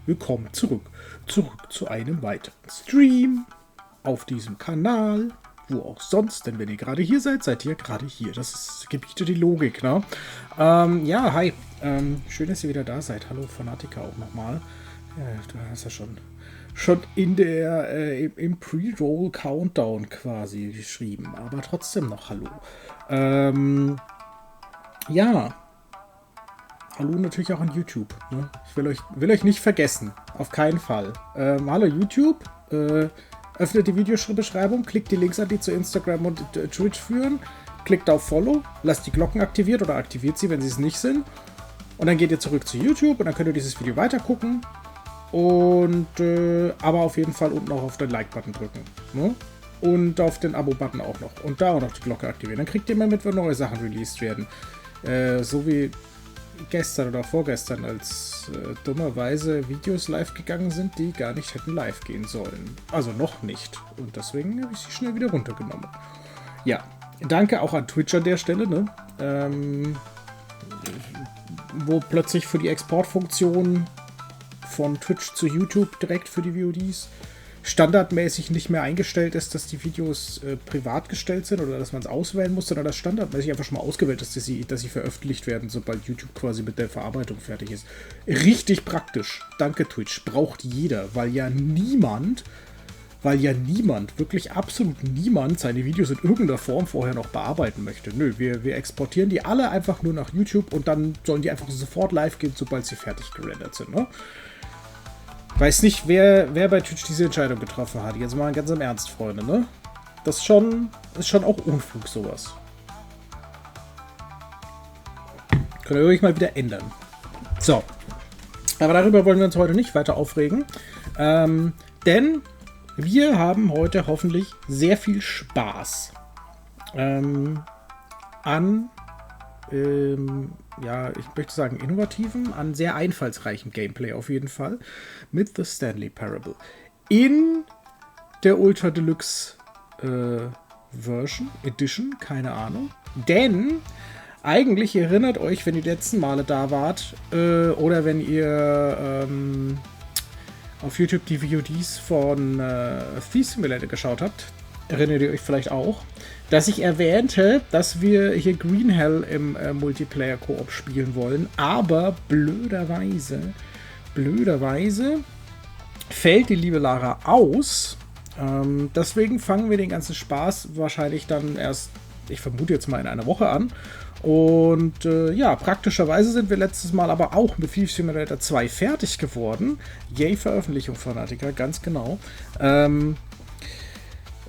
willkommen zurück. Zurück zu einem weiteren Stream auf diesem Kanal. Wo auch sonst, denn wenn ihr gerade hier seid, seid ihr gerade hier. Das gebietet die Logik, ne? Ja, hi. Schön, dass ihr wieder da seid. Hallo, Fanatiker auch nochmal. Ja, du hast ja schon in im Pre-Roll-Countdown quasi geschrieben. Aber trotzdem noch Hallo. Ja. Hallo natürlich auch an YouTube. Ne? Ich will euch nicht vergessen. Auf keinen Fall. Hallo YouTube. Öffnet die Videobeschreibung, klickt die Links an, die zu Instagram und Twitch führen, klickt auf Follow, lasst die Glocken aktiviert oder aktiviert sie, wenn sie es nicht sind. Und dann geht ihr zurück zu YouTube und dann könnt ihr dieses Video weiter gucken. Und aber auf jeden Fall unten auch auf den Like-Button drücken. Ne? Und auf den Abo-Button auch noch. Und da auch noch die Glocke aktivieren. Dann kriegt ihr mal mit, wenn neue Sachen released werden. So wie gestern oder vorgestern, als dummerweise Videos live gegangen sind, die gar nicht hätten live gehen sollen. Also noch nicht. Und deswegen habe ich sie schnell wieder runtergenommen. Ja, danke auch an Twitch an der Stelle, ne? Wo plötzlich für die Exportfunktion von Twitch zu YouTube direkt für die VODs standardmäßig nicht mehr eingestellt ist, dass die Videos privat gestellt sind oder dass man es auswählen muss, sondern dass standardmäßig einfach schon mal ausgewählt ist, dass sie veröffentlicht werden, sobald YouTube quasi mit der Verarbeitung fertig ist. Richtig praktisch. Danke Twitch. Braucht jeder, weil ja niemand, wirklich absolut niemand seine Videos in irgendeiner Form vorher noch bearbeiten möchte. Nö, wir exportieren die alle einfach nur nach YouTube und dann sollen die einfach sofort live gehen, sobald sie fertig gerendert sind, ne? Weiß nicht, wer bei Twitch diese Entscheidung getroffen hat. Jetzt mal ganz im Ernst, Freunde, ne? Das ist schon auch Unfug, sowas. Könnt ihr euch mal wieder ändern. So. Aber darüber wollen wir uns heute nicht weiter aufregen. Denn wir haben heute hoffentlich sehr viel Spaß an ja, ich möchte sagen innovativen, an sehr einfallsreichem Gameplay auf jeden Fall mit The Stanley Parable in der Ultra Deluxe Edition, keine Ahnung. Denn eigentlich erinnert euch, wenn ihr die letzten Male da wart oder wenn ihr auf YouTube die VODs von Thief Simulator geschaut habt, erinnert ihr euch vielleicht auch, dass ich erwähnte, dass wir hier Green Hell im Multiplayer-Koop spielen wollen, aber blöderweise fällt die liebe Lara aus. Deswegen fangen wir den ganzen Spaß wahrscheinlich dann erst, ich vermute jetzt mal in einer Woche an. Und ja, praktischerweise sind wir letztes Mal aber auch mit Thief Simulator 2 fertig geworden. Yay, Veröffentlichung, Fanatiker, ganz genau.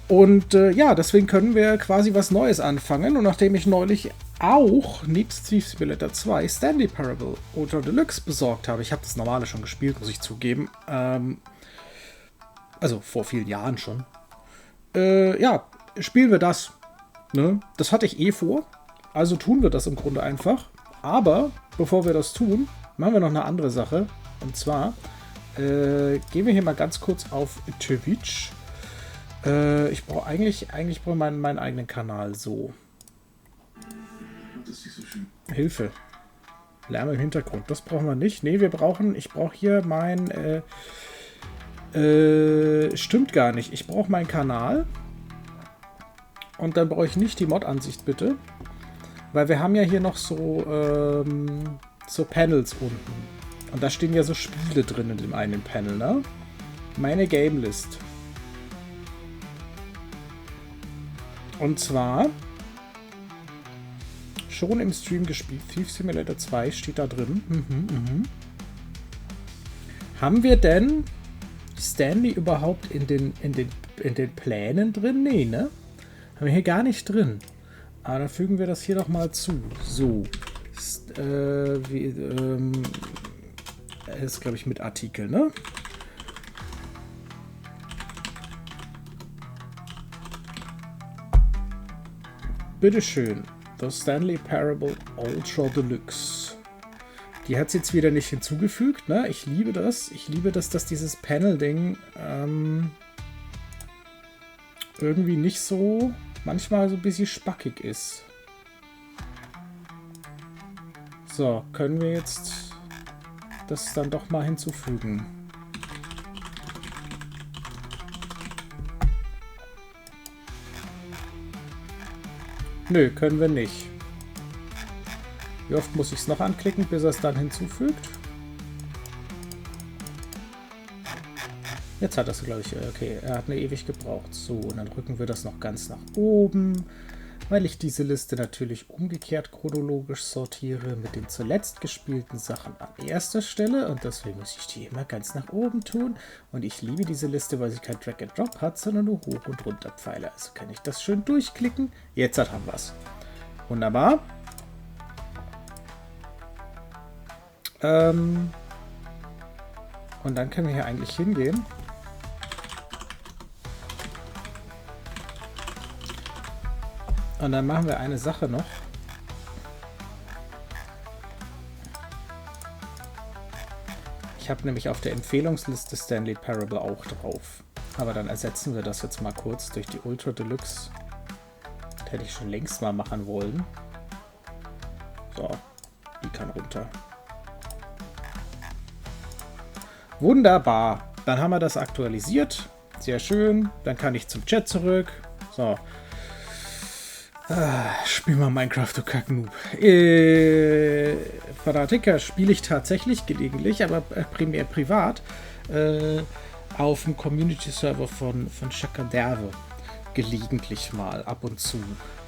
Und ja, deswegen können wir quasi was Neues anfangen. Und nachdem ich neulich auch nebst Thief Simulator 2 Stanley Parable Ultra Deluxe besorgt habe, ich habe das normale schon gespielt, muss ich zugeben. Also vor vielen Jahren schon. Ja, spielen wir das. Ne? Das hatte ich eh vor. Also tun wir das im Grunde einfach. Aber bevor wir das tun, machen wir noch eine andere Sache. Und zwar gehen wir hier mal ganz kurz auf Twitch. Ich brauche eigentlich meinen eigenen Kanal so. Das ist nicht so schön. Hilfe. Lärm im Hintergrund. Das brauchen wir nicht. Nee, ich brauche hier mein stimmt gar nicht. Ich brauche meinen Kanal. Und dann brauche ich nicht die Mod-Ansicht, bitte. Weil wir haben ja hier noch so Panels unten. Und da stehen ja so Spiele drin in dem einen Panel, ne? Meine Game List. Und zwar schon im Stream gespielt. Thief Simulator 2 steht da drin. Haben wir denn Stanley überhaupt in den Plänen drin? Nee, ne? Haben wir hier gar nicht drin. Aber dann fügen wir das hier doch mal zu. So. Ist glaube ich mit Artikel, ne? Bitteschön. The Stanley Parable Ultra Deluxe. Die hat es jetzt wieder nicht hinzugefügt, ne? Ich liebe das. Ich liebe das, dass dieses Panel-Ding irgendwie nicht so, manchmal so ein bisschen spackig ist. So, können wir jetzt das dann doch mal hinzufügen. Nö, können wir nicht. Wie oft muss ich es noch anklicken, bis er es dann hinzufügt? Jetzt hat er es, glaube ich, okay, er hat eine ewig gebraucht. So, und dann rücken wir das noch ganz nach oben, weil ich diese Liste natürlich umgekehrt chronologisch sortiere mit den zuletzt gespielten Sachen an erster Stelle und deswegen muss ich die immer ganz nach oben tun. Und ich liebe diese Liste, weil sie kein Drag and Drop hat, sondern nur Hoch- und Runterpfeile. Also kann ich das schön durchklicken. Jetzt haben wir es. Wunderbar. Und dann können wir hier eigentlich hingehen. Und dann machen wir eine Sache noch. Ich habe nämlich auf der Empfehlungsliste Stanley Parable auch drauf. Aber dann ersetzen wir das jetzt mal kurz durch die Ultra Deluxe. Das hätte ich schon längst mal machen wollen. So, die kann runter. Wunderbar. Dann haben wir das aktualisiert. Sehr schön. Dann kann ich zum Chat zurück. So. Spiel mal Minecraft, du Kacknoob. Fanatiker spiele ich tatsächlich gelegentlich, aber primär privat. Auf dem Community-Server von Chakaderve. Gelegentlich mal, ab und zu.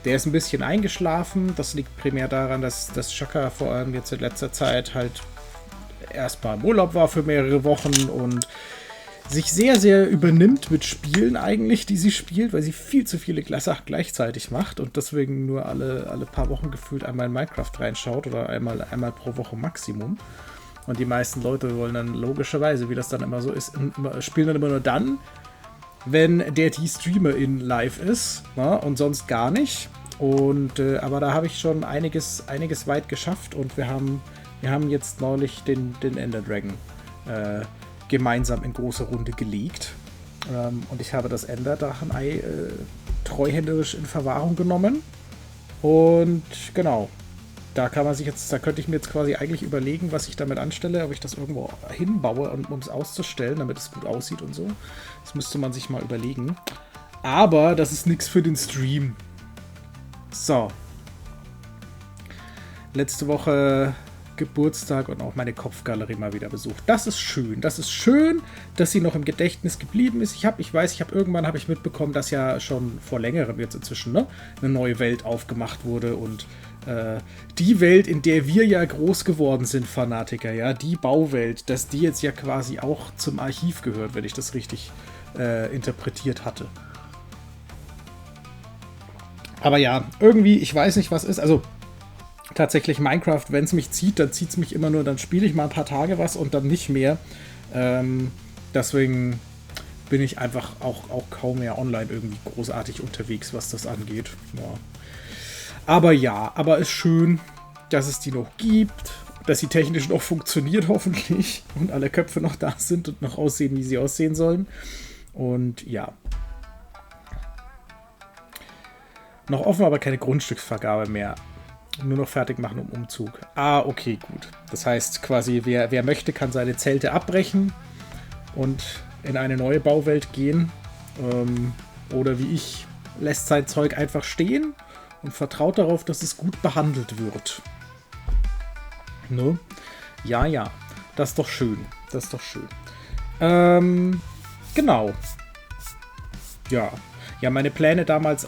Der ist ein bisschen eingeschlafen. Das liegt primär daran, dass das Chaka vor allem jetzt in letzter Zeit halt erstmal im Urlaub war für mehrere Wochen und sich sehr, sehr übernimmt mit Spielen eigentlich, die sie spielt, weil sie viel zu viele Sachen gleichzeitig macht und deswegen nur alle paar Wochen gefühlt einmal in Minecraft reinschaut oder einmal pro Woche Maximum. Und die meisten Leute wollen dann logischerweise, wie das dann immer so ist, spielen dann immer nur dann, wenn die Streamerin live ist, ja, und sonst gar nicht. Und aber da habe ich schon einiges weit geschafft und wir haben jetzt neulich den Ender Dragon gemeinsam in großer Runde gelegt. Und ich habe das Ender-Drachenei treuhänderisch in Verwahrung genommen. Und genau, da könnte ich mir jetzt quasi eigentlich überlegen, was ich damit anstelle, ob ich das irgendwo hinbaue, um es auszustellen, damit es gut aussieht und so. Das müsste man sich mal überlegen. Aber das ist nichts für den Stream. So. Letzte Woche Geburtstag und auch meine Kopfgalerie mal wieder besucht. Das ist schön. Das ist schön, dass sie noch im Gedächtnis geblieben ist. Irgendwann habe ich mitbekommen, dass ja schon vor längerem jetzt inzwischen eine neue Welt aufgemacht wurde und die Welt, in der wir ja groß geworden sind, Fanatiker, ja, die Bauwelt, dass die jetzt ja quasi auch zum Archiv gehört, wenn ich das richtig interpretiert hatte. Aber ja, irgendwie, ich weiß nicht, was ist. Also tatsächlich Minecraft, wenn es mich zieht, dann zieht es mich immer nur, dann spiele ich mal ein paar Tage was und dann nicht mehr. Deswegen bin ich einfach auch kaum mehr online irgendwie großartig unterwegs, was das angeht. Ja. Aber ist schön, dass es die noch gibt, dass sie technisch noch funktioniert hoffentlich und alle Köpfe noch da sind und noch aussehen, wie sie aussehen sollen. Und ja. Noch offen, aber keine Grundstücksvergabe mehr. Nur noch fertig machen um Umzug. Okay, gut. Das heißt quasi, wer möchte, kann seine Zelte abbrechen und in eine neue Bauwelt gehen. Oder wie ich, lässt sein Zeug einfach stehen und vertraut darauf, dass es gut behandelt wird. Ne? Ja. Das ist doch schön. Genau. Ja, meine Pläne damals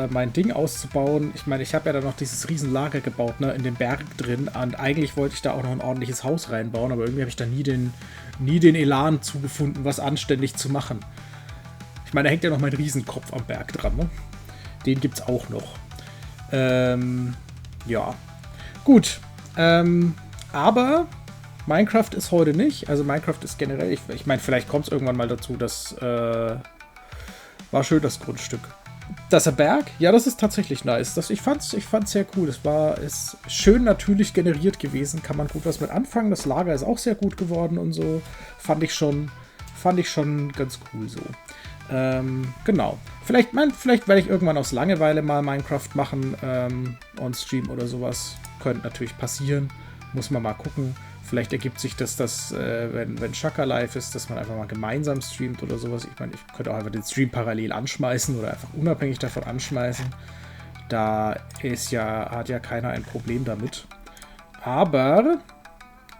mein Ding auszubauen. Ich meine, ich habe ja da noch dieses Riesenlager gebaut, ne, in dem Berg drin. Und eigentlich wollte ich da auch noch ein ordentliches Haus reinbauen, aber irgendwie habe ich da nie den Elan zugefunden, was anständig zu machen. Ich meine, da hängt ja noch mein Riesenkopf am Berg dran, ne? Den gibt's auch noch. Ja. Gut. Aber Minecraft ist heute nicht. Also Minecraft ist generell, ich meine, vielleicht kommt es irgendwann mal dazu, dass war schön, das Grundstück. Das Berg, ja, das ist tatsächlich nice. Ich fand's sehr cool. Ist schön natürlich generiert gewesen. Kann man gut was mit anfangen. Das Lager ist auch sehr gut geworden und so. Fand ich schon ganz cool so. Genau. Vielleicht werde ich irgendwann aus Langeweile mal Minecraft machen on Stream oder sowas. Könnte natürlich passieren. Muss man mal gucken. Vielleicht ergibt sich das, wenn Chaka live ist, dass man einfach mal gemeinsam streamt oder sowas. Ich meine, ich könnte auch einfach den Stream parallel anschmeißen oder einfach unabhängig davon anschmeißen. Da hat ja keiner ein Problem damit. Aber,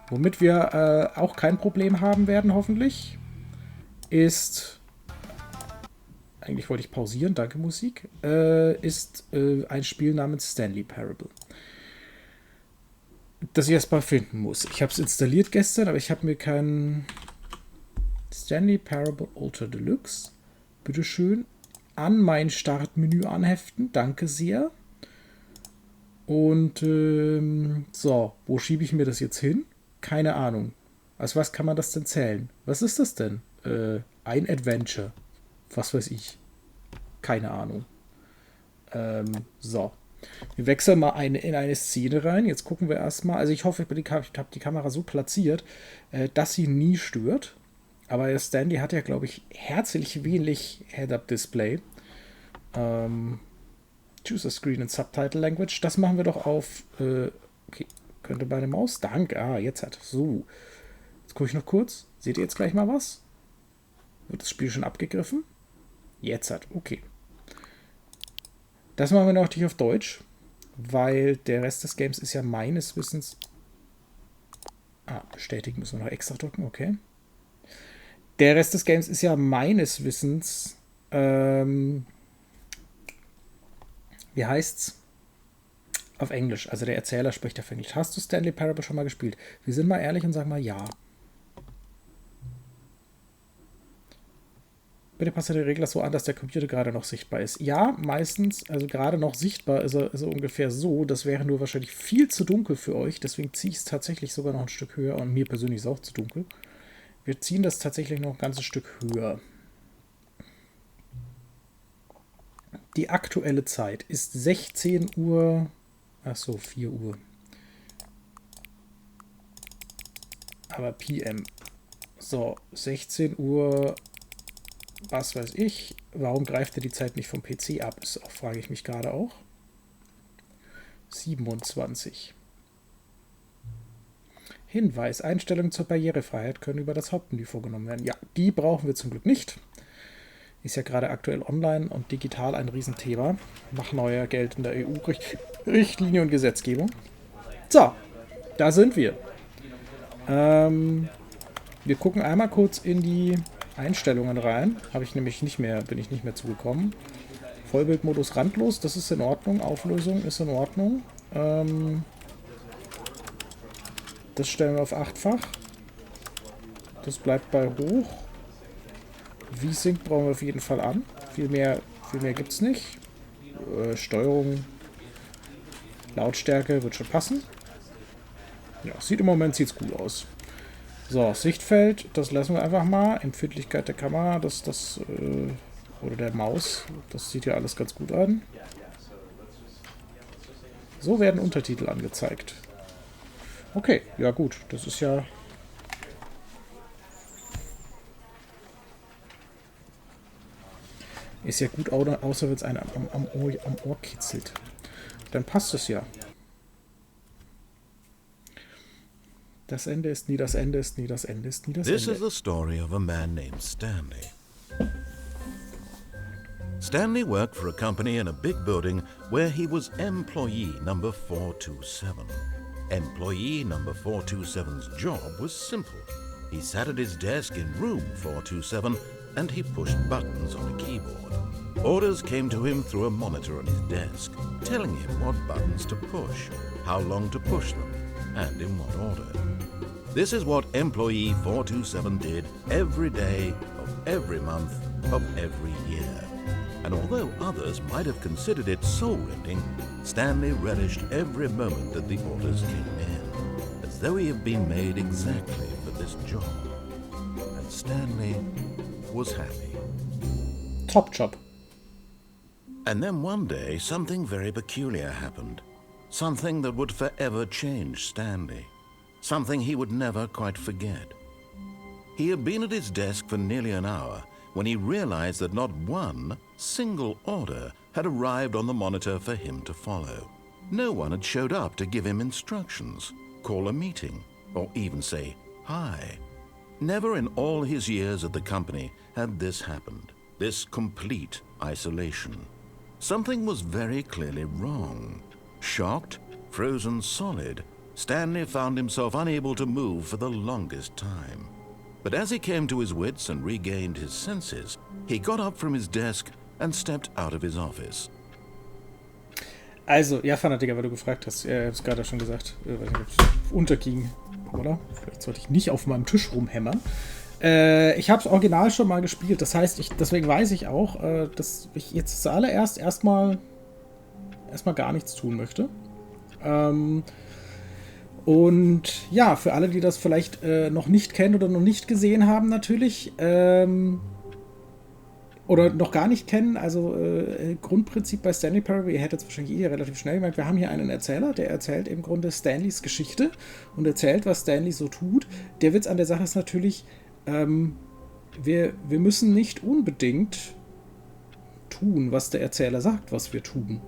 womit wir auch kein Problem haben werden, hoffentlich, ist, eigentlich wollte ich pausieren, danke Musik, ist ein Spiel namens Stanley Parable. Das ich erst mal finden muss. Ich habe es installiert gestern, aber ich habe mir keinen Stanley Parable Ultra Deluxe. Bitteschön. An mein Startmenü anheften. Danke sehr. Und so, wo schiebe ich mir das jetzt hin? Keine Ahnung. Als was kann man das denn zählen? Was ist das denn? Ein Adventure. Was weiß ich. Keine Ahnung. So. Wir wechseln mal in eine Szene rein. Jetzt gucken wir erstmal. Also ich hoffe, ich habe die Kamera so platziert, dass sie nie stört. Aber Stanley hat ja, glaube ich, herzlich wenig Head-Up-Display. Choose a Screen in Subtitle Language. Das machen wir doch auf. Okay, könnte meine Maus. Danke. Jetzt hat. So. Jetzt gucke ich noch kurz. Seht ihr jetzt gleich mal was? Wird das Spiel schon abgegriffen? Jetzt hat. Okay. Das machen wir natürlich auf Deutsch, weil der Rest des Games ist ja meines Wissens... bestätigen müssen wir noch extra drücken, okay. Der Rest des Games ist ja meines Wissens... wie heißt's? Auf Englisch. Also der Erzähler spricht auf Englisch. Hast du Stanley Parable schon mal gespielt? Wir sind mal ehrlich und sagen mal ja. Bitte passt die Regler so an, dass der Computer gerade noch sichtbar ist. Ja, meistens, also gerade noch sichtbar ist er ungefähr so. Das wäre nur wahrscheinlich viel zu dunkel für euch. Deswegen ziehe ich es tatsächlich sogar noch ein Stück höher. Und mir persönlich ist es auch zu dunkel. Wir ziehen das tatsächlich noch ein ganzes Stück höher. Die aktuelle Zeit ist 16 Uhr. Achso, 4 Uhr. Aber PM. So, 16 Uhr. Was weiß ich. Warum greift er die Zeit nicht vom PC ab? Das frage ich mich gerade auch. 27. Hinweis. Einstellungen zur Barrierefreiheit können über das Hauptmenü vorgenommen werden. Ja, die brauchen wir zum Glück nicht. Ist ja gerade aktuell online und digital ein Riesenthema. Nach neuer geltender EU-Richtlinie und Gesetzgebung. So, da sind wir. Wir gucken einmal kurz in die Einstellungen rein. Bin ich nicht mehr zugekommen. Vollbildmodus randlos, das ist in Ordnung. Auflösung ist in Ordnung. Das stellen wir auf 8-fach. Das bleibt bei hoch. V-Sync brauchen wir auf jeden Fall an. Viel mehr gibt es nicht. Steuerung, Lautstärke wird schon passen. Ja, im Moment sieht es gut aus. So, Sichtfeld, das lassen wir einfach mal. Empfindlichkeit der Kamera, oder der Maus, das sieht ja alles ganz gut an. So werden Untertitel angezeigt. Okay, ja gut, das ist ja... Ist ja gut, außer wenn es einen am Ohr kitzelt. Dann passt es ja. Das Ende ist nie das Ende, ist nie das Ende, ist nie das Ende. This is the story of a man named Stanley. Stanley worked for a company in a big building where he was employee number 427. Employee number 427's job was simple. He sat at his desk in room 427 and he pushed buttons on a keyboard. Orders came to him through a monitor on his desk, telling him what buttons to push, how long to push them, and in what order. This is what employee 427 did every day of every month of every year. And although others might have considered it soul-rending, Stanley relished every moment that the orders came in, as though he had been made exactly for this job. And Stanley was happy. Top job. And then one day, something very peculiar happened. Something that would forever change Stanley. Something he would never quite forget. He had been at his desk for nearly an hour when he realized that not one single order had arrived on the monitor for him to follow. No one had showed up to give him instructions, call a meeting, or even say hi. Never in all his years at the company had this happened, this complete isolation. Something was very clearly wrong. Shocked, frozen solid, Stanley found himself unable to move for the longest time. But as he came to his wits and regained his senses, he got up from his desk and stepped out of his office. Also, ja, Fanatiker, weil du gefragt hast. Ich hab's gerade schon gesagt, weil ich unterging, oder? Vielleicht sollte ich nicht auf meinem Tisch rumhämmern. Ich habe das Original schon mal gespielt. Das heißt, deswegen weiß ich auch, dass ich jetzt zuallererst erstmal gar nichts tun möchte. Und ja, für alle, die das vielleicht noch nicht kennen oder noch nicht gesehen haben, natürlich, oder noch gar nicht kennen, also Grundprinzip bei Stanley Parable, ihr hättet es wahrscheinlich relativ schnell gemerkt, wir haben hier einen Erzähler, der erzählt im Grunde Stanleys Geschichte und erzählt, was Stanley so tut. Der Witz an der Sache ist natürlich, wir müssen nicht unbedingt tun, was der Erzähler sagt, was wir tun.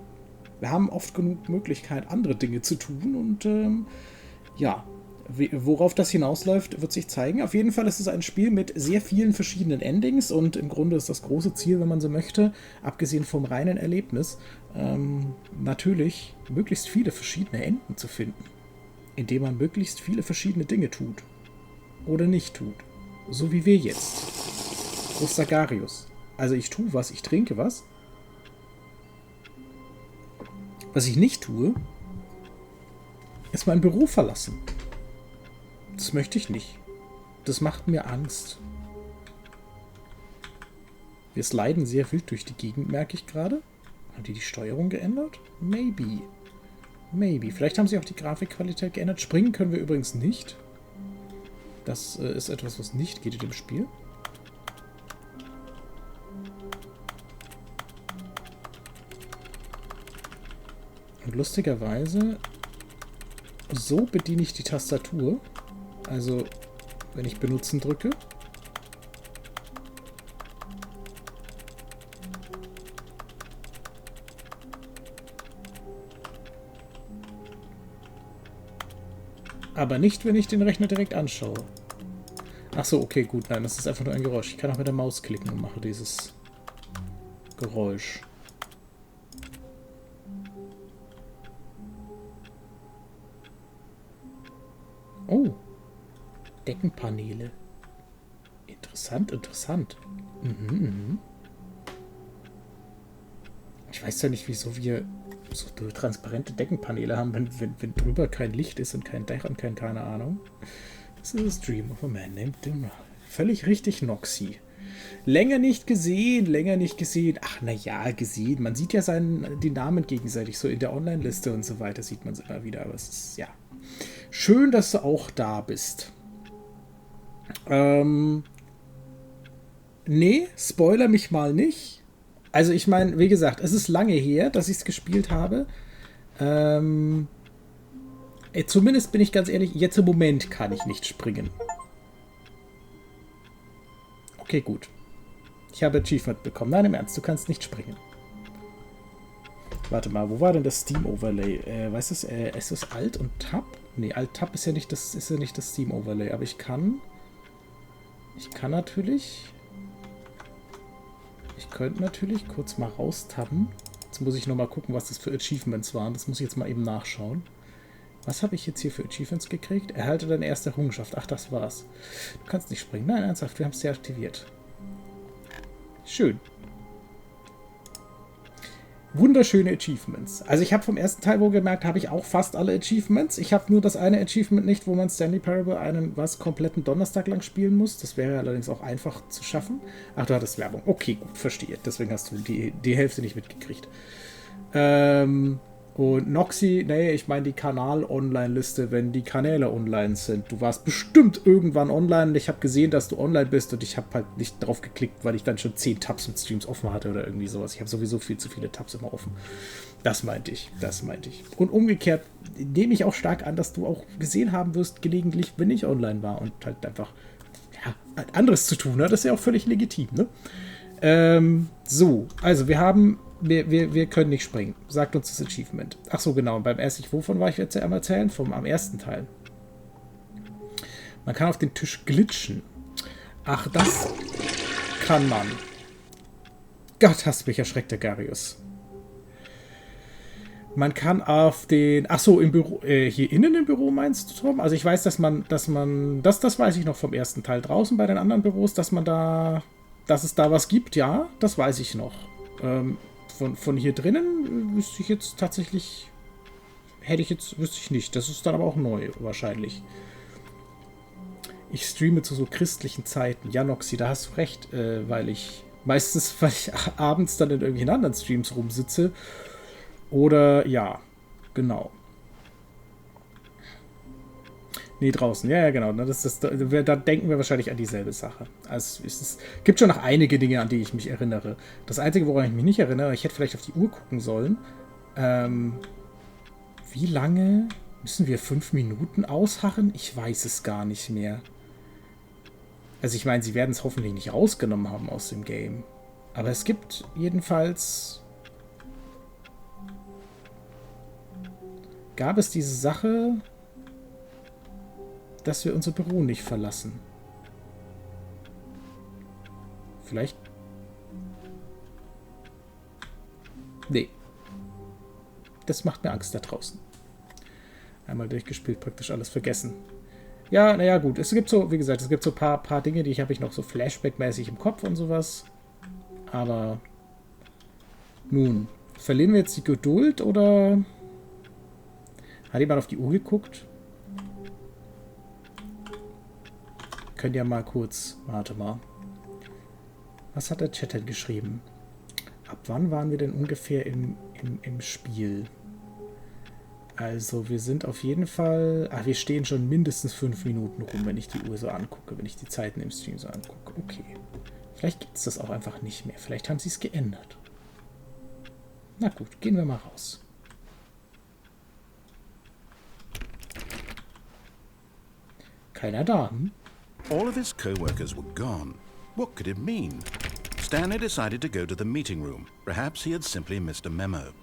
Wir haben oft genug Möglichkeit, andere Dinge zu tun und ja, worauf das hinausläuft, wird sich zeigen. Auf jeden Fall ist es ein Spiel mit sehr vielen verschiedenen Endings und im Grunde ist das große Ziel, wenn man so möchte, abgesehen vom reinen Erlebnis, natürlich möglichst viele verschiedene Enden zu finden, indem man möglichst viele verschiedene Dinge tut oder nicht tut. So wie wir jetzt. Großsagarius. Also ich tue was, ich trinke was. Was ich nicht tue, ist mein Büro verlassen. Das möchte ich nicht. Das macht mir Angst. Wir sliden sehr wild durch die Gegend, merke ich gerade. Haben die Steuerung geändert? Maybe. Maybe. Vielleicht haben sie auch die Grafikqualität geändert. Springen können wir übrigens nicht. Das ist etwas, was nicht geht in dem Spiel. Und lustigerweise, so bediene ich die Tastatur. Also, wenn ich benutzen drücke. Aber nicht, wenn ich den Rechner direkt anschaue. Ach so, okay, gut. Nein, das ist einfach nur ein Geräusch. Ich kann auch mit der Maus klicken und mache dieses Geräusch. Oh. Deckenpaneele. Interessant, interessant. Ich weiß ja nicht, wieso wir so transparente Deckenpaneele haben, wenn drüber kein Licht ist und kein Dach und keine Ahnung. Das ist a Dream of a Man named Deluxe. Völlig richtig, Noxy. Länger nicht gesehen. Ach, naja, gesehen. Man sieht ja die Namen gegenseitig, so in der Online-Liste und so weiter sieht man es immer wieder, aber es ist, ja. Schön, dass du auch da bist. Nee, spoiler mich mal nicht. Also ich meine, wie gesagt, es ist lange her, dass ich es gespielt habe. Zumindest bin ich ganz ehrlich, jetzt im Moment kann ich nicht springen. Okay, gut. Ich habe Achievement bekommen. Nein, im Ernst, du kannst nicht springen. Warte mal, wo war denn das Steam-Overlay? Weißt du, ist das Alt und Tab? Nee, Alt-Tab ist ja nicht das Steam-Overlay, aber ich könnte natürlich kurz mal raustabben. Jetzt muss ich nochmal gucken, was das für Achievements waren. Das muss ich jetzt mal eben nachschauen. Was habe ich jetzt hier für Achievements gekriegt? Erhalte deine erste Errungenschaft. Ach, das war's. Du kannst nicht springen. Nein, ernsthaft, wir haben es deaktiviert. Schön. Wunderschöne Achievements. Also ich habe vom ersten Teil wohl gemerkt, habe ich auch fast alle Achievements. Ich habe nur das eine Achievement nicht, wo man Stanley Parable einen kompletten Donnerstag lang spielen muss. Das wäre allerdings auch einfach zu schaffen. Ach, du hattest Werbung. Okay, gut, verstehe. Deswegen hast du die Hälfte nicht mitgekriegt. Und Noxy, nee, ich meine die Kanal-Online-Liste, wenn die Kanäle online sind. Du warst bestimmt irgendwann online und ich habe gesehen, dass du online bist und ich habe halt nicht drauf geklickt, weil ich dann schon 10 Tabs mit Streams offen hatte oder irgendwie sowas. Ich habe sowieso viel zu viele Tabs immer offen. Das meinte ich. Und umgekehrt nehme ich auch stark an, dass du auch gesehen haben wirst, gelegentlich, wenn ich online war und halt einfach anderes zu tun. Ne? Das ist ja auch völlig legitim. Ne? So, also wir können nicht springen. Sagt uns das Achievement. Ach so, genau. Beim ersten, wovon war ich jetzt am Erzählen? Am ersten Teil. Man kann auf den Tisch glitschen. Ach, das kann man. Gott, hast mich erschreckt, der Garius. Man kann auf den, ach so, im Büro, hier innen im Büro meinst du, Tom? Also ich weiß, das weiß ich noch vom ersten Teil draußen bei den anderen Büros, dass es da was gibt, ja, das weiß ich noch. Von hier drinnen wüsste ich jetzt tatsächlich, wüsste ich nicht. Das ist dann aber auch neu, wahrscheinlich. Ich streame zu so christlichen Zeiten. Ja, Noxy, da hast du recht, weil ich abends dann in irgendwelchen anderen Streams rumsitze. Oder, ja, genau. Nee, draußen. Ja, genau. Da denken wir wahrscheinlich an dieselbe Sache. Also es gibt schon noch einige Dinge, an die ich mich erinnere. Das Einzige, woran ich mich nicht erinnere, ich hätte vielleicht auf die Uhr gucken sollen. Wie lange müssen wir 5 Minuten ausharren? Ich weiß es gar nicht mehr. Also ich meine, sie werden es hoffentlich nicht rausgenommen haben aus dem Game. Aber es gibt jedenfalls... Gab es diese Sache, dass wir unser Büro nicht verlassen. Vielleicht... Nee. Das macht mir Angst da draußen. Einmal durchgespielt, praktisch alles vergessen. Ja, naja, gut. Es gibt so, wie gesagt, es gibt so ein paar Dinge, die habe ich noch so Flashback-mäßig im Kopf und sowas. Aber nun, verlieren wir jetzt die Geduld oder... Hat jemand auf die Uhr geguckt? Könnt ihr mal kurz... Warte mal. Was hat der Chat denn geschrieben? Ab wann waren wir denn ungefähr im Spiel? Also, wir sind auf jeden Fall... wir stehen schon mindestens 5 Minuten rum, wenn ich die Uhr so angucke, wenn ich die Zeiten im Stream so angucke. Okay. Vielleicht gibt es das auch einfach nicht mehr. Vielleicht haben sie es geändert. Na gut, gehen wir mal raus. Keiner da, hm? All of his co-workers were gone. What could it mean? Stanley decided to go to the meeting room. Perhaps he had simply missed a memo.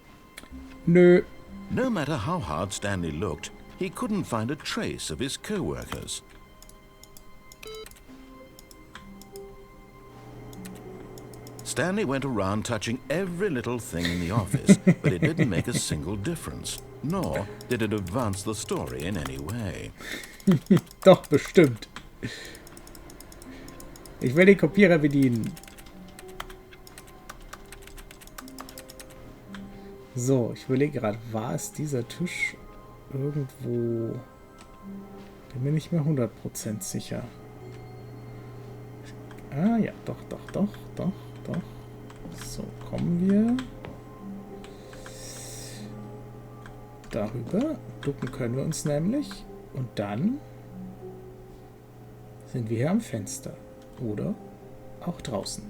Nö. No matter how hard Stanley looked, he couldn't find a trace of his co-workers. Stanley went around touching every little thing in the office, but it didn't make a single difference, nor did it advance the story in any way. Doch, bestimmt. Ich will den Kopierer bedienen. So, ich überlege gerade, war es dieser Tisch irgendwo? Bin mir nicht mehr 100% sicher. Ah ja, doch. So, kommen wir. Darüber. Ducken können wir uns nämlich. Und dann sind wir hier am Fenster. Oder auch draußen.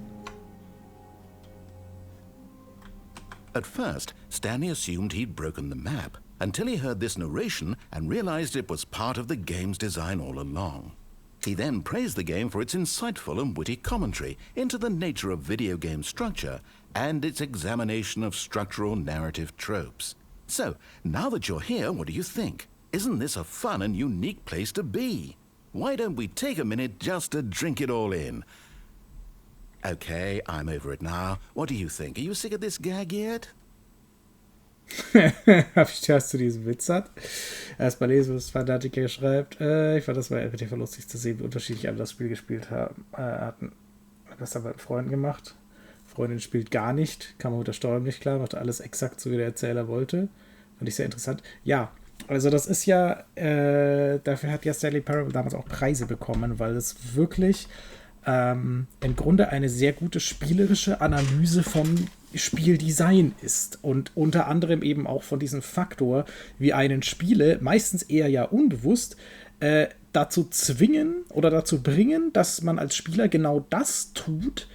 At first, Stanley assumed he'd broken the map, until he heard this narration and realized it was part of the game's design all along. He then praised the game for its insightful and witty commentary into the nature of video game structure and its examination of structural narrative tropes. So, now that you're here, what do you think? Isn't this a fun and unique place to be? Why don't we take a minute just to drink it all in? Okay, I'm over it now. What do you think? Are you sick of this gag yet? Hast du diesen Witz hat? Erstmal lesen, was Fanatiker schreibt. Ich fand das mal relativ lustig zu sehen, wie unterschiedlich alle das Spiel gespielt hatten. Was haben wir mit Freunden gemacht? Freundin spielt gar nicht, kam mit der Steuerung nicht klar, machte alles exakt so, wie der Erzähler wollte. Fand ich sehr interessant. Ja, also das ist ja, dafür hat ja Stanley Parable damals auch Preise bekommen, weil es wirklich im Grunde eine sehr gute spielerische Analyse vom Spieldesign ist und unter anderem eben auch von diesem Faktor, wie einen Spiele, meistens eher ja unbewusst, dazu zwingen oder dazu bringen, dass man als Spieler genau das tut,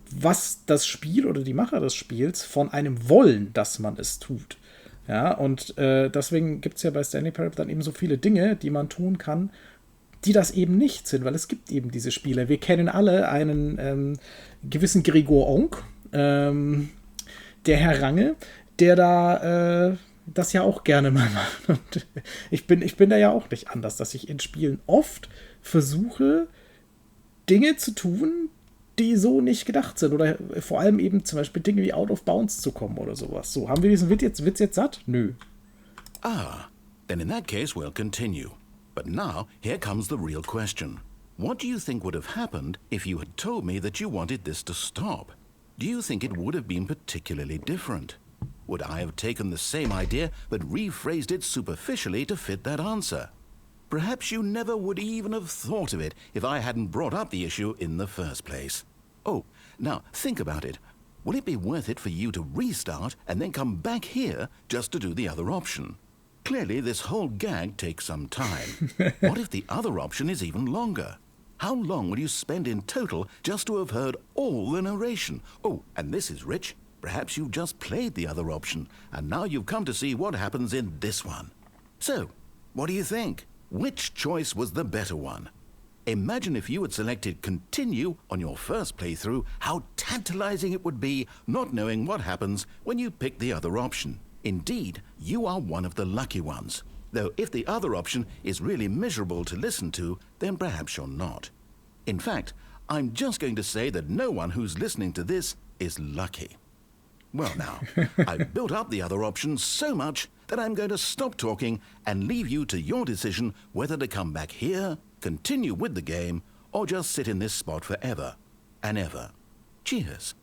was das Spiel oder die Macher des Spiels von einem wollen, dass man es tut. Ja, und deswegen gibt es ja bei Stanley Parable dann eben so viele Dinge, die man tun kann, die das eben nicht sind, weil es gibt eben diese Spiele. Wir kennen alle einen gewissen Gregor Onk, der Herr Range, der da das ja auch gerne mal macht. Und ich bin da ja auch nicht anders, dass ich in Spielen oft versuche, Dinge zu tun, die so nicht gedacht sind. Oder vor allem eben zum Beispiel Dinge wie out of bounds zu kommen oder sowas. So, haben wir diesen Witz jetzt satt? Nö. Then in that case we'll continue. But now, here comes the real question. What do you think would have happened if you had told me that you wanted this to stop? Do you think it would have been particularly different? Would I have taken the same idea but rephrased it superficially to fit that answer? Perhaps you never would even have thought of it if I hadn't brought up the issue in the first place. Oh, now think about it. Will it be worth it for you to restart and then come back here just to do the other option? Clearly, this whole gag takes some time. What if the other option is even longer? How long will you spend in total just to have heard all the narration? Oh, and this is rich. Perhaps you've just played the other option, and now you've come to see what happens in this one. So, what do you think? Which choice was the better one? Imagine if you had selected continue on your first playthrough, how tantalizing it would be not knowing what happens when you pick the other option. Indeed, you are one of the lucky ones. Though if the other option is really miserable to listen to, then perhaps you're not. In fact, I'm just going to say that no one who's listening to this is lucky. Well now, I've built up the other option so much that I'm going to stop talking and leave you to your decision whether to come back here, continue with the game, or just sit in this spot forever and ever. Cheers.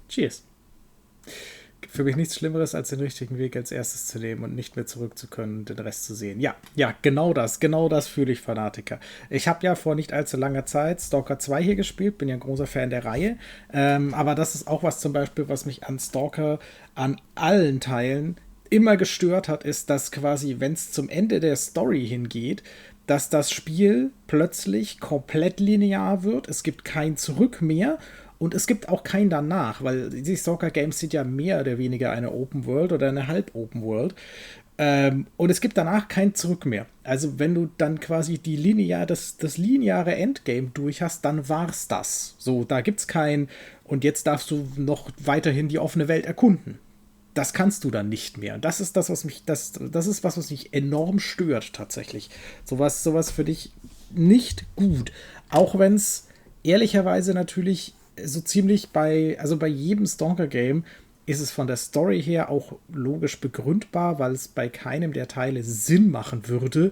Cheers. Für mich nichts Schlimmeres, als den richtigen Weg als erstes zu nehmen und nicht mehr zurück zu können und den Rest zu sehen. Ja, genau das fühle ich, Fanatiker. Ich habe ja vor nicht allzu langer Zeit Stalker 2 hier gespielt, bin ja ein großer Fan der Reihe, aber das ist auch was zum Beispiel, was mich an Stalker an allen Teilen immer gestört hat, ist, dass quasi, wenn es zum Ende der Story hingeht, dass das Spiel plötzlich komplett linear wird, es gibt kein Zurück mehr. Und es gibt auch kein danach, weil die Stalker-Games sind ja mehr oder weniger eine Open World oder eine Halb-Open World. Und es gibt danach kein Zurück mehr. Also wenn du dann quasi das lineare Endgame durch hast, dann war's das. So, da gibt's kein und jetzt darfst du noch weiterhin die offene Welt erkunden. Das kannst du dann nicht mehr. Das ist das, was mich, das ist was mich enorm stört tatsächlich. Sowas finde ich nicht gut. Auch wenn es ehrlicherweise natürlich so ziemlich bei jedem Stalker-Game ist es von der Story her auch logisch begründbar, weil es bei keinem der Teile Sinn machen würde,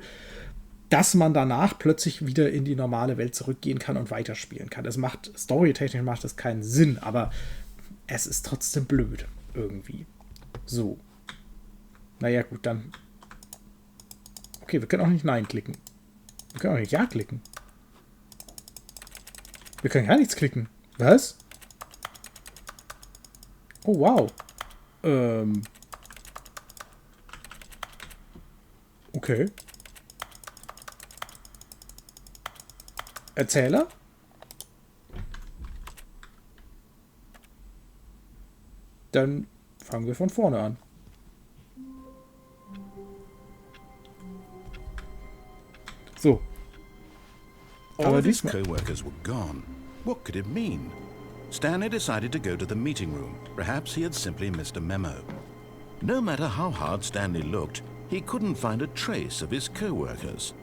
dass man danach plötzlich wieder in die normale Welt zurückgehen kann und weiterspielen kann. Storytechnisch macht das keinen Sinn, aber es ist trotzdem blöd irgendwie. So. Naja, gut, dann. Okay, wir können auch nicht Nein klicken. Wir können auch nicht Ja klicken. Wir können gar nichts klicken. Was? Oh, wow. Okay. Erzähler? Dann fangen wir von vorne an. So. All of his co-workers were gone. What could it mean? Stanley decided to go to the meeting room. Perhaps he had simply missed a memo. No matter how hard Stanley looked, he couldn't find a trace of his co-workers.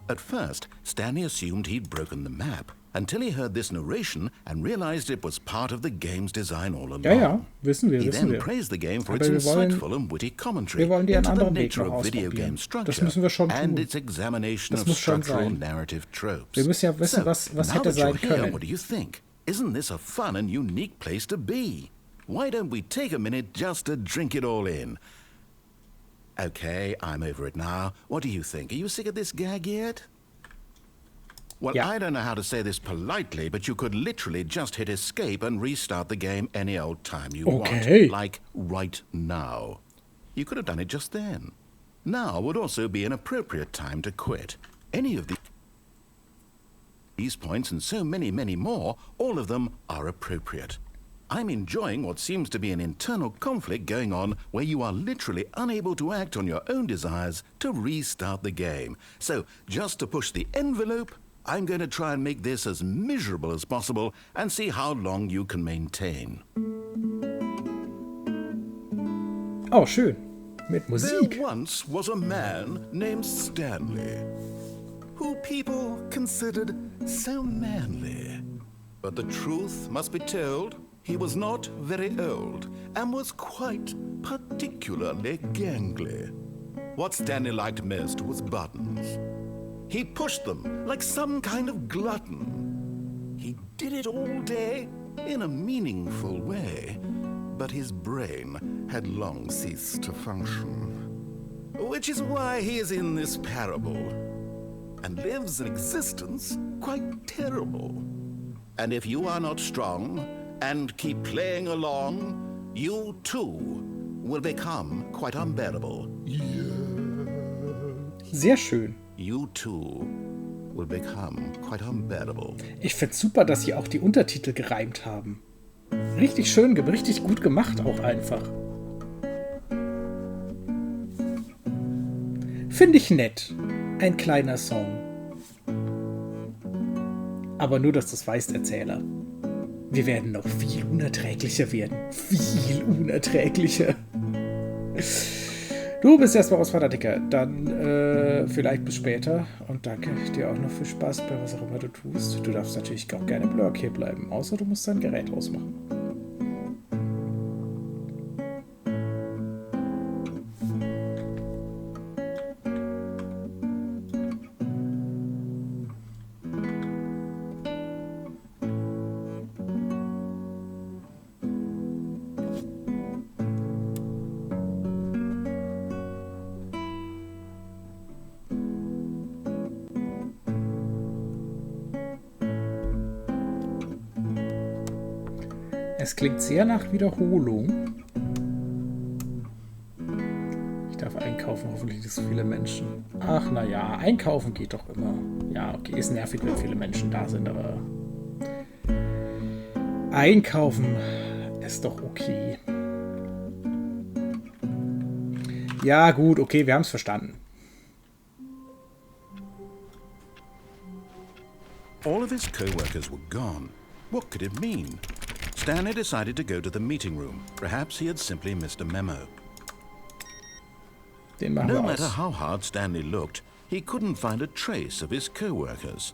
At first, Stanley assumed he'd broken the map, until he heard this narration and realized it was part of the game's design all along. Ja, wissen wir. He then praised the game for its insightful and witty commentary into the nature of video game structure and its examination of structural narrative tropes. Wir müssen ja wissen, was hätte sein können. What do you think? Isn't this a fun and unique place to be? Why don't we take a minute just to drink it all in? Okay, I'm over it now. What do you think? Are you sick of this gag yet? Well, yeah. I don't know how to say this politely, but you could literally just hit escape and restart the game any old time you want. Like right now. You could have done it just then. Now would also be an appropriate time to quit. Any of these points and so many, many more, all of them are appropriate. I'm enjoying what seems to be an internal conflict going on where you are literally unable to act on your own desires to restart the game. So, just to push the envelope, I'm going to try and make this as miserable as possible and see how long you can maintain. Oh, schön. Mit There Musik. once was a man named Stanley, who people considered so manly. But the truth must be told, he was not very old, and was quite particularly gangly. What Stanley liked most was buttons. He pushed them like some kind of glutton. He did it all day in a meaningful way, but his brain had long ceased to function. Which is why he is in this parable, and lives an existence quite terrible. And if you are not strong, and keep playing along, you too will become quite unbearable. Sehr schön. You too will become quite unbearable. Ich find's super, dass sie auch die Untertitel gereimt haben. Richtig schön, richtig gut gemacht auch einfach. Finde ich nett. Ein kleiner Song. Aber nur, dass du es weißt, Erzähler. Wir werden noch viel unerträglicher werden. Viel unerträglicher. Du bist erstmal aus, Dicker. Dann vielleicht bis später. Und danke dir auch noch viel Spaß bei was auch immer du tust. Du darfst natürlich auch gerne im Lurk hier bleiben. Außer du musst dein Gerät ausmachen. Es klingt sehr nach Wiederholung. Ich darf einkaufen, hoffentlich nicht so viele Menschen. Ach naja, einkaufen geht doch immer. Ja, okay, ist nervig, wenn viele Menschen da sind, aber einkaufen ist doch okay. Ja gut, okay, wir haben es verstanden. All of his co-workers were gone. What could it mean? Stanley decided to go to the meeting room. Perhaps he had simply missed a memo. Den machen No wir matter aus. how hard Stanley looked, he couldn't find a trace of his co-workers.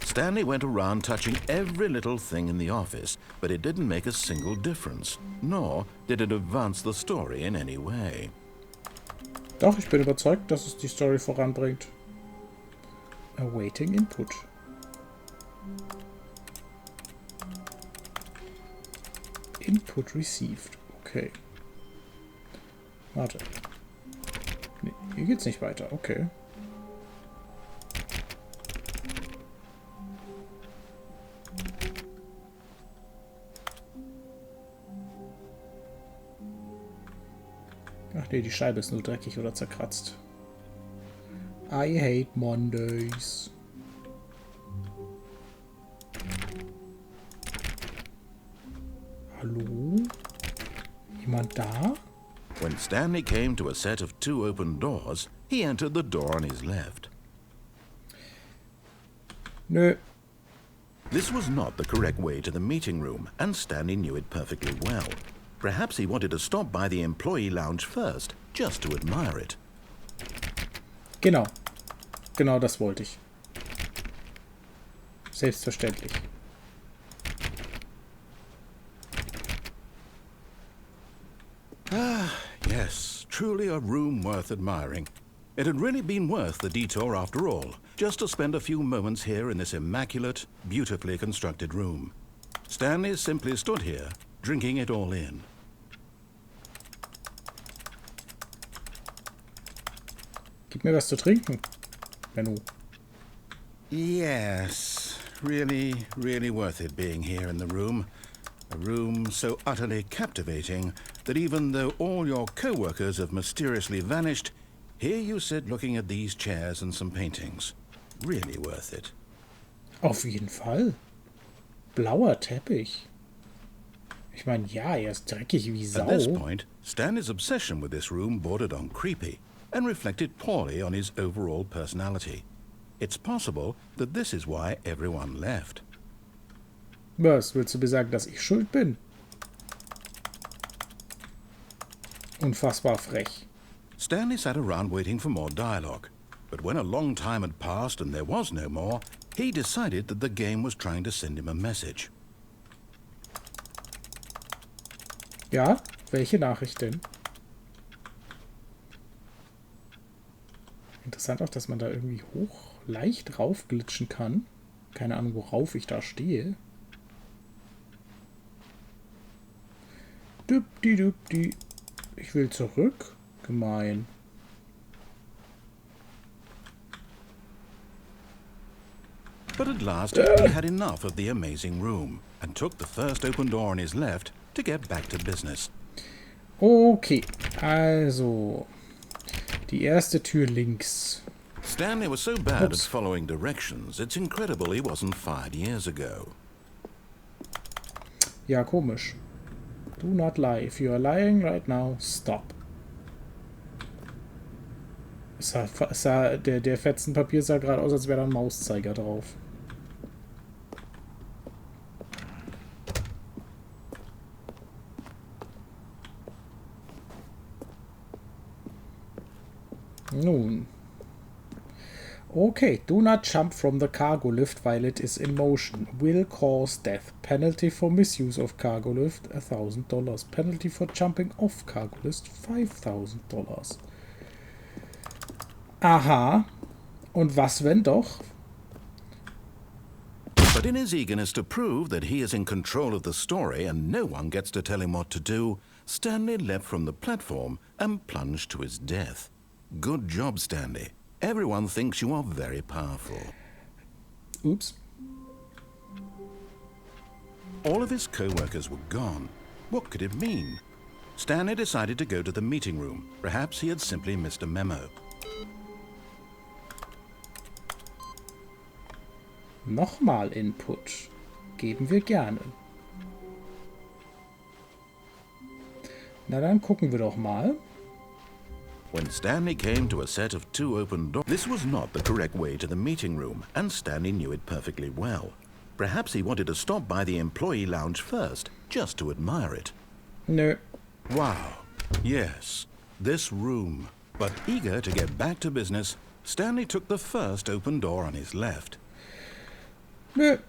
Stanley went around touching every little thing in the office, but it didn't make a single difference, nor did it advance the story in any way. Doch, ich bin überzeugt, dass es die Story voranbringt. Awaiting Input. Input received. Okay. Warte. Nee, hier geht's nicht weiter. Okay. Ach nee, die Scheibe ist nur dreckig oder zerkratzt. I hate Mondays. Hallo? Jemand da? When Stanley came to a set of 2 open doors, he entered the door on his left. Nö. This was not the correct way to the meeting room, and Stanley knew it perfectly well. Perhaps he wanted to stop by the employee lounge first, just to admire it. Genau. Genau das wollte ich. Selbstverständlich. Yes, truly a room worth admiring. It had really been worth the detour after all, just to spend a few moments here in this immaculate, beautifully constructed room. Stanley simply stood here, drinking it all in. Gib mir was zu trinken, Benno. Yes, really, really worth it being here in the room. A room so utterly captivating that even though all your co-workers have mysteriously vanished, here you sit looking at these chairs and some paintings. Really worth it. Auf jeden Fall. Blauer Teppich. Ich meine, ja, er ist dreckig wie Sau. At this point, Stanley's obsession with this room bordered on creepy and reflected poorly on his overall personality. It's possible that this is why everyone left. Was, willst du mir sagen, dass ich schuld bin? Unfassbar frech. Stanley sat around waiting for more dialogue. But when a long time had passed and there was no more, he decided that the game was trying to send him a message. Ja, welche Nachricht denn? Interessant auch, dass man da irgendwie leicht raufglitschen kann. Keine Ahnung, worauf ich da stehe. Düpdi. Ich will zurück. Gemein. But at last, he had enough of the amazing room and took the first open door on his left to get back to business. Okay, also die erste Tür links. Stanley was so bad at following directions, it's incredible he wasn't fired years ago. Ja, komisch. Do not lie. If you are lying right now, stop. Der Fetzen Papier sah gerade aus, als wäre da ein Mauszeiger drauf. Nun. Okay, do not jump from the cargo lift while it is in motion. Will cause death. Penalty for misuse of cargo lift, $1,000. Penalty for jumping off cargo lift, $5,000. Aha. Und was, wenn doch? But in his eagerness to prove that he is in control of the story and no one gets to tell him what to do, Stanley leapt from the platform and plunged to his death. Good job, Stanley. Everyone thinks you are very powerful. Oops. All of his co-workers were gone. What could it mean? Stanley decided to go to the meeting room. Perhaps he had simply missed a memo. Nochmal Input. Geben wir gerne. Na dann gucken wir doch mal. When Stanley came to a set of 2 open doors, this was not the correct way to the meeting room, and Stanley knew it perfectly well. Perhaps he wanted to stop by the employee lounge first, just to admire it. Nö. Wow. Yes, this room. But eager to get back to business, Stanley took the first open door on his left. Nö.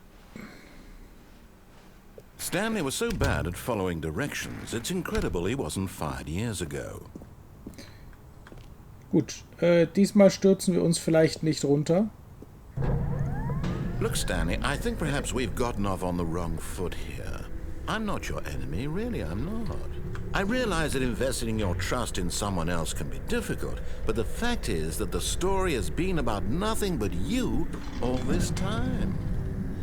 Stanley was so bad at following directions, it's incredible he wasn't fired years ago. Gut, diesmal stürzen wir uns vielleicht nicht runter. Look, Stanley, I think perhaps we've gotten off on the wrong foot here. I'm not your enemy, really, I'm not. I realize that investing your trust in someone else can be difficult, but the fact is that the story has been about nothing but you all this time.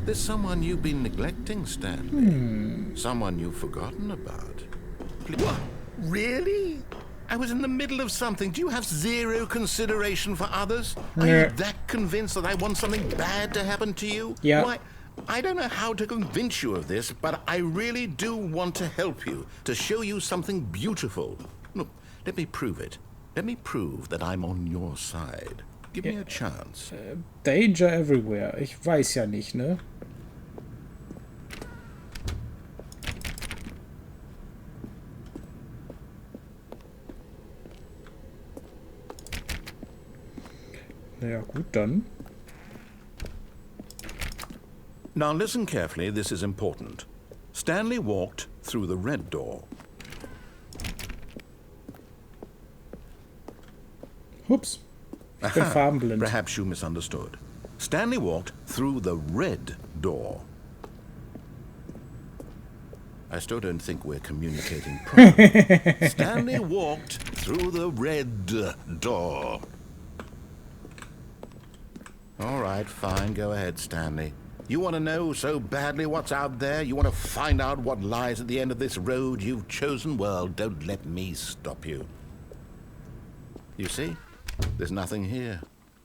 There's someone you've been neglecting, Stanley. Someone you've forgotten about. What? Really? I was in the middle of something. Do you have zero consideration for others? Are you that convinced that I want something bad to happen to you? Yeah. Why, I don't know how to convince you of this, but I really do want to help you, to show you something beautiful. Look, let me prove it. Let me prove that I'm on your side. Give me a chance. Danger everywhere. Ich weiß ja nicht, ne? Naja, gut, dann. Now listen carefully, this is important. Stanley walked through the red door. Ups. Ich bin farbenblind. Perhaps you misunderstood. Stanley walked through the red door. I still don't think we're communicating properly. Stanley walked through the red door. All right, fine. Go ahead, Stanley. You want to know so badly what's out there? You want to find out what lies at the end of this road you've chosen? Well, don't let me stop you. You see? There's nothing here.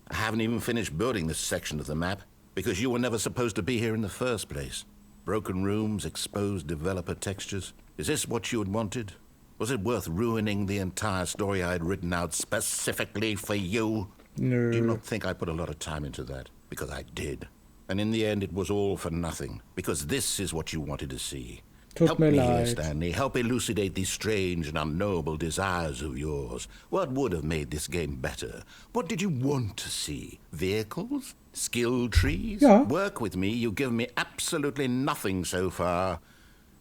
I haven't even finished building this section of the map because you were never supposed to be here in the first place. Broken rooms, exposed developer textures. Is this what you had wanted? Was it worth ruining the entire story I had written out specifically for you? Nö. Do you not think I put a lot of time into that? Because I did. And in the end, it was all for nothing. Because this is what you wanted to see. Help me here, Stanley. Help elucidate these strange and unknowable desires of yours. What would have made this game better? What did you want to see? Vehicles? Skill trees? Yeah. Work with me. You've given me absolutely nothing so far.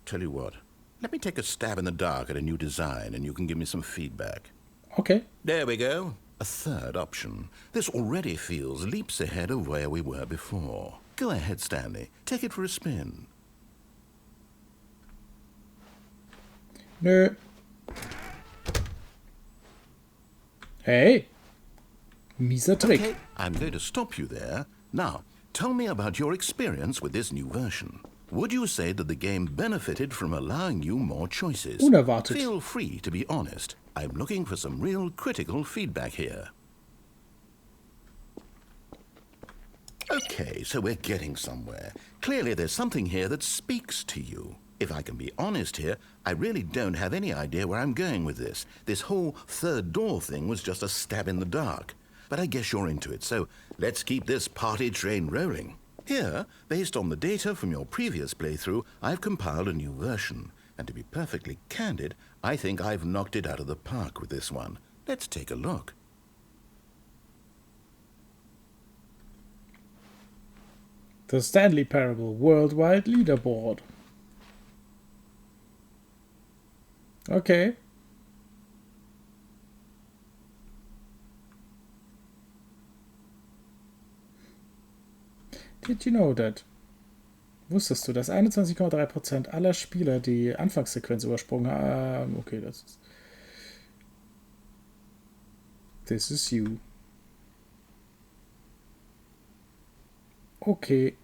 Tell you what. Let me take a stab in the dark at a new design, and you can give me some feedback. Okay. There we go. A third option. This already feels leaps ahead of where we were before. Go ahead, Stanley. Take it for a spin. Nö. Hey. Mieser Trick. Okay, I'm going to stop you there. Now, tell me about your experience with this new version. Would you say that the game benefited from allowing you more choices? Unerwartet. Feel free to be honest. I'm looking for some real critical feedback here. Okay, so we're getting somewhere. Clearly there's something here that speaks to you. If I can be honest here, I really don't have any idea where I'm going with this. This whole third door thing was just a stab in the dark. But I guess you're into it, so let's keep this party train rolling. Here, based on the data from your previous playthrough, I've compiled a new version. And to be perfectly candid, I think I've knocked it out of the park with this one. Let's take a look. The Stanley Parable Worldwide Leaderboard. Okay. Did you know that? Wusstest du, dass 21,3% aller Spieler die Anfangssequenz übersprungen haben? Okay, das ist... This is you. Okay.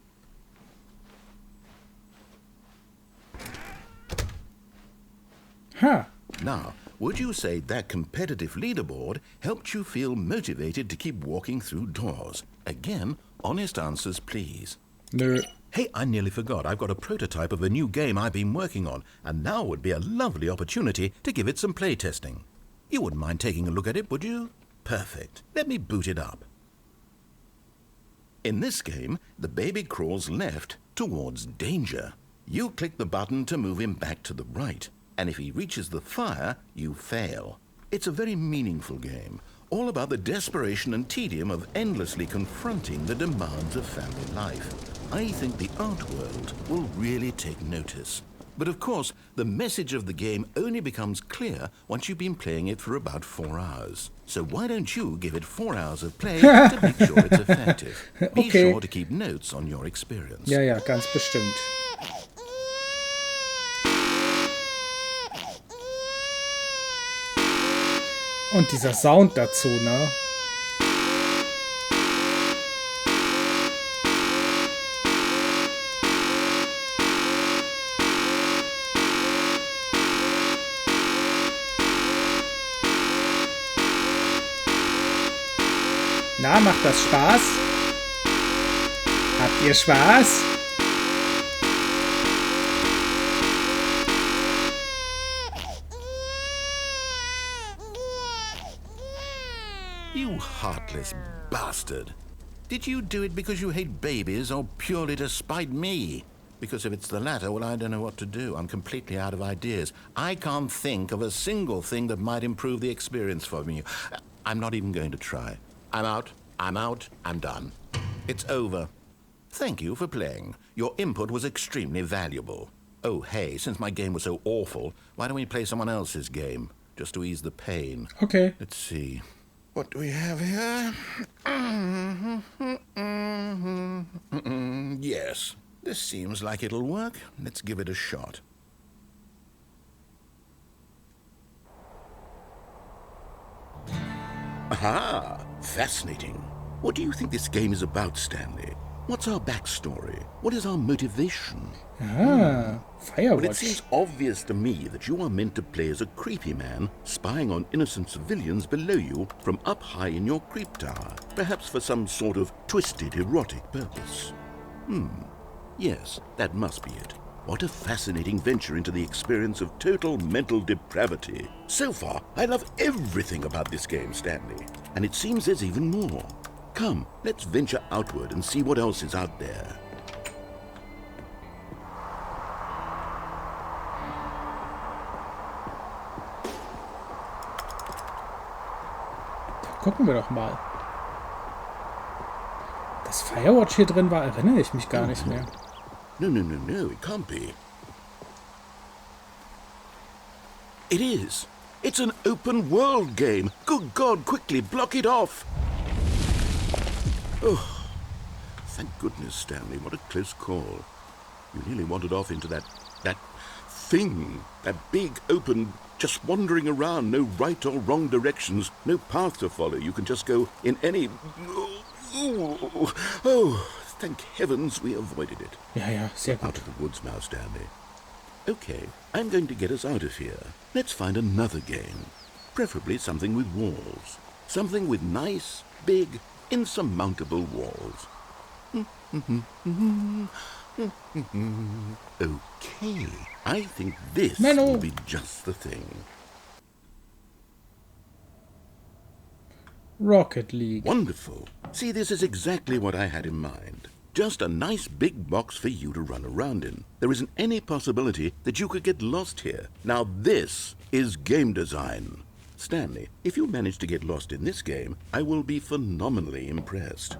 Ha! Now, would you say that competitive leaderboard helped you feel motivated to keep walking through doors? Again, honest answers, please. Nö. Hey, I nearly forgot. I've got a prototype of a new game I've been working on, and now would be a lovely opportunity to give it some playtesting. You wouldn't mind taking a look at it, would you? Perfect. Let me boot it up. In this game, the baby crawls left towards danger. You click the button to move him back to the right, and if he reaches the fire, you fail. It's a very meaningful game, all about the desperation and tedium of endlessly confronting the demands of family life. I think the art world will really take notice. But of course, the message of the game only becomes clear once you've been playing it for about 4 hours. So why don't you give it 4 hours of play to make sure it's effective? Be Okay. sure to keep notes on your experience. Ja, ja, ganz bestimmt. Und dieser Sound dazu, ne? Na, macht das Spaß? Habt ihr Spaß? You heartless bastard. Did you do it because you hate babies or purely to spite me? Because if it's the latter, well, I don't know what to do. I'm completely out of ideas. I can't think of a single thing that might improve the experience for me. I'm not even going to try. I'm out, I'm done. It's over. Thank you for playing. Your input was extremely valuable. Oh, hey, since my game was so awful, why don't we play someone else's game? Just to ease the pain. Okay. Let's see. What do we have here? Yes, this seems like it'll work. Let's give it a shot. Aha! Fascinating. What do you think this game is about, Stanley? What's our backstory? What is our motivation? Ah, Well, it Firewatch. seems obvious to me that you are meant to play as a creepy man, spying on innocent civilians below you from up high in your creep tower, perhaps for some sort of twisted erotic purpose. Yes, that must be it. What a fascinating venture into the experience of total mental depravity. So far, I love everything about this game, Stanley. And it seems there's even more. Come, let's venture outward and see what else is out there. Gucken wir doch mal. Dass Firewatch hier drin war, erinnere ich mich gar nicht mehr. No, it can't be. It is. It's an open world game. Good God, quickly, block it off. Oh, thank goodness, Stanley. What a close call. You nearly wandered off into that thing. That big, open, just wandering around. No right or wrong directions. No path to follow. You can just go in any... Oh, thank heavens we avoided it. Ja, sehr gut. Out of the woods now, Stanley. Okay, I'm going to get us out of here. Let's find another game. Preferably something with walls. Something with nice, big, insurmountable walls. Okay, I think this will be just the thing. Rocket League. Wonderful. See, this is exactly what I had in mind. Just a nice big box for you to run around in. There isn't any possibility that you could get lost here. Now this is game design. Stanley, if you manage to get lost in this game, I will be phenomenally impressed.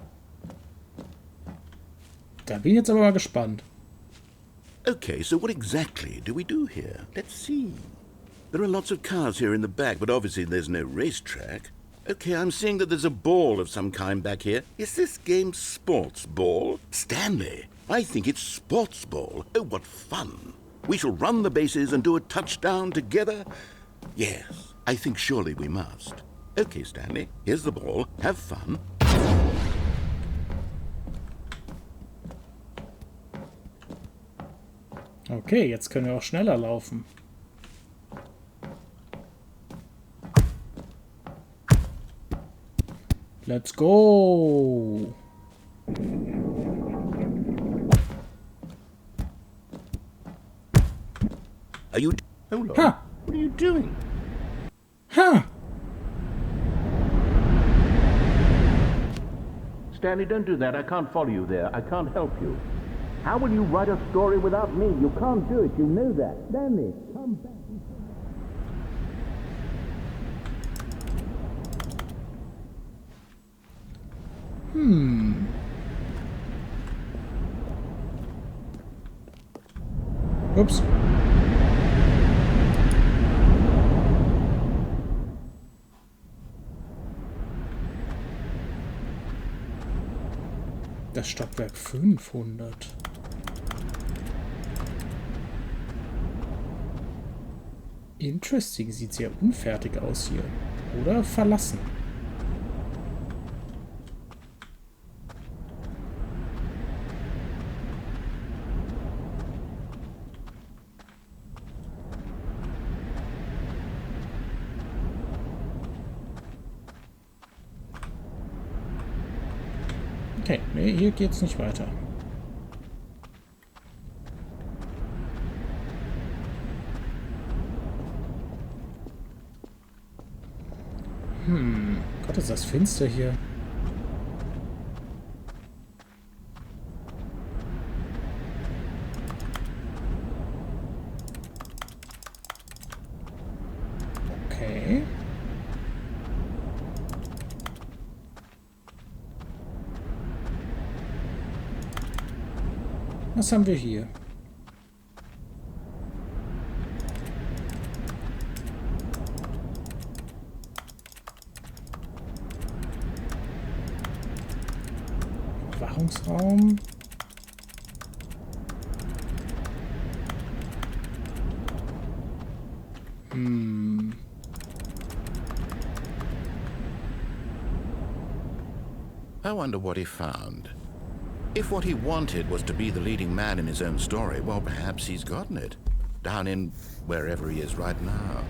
Da bin ich jetzt aber mal gespannt. Okay, so what exactly do we do here? Let's see. There are lots of cars here in the back, but obviously there's no racetrack. Okay, I'm seeing that there's a ball of some kind back here. Is this game sports ball? Stanley, I think it's sports ball. Oh, what fun. We shall run the bases and do a touchdown together? Yes, I think surely we must. Okay, Stanley, here's the ball. Have fun. Okay, jetzt können wir auch schneller laufen. Let's go! Are you... Hold on. Huh. What are you doing? Huh! Stanley, don't do that. I can't follow you there. I can't help you. How will you write a story without me? You can't do it. You know that. Stanley, come back. Ups. Das Stockwerk 500. Interesting, sieht sehr unfertig aus hier. Oder verlassen. Okay, nee, hier geht's nicht weiter. Gott, ist das finster hier. Okay. Was haben wir hier? Überwachungsraum. I wonder what he found. If what he wanted was to be the leading man in his own story, well, perhaps he's gotten it. Down in wherever he is right now.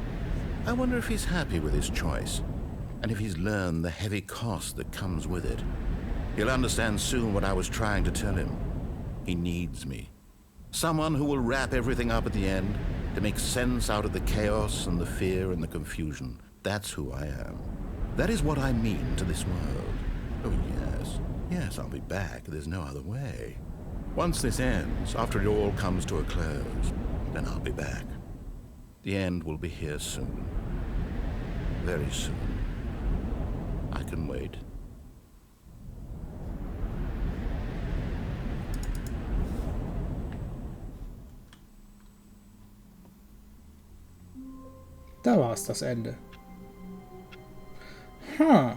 I wonder if he's happy with his choice, and if he's learned the heavy cost that comes with it. He'll understand soon what I was trying to tell him. He needs me. Someone who will wrap everything up at the end to make sense out of the chaos and the fear and the confusion. That's who I am. That is what I mean to this world. Oh, yes. Yes, I'll be back. There's no other way. Once this ends, after it all comes to a close, then I'll be back. The end will be here soon. Very soon. I can wait. Da war es das Ende. Huh.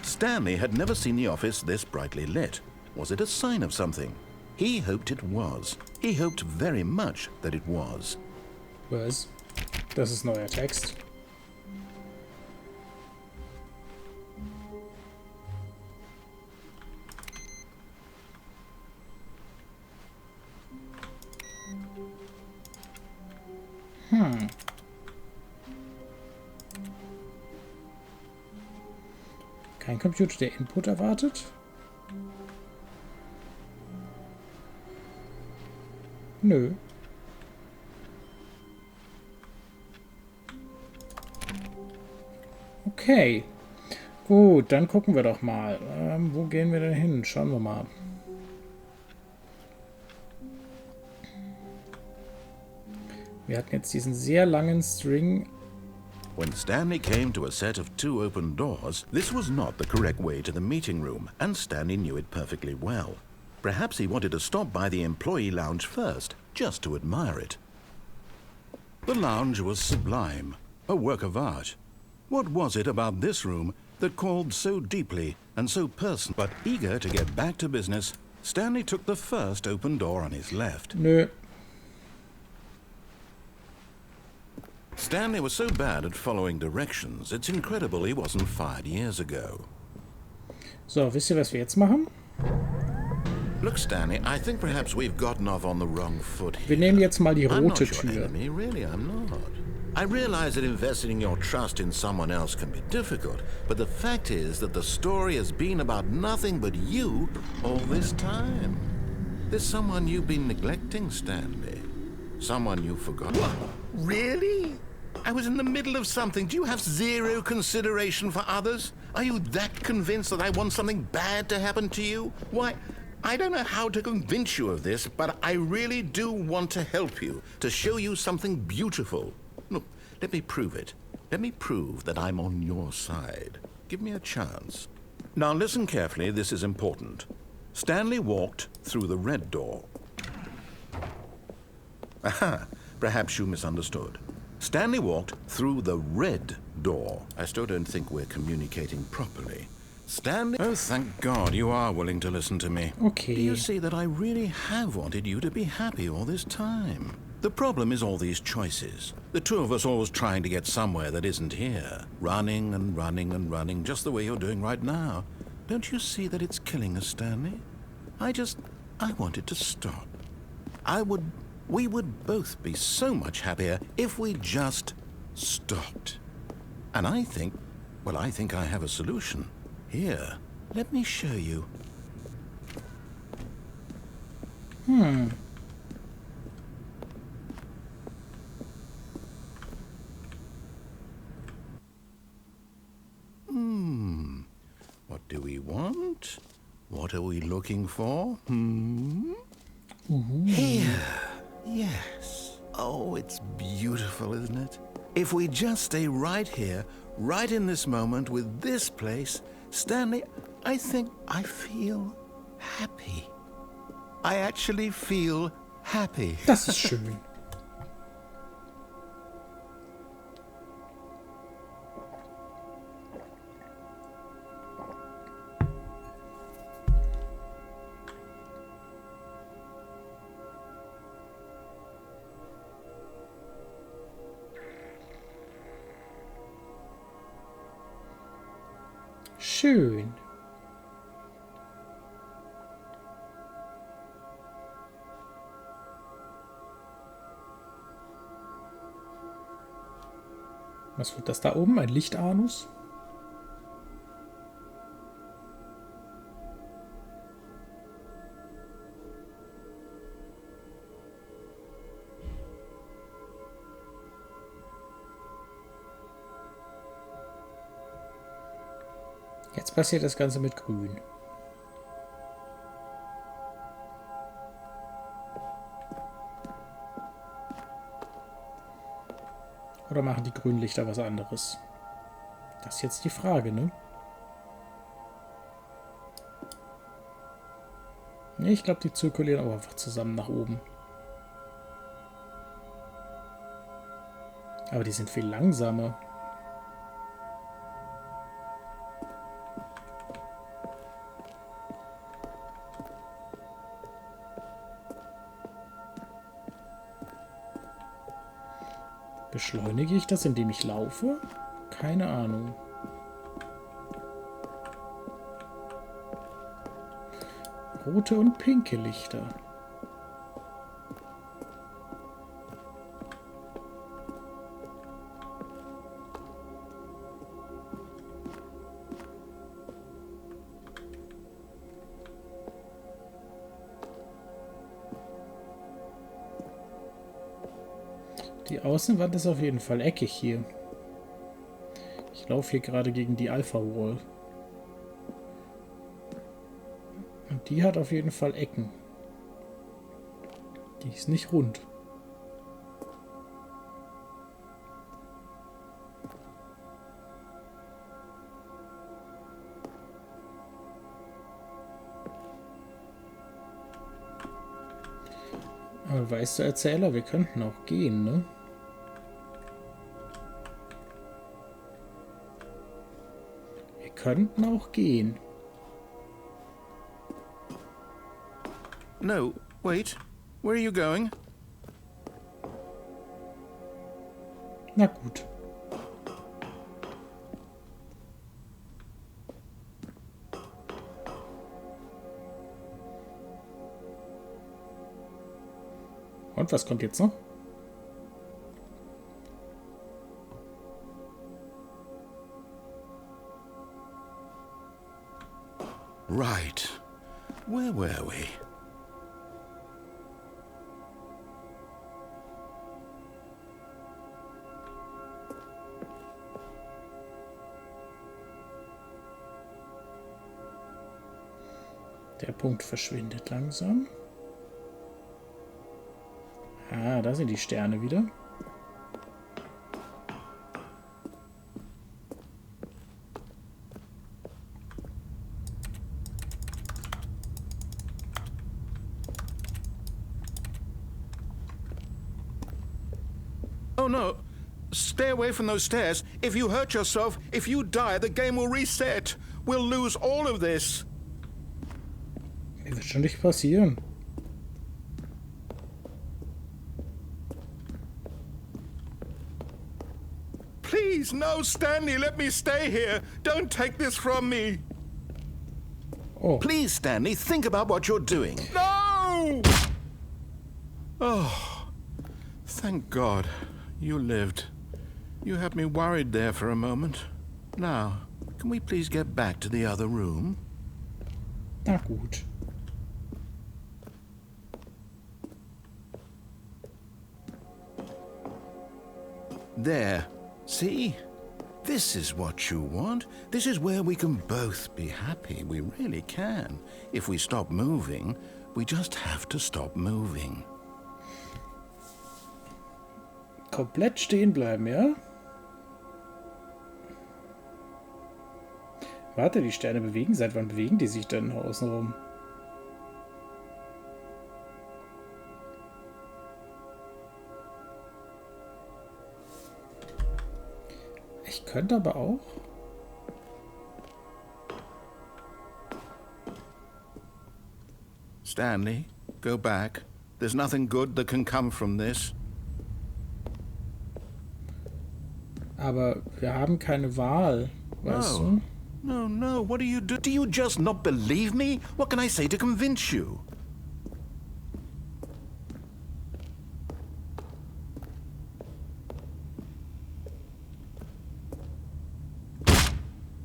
Stanley had never seen the office this brightly lit. Was it a sign of something? He hoped it was. He hoped very much that it was. Was? Das ist neuer Text. Kein Computer, der Input erwartet? Nö. Okay. Gut, dann gucken wir doch mal. Wo gehen wir denn hin? Schauen wir mal. Wir hatten jetzt diesen sehr langen String. When Stanley came to a set of 2 open doors, this was not the correct way to the meeting room, and Stanley knew it perfectly well. Perhaps he wanted to stop by the employee lounge first, just to admire it. The lounge was sublime, a work of art. What was it about this room that called so deeply and so personal? But eager to get back to business, Stanley took the first open door on his left. Nö. Stanley was so bad at following directions, it's incredible he wasn't fired years ago. So, wisst ihr, was wir jetzt machen? Look, Stanley, I think perhaps we've gotten off on the wrong foot here. Wir nehmen jetzt mal die I'm not rote your Tür. enemy, really, I'm not. I realize that investing your trust in someone else can be difficult, but the fact is that the story has been about nothing but you all this time. There's someone you've been neglecting, Stanley. Someone you forgot. What? Really? I was in the middle of something. Do you have zero consideration for others? Are you that convinced that I want something bad to happen to you? Why, I don't know how to convince you of this, but I really do want to help you, to show you something beautiful. Look, let me prove it. Let me prove that I'm on your side. Give me a chance. Now listen carefully, this is important. Stanley walked through the red door. Aha, perhaps you misunderstood. Stanley walked through the red door. I still don't think we're communicating properly. Stanley... Oh, thank God you are willing to listen to me. Okay. Do you see that I really have wanted you to be happy all this time? The problem is all these choices. The two of us always trying to get somewhere that isn't here. Running and running and running, just the way you're doing right now. Don't you see that it's killing us, Stanley? I wanted to stop. We would both be so much happier if we just stopped. And I think I have a solution. Here, let me show you. What do we want? What are we looking for? Here. Yes. Oh, it's beautiful, isn't it? If we just stay right here, right in this moment with this place, Stanley, I think I feel happy. I actually feel happy. Das ist schön. Schön. Was wird das da oben? Ein Lichtanus? Jetzt passiert das Ganze mit Grün. Oder machen die Grünlichter was anderes? Das ist jetzt die Frage, ne? Nee, ich glaube, die zirkulieren auch einfach zusammen nach oben. Aber die sind viel langsamer. Beschleunige ich das, indem ich laufe? Keine Ahnung. Rote und pinke Lichter. Die Außenwand ist auf jeden Fall eckig hier. Ich laufe hier gerade gegen die Alpha-Wall. Und die hat auf jeden Fall Ecken. Die ist nicht rund. Aber weißt du, Erzähler, wir könnten auch gehen, ne? Wir könnten auch gehen. No, wait. Where are you going? Na gut. Und was kommt jetzt noch? Right. Where were we? Der Punkt verschwindet langsam. Ah, da sind die Sterne wieder. Oh no! Stay away from those stairs. If you hurt yourself, if you die, the game will reset. We'll lose all of this. Mir wird schon nicht passieren. Please, no, Stanley, let me stay here. Don't take this from me. Oh. Please, Stanley, think about what you're doing. No! Oh, thank God you lived. You had me worried there for a moment. Now, can we please get back to the other room? Na gut. There. See? This is what you want. This is where we can both be happy. We really can. If we stop moving, we just have to stop moving. Komplett stehen bleiben, ja? Warte, die Sterne bewegen. Seit wann bewegen die sich denn außenrum? Ich könnte aber auch. Stanley, go back. There's nothing good that can come from this. Aber wir haben keine Wahl, weißt du? No, no, what do you do? Do you just not believe me? What can I say to convince you?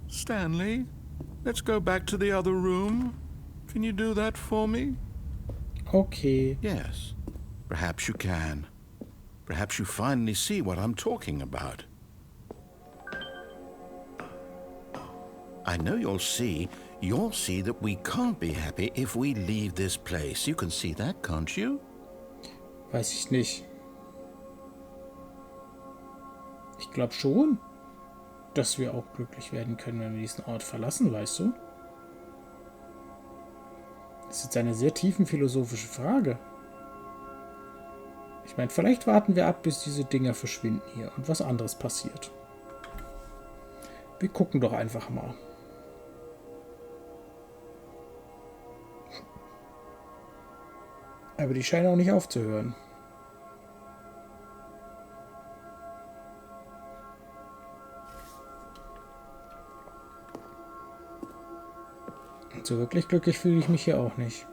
Stanley, let's go back to the other room. Can you do that for me? Okay. Yes, perhaps you can. Perhaps you finally see what I'm talking about. I know you'll see that we can't be happy if we leave this place. You can see that, can't you? Weiß ich nicht. Ich glaube schon, dass wir auch glücklich werden können, wenn wir diesen Ort verlassen, weißt du? Das ist jetzt eine sehr tiefenphilosophische Frage. Ich meine, vielleicht warten wir ab, bis diese Dinger verschwinden hier und was anderes passiert. Wir gucken doch einfach mal. Aber die scheinen auch nicht aufzuhören. Und so wirklich glücklich fühle ich mich hier auch nicht.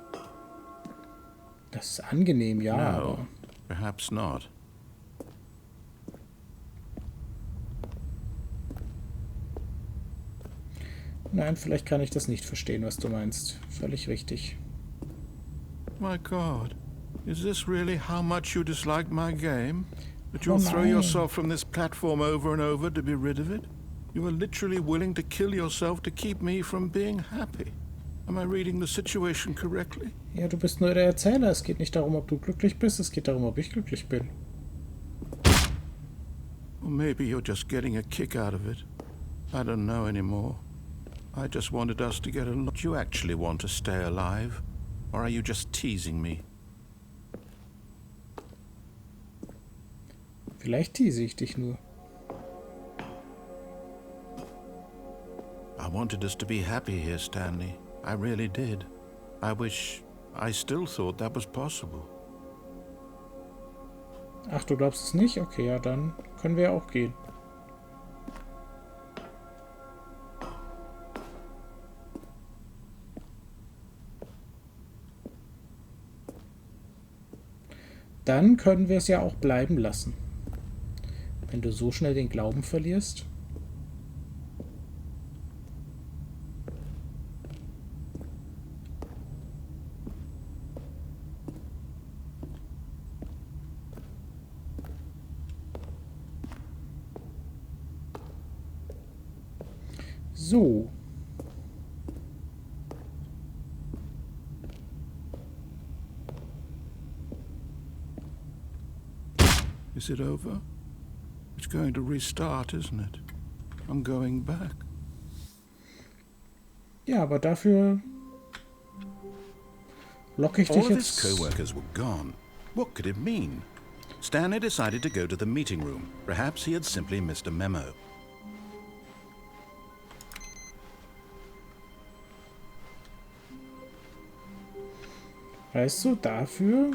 Das ist angenehm, ja, aber... Perhaps not. Nein, vielleicht kann ich das nicht verstehen, was du meinst. Völlig richtig. My God, is this really how much you dislike my game? That Oh, you'll throw nein. yourself from this platform over and over to be rid of it? You are literally willing to kill yourself to keep me from being happy. Am I reading the situation correctly? Ja, du bist nur der Erzähler. Es geht nicht darum, ob du glücklich bist. Es geht darum, ob ich glücklich bin. Or maybe you're just getting a kick out of it. I don't know anymore. I just wanted us to get along. Do you actually want to stay alive? Or are you just teasing me? Vielleicht tease ich dich nur. I wanted us to be happy here, Stanley. I really did. I still thought that was possible. Ach, du glaubst es nicht? Okay, ja, dann können wir ja auch gehen. Dann können wir es ja auch bleiben lassen. Wenn du so schnell den Glauben verlierst. So. Is it over? It's going to restart, isn't it? I'm going back. Ja, aber dafür locke ich All dich of his jetzt. co-workers were gone. What could it mean? Stanley decided to go to the meeting room. Perhaps he had simply missed a memo. Weißt du, dafür...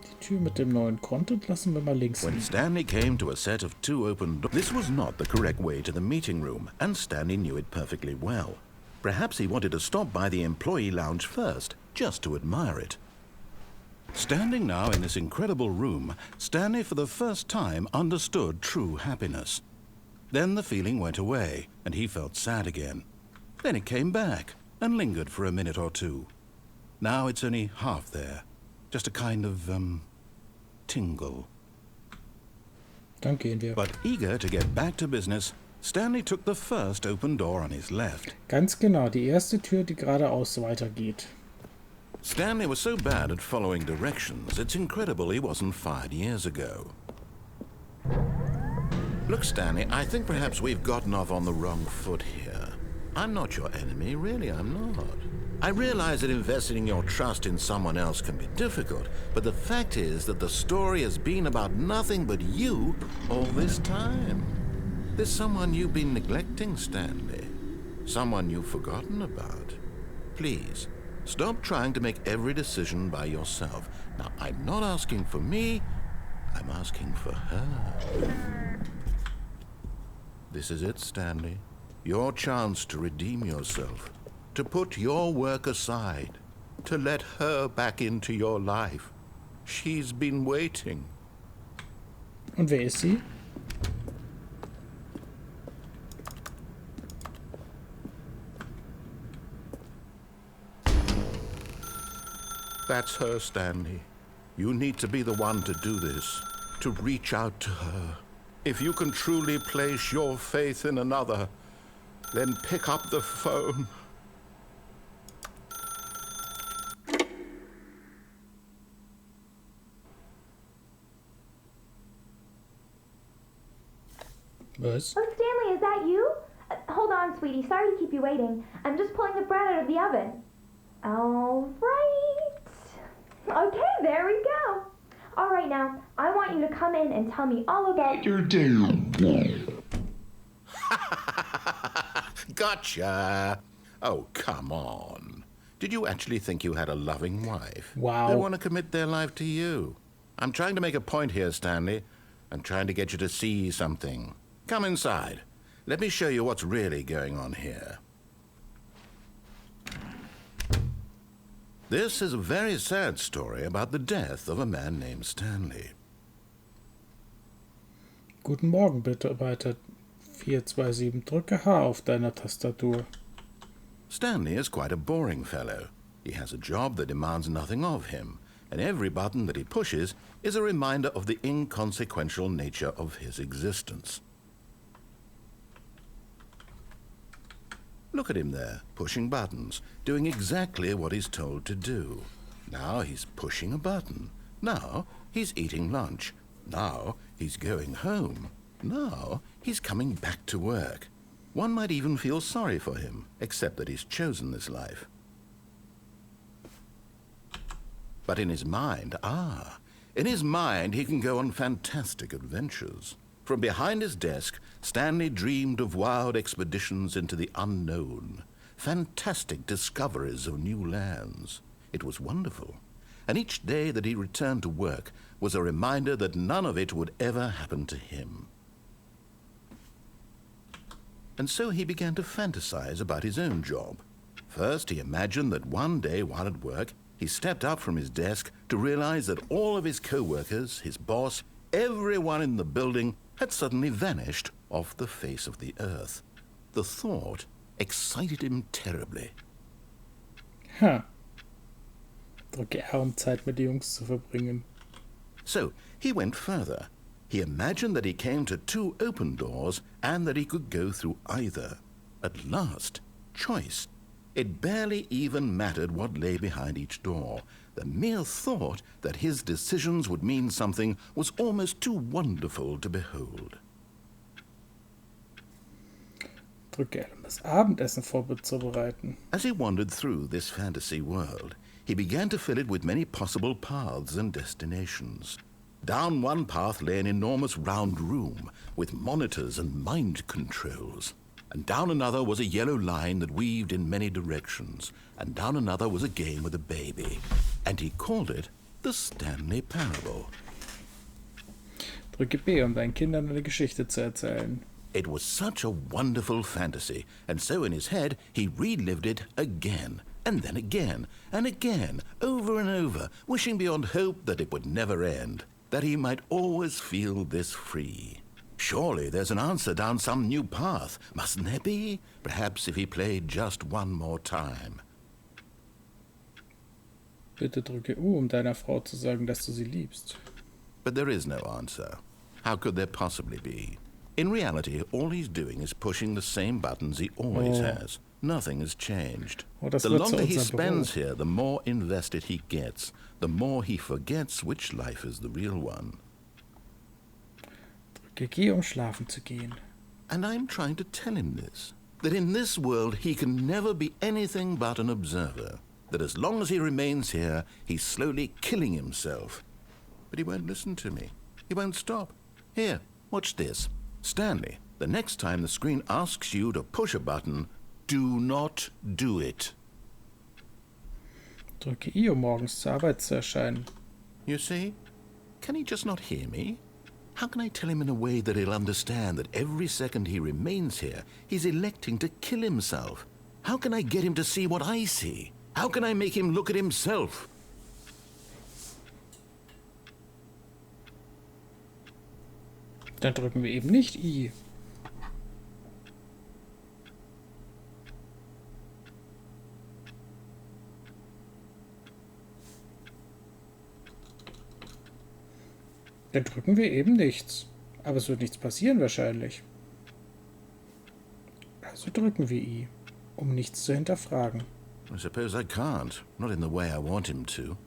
Die Tür mit dem neuen Content lassen wir mal links When liegen. Stanley came to a set of 2 open doors, this was not the correct way to the meeting room, and Stanley knew it perfectly well. Perhaps he wanted to stop by the employee lounge first, just to admire it. Standing now in this incredible room, Stanley for the first time understood true happiness. Then the feeling went away, and he felt sad again. Then it came back, and lingered for a minute or two. Now it's only half there. Just a kind of, tingle. Dann gehen wir. But eager to get back to business, Stanley took the first open door on his left. Ganz genau, die erste Tür, die geradeaus weitergeht. Stanley was so bad at following directions, it's incredible he wasn't fired years ago. Look, Stanley, I think perhaps we've gotten off on the wrong foot here. I'm not your enemy, really, I'm not. I realize that investing your trust in someone else can be difficult, but the fact is that the story has been about nothing but you all this time. There's someone you've been neglecting, Stanley. Someone you've forgotten about. Please, stop trying to make every decision by yourself. Now, I'm not asking for me, I'm asking for her. This is it, Stanley. Your chance to redeem yourself. To put your work aside. To let her back into your life. She's been waiting. Und wer ist sie? That's her, Stanley. You need to be the one to do this. to reach out to her. If you can truly place your faith in another, then pick up the phone. Was? Oh, Stanley, is that you? Hold on, sweetie. Sorry to keep you waiting. I'm just pulling the bread out of the oven. All right. Okay, there we go. All right, now, I want you to come in and tell me all about your day. Gotcha. Oh, come on. Did you actually think you had a loving wife? Wow. They want to commit their life to you. I'm trying to make a point here, Stanley. I'm trying to get you to see something. Come inside. Let me show you what's really going on here. This is a very sad story about the death of a man named Stanley. Guten Morgen, Mitarbeiter 427. Drücke H auf deiner Tastatur. Stanley is quite a boring fellow. He has a job that demands nothing of him, and every button that he pushes is a reminder of the inconsequential nature of his existence. Look at him there, pushing buttons, doing exactly what he's told to do. Now he's pushing a button. Now he's eating lunch. Now he's going home. Now he's coming back to work. One might even feel sorry for him, except that he's chosen this life. But in his mind, he can go on fantastic adventures. From behind his desk, Stanley dreamed of wild expeditions into the unknown, fantastic discoveries of new lands. It was wonderful, and each day that he returned to work was a reminder that none of it would ever happen to him. And so he began to fantasize about his own job. First, he imagined that one day while at work, he stepped up from his desk to realize that all of his co-workers, his boss, everyone in the building had suddenly vanished off the face of the earth. The thought excited him terribly. Drücke R, um Zeit mit den Jungs zu verbringen. So he went further. He imagined that he came to two open doors and that he could go through either. At last, choice. It barely even mattered what lay behind each door. The mere thought that his decisions would mean something was almost too wonderful to behold. Drücke L, um das Abendessen vorzubereiten. As he wandered through this fantasy world, he began to fill it with many possible paths and destinations. Down one path lay an enormous round room with monitors and mind controls. And down another was a yellow line that weaved in many directions. And down another was a game with a baby. And he called it the Stanley Parable. Drücke B, um deinen Kindern eine Geschichte zu erzählen. It was such a wonderful fantasy, and so in his head he relived it again, and then again, and again, over and over, wishing beyond hope that it would never end, that he might always feel this free. Surely there's an answer down some new path, mustn't there be? Perhaps if he played just one more time. Bitte drücke U, um deiner Frau zu sagen, dass du sie liebst. But there is no answer. How could there possibly be? In reality, all he's doing is pushing the same buttons he always has. Nothing has changed. Das The wird longer zu he unserem spends Büro. here, the more invested he gets, the more he forgets which life is the real one. Drücke G, um schlafen zu gehen. And I'm trying to tell him this, that in this world he can never be anything but an observer, that as long as he remains here, he's slowly killing himself. But he won't listen to me. He won't stop. Here, watch this. Stanley, the next time the screen asks you to push a button, do not do it. Drücke I, um morgens zur Arbeit zu erscheinen. You see? Can he just not hear me? How can I tell him in a way that he'll understand that every second he remains here, he's electing to kill himself? How can I get him to see what I see? How can I make him look at himself? Dann drücken wir eben nicht I. Dann drücken wir eben nichts. Aber es wird nichts passieren wahrscheinlich. Also drücken wir I, um nichts zu hinterfragen. I suppose I can't. Not in the way I want him to.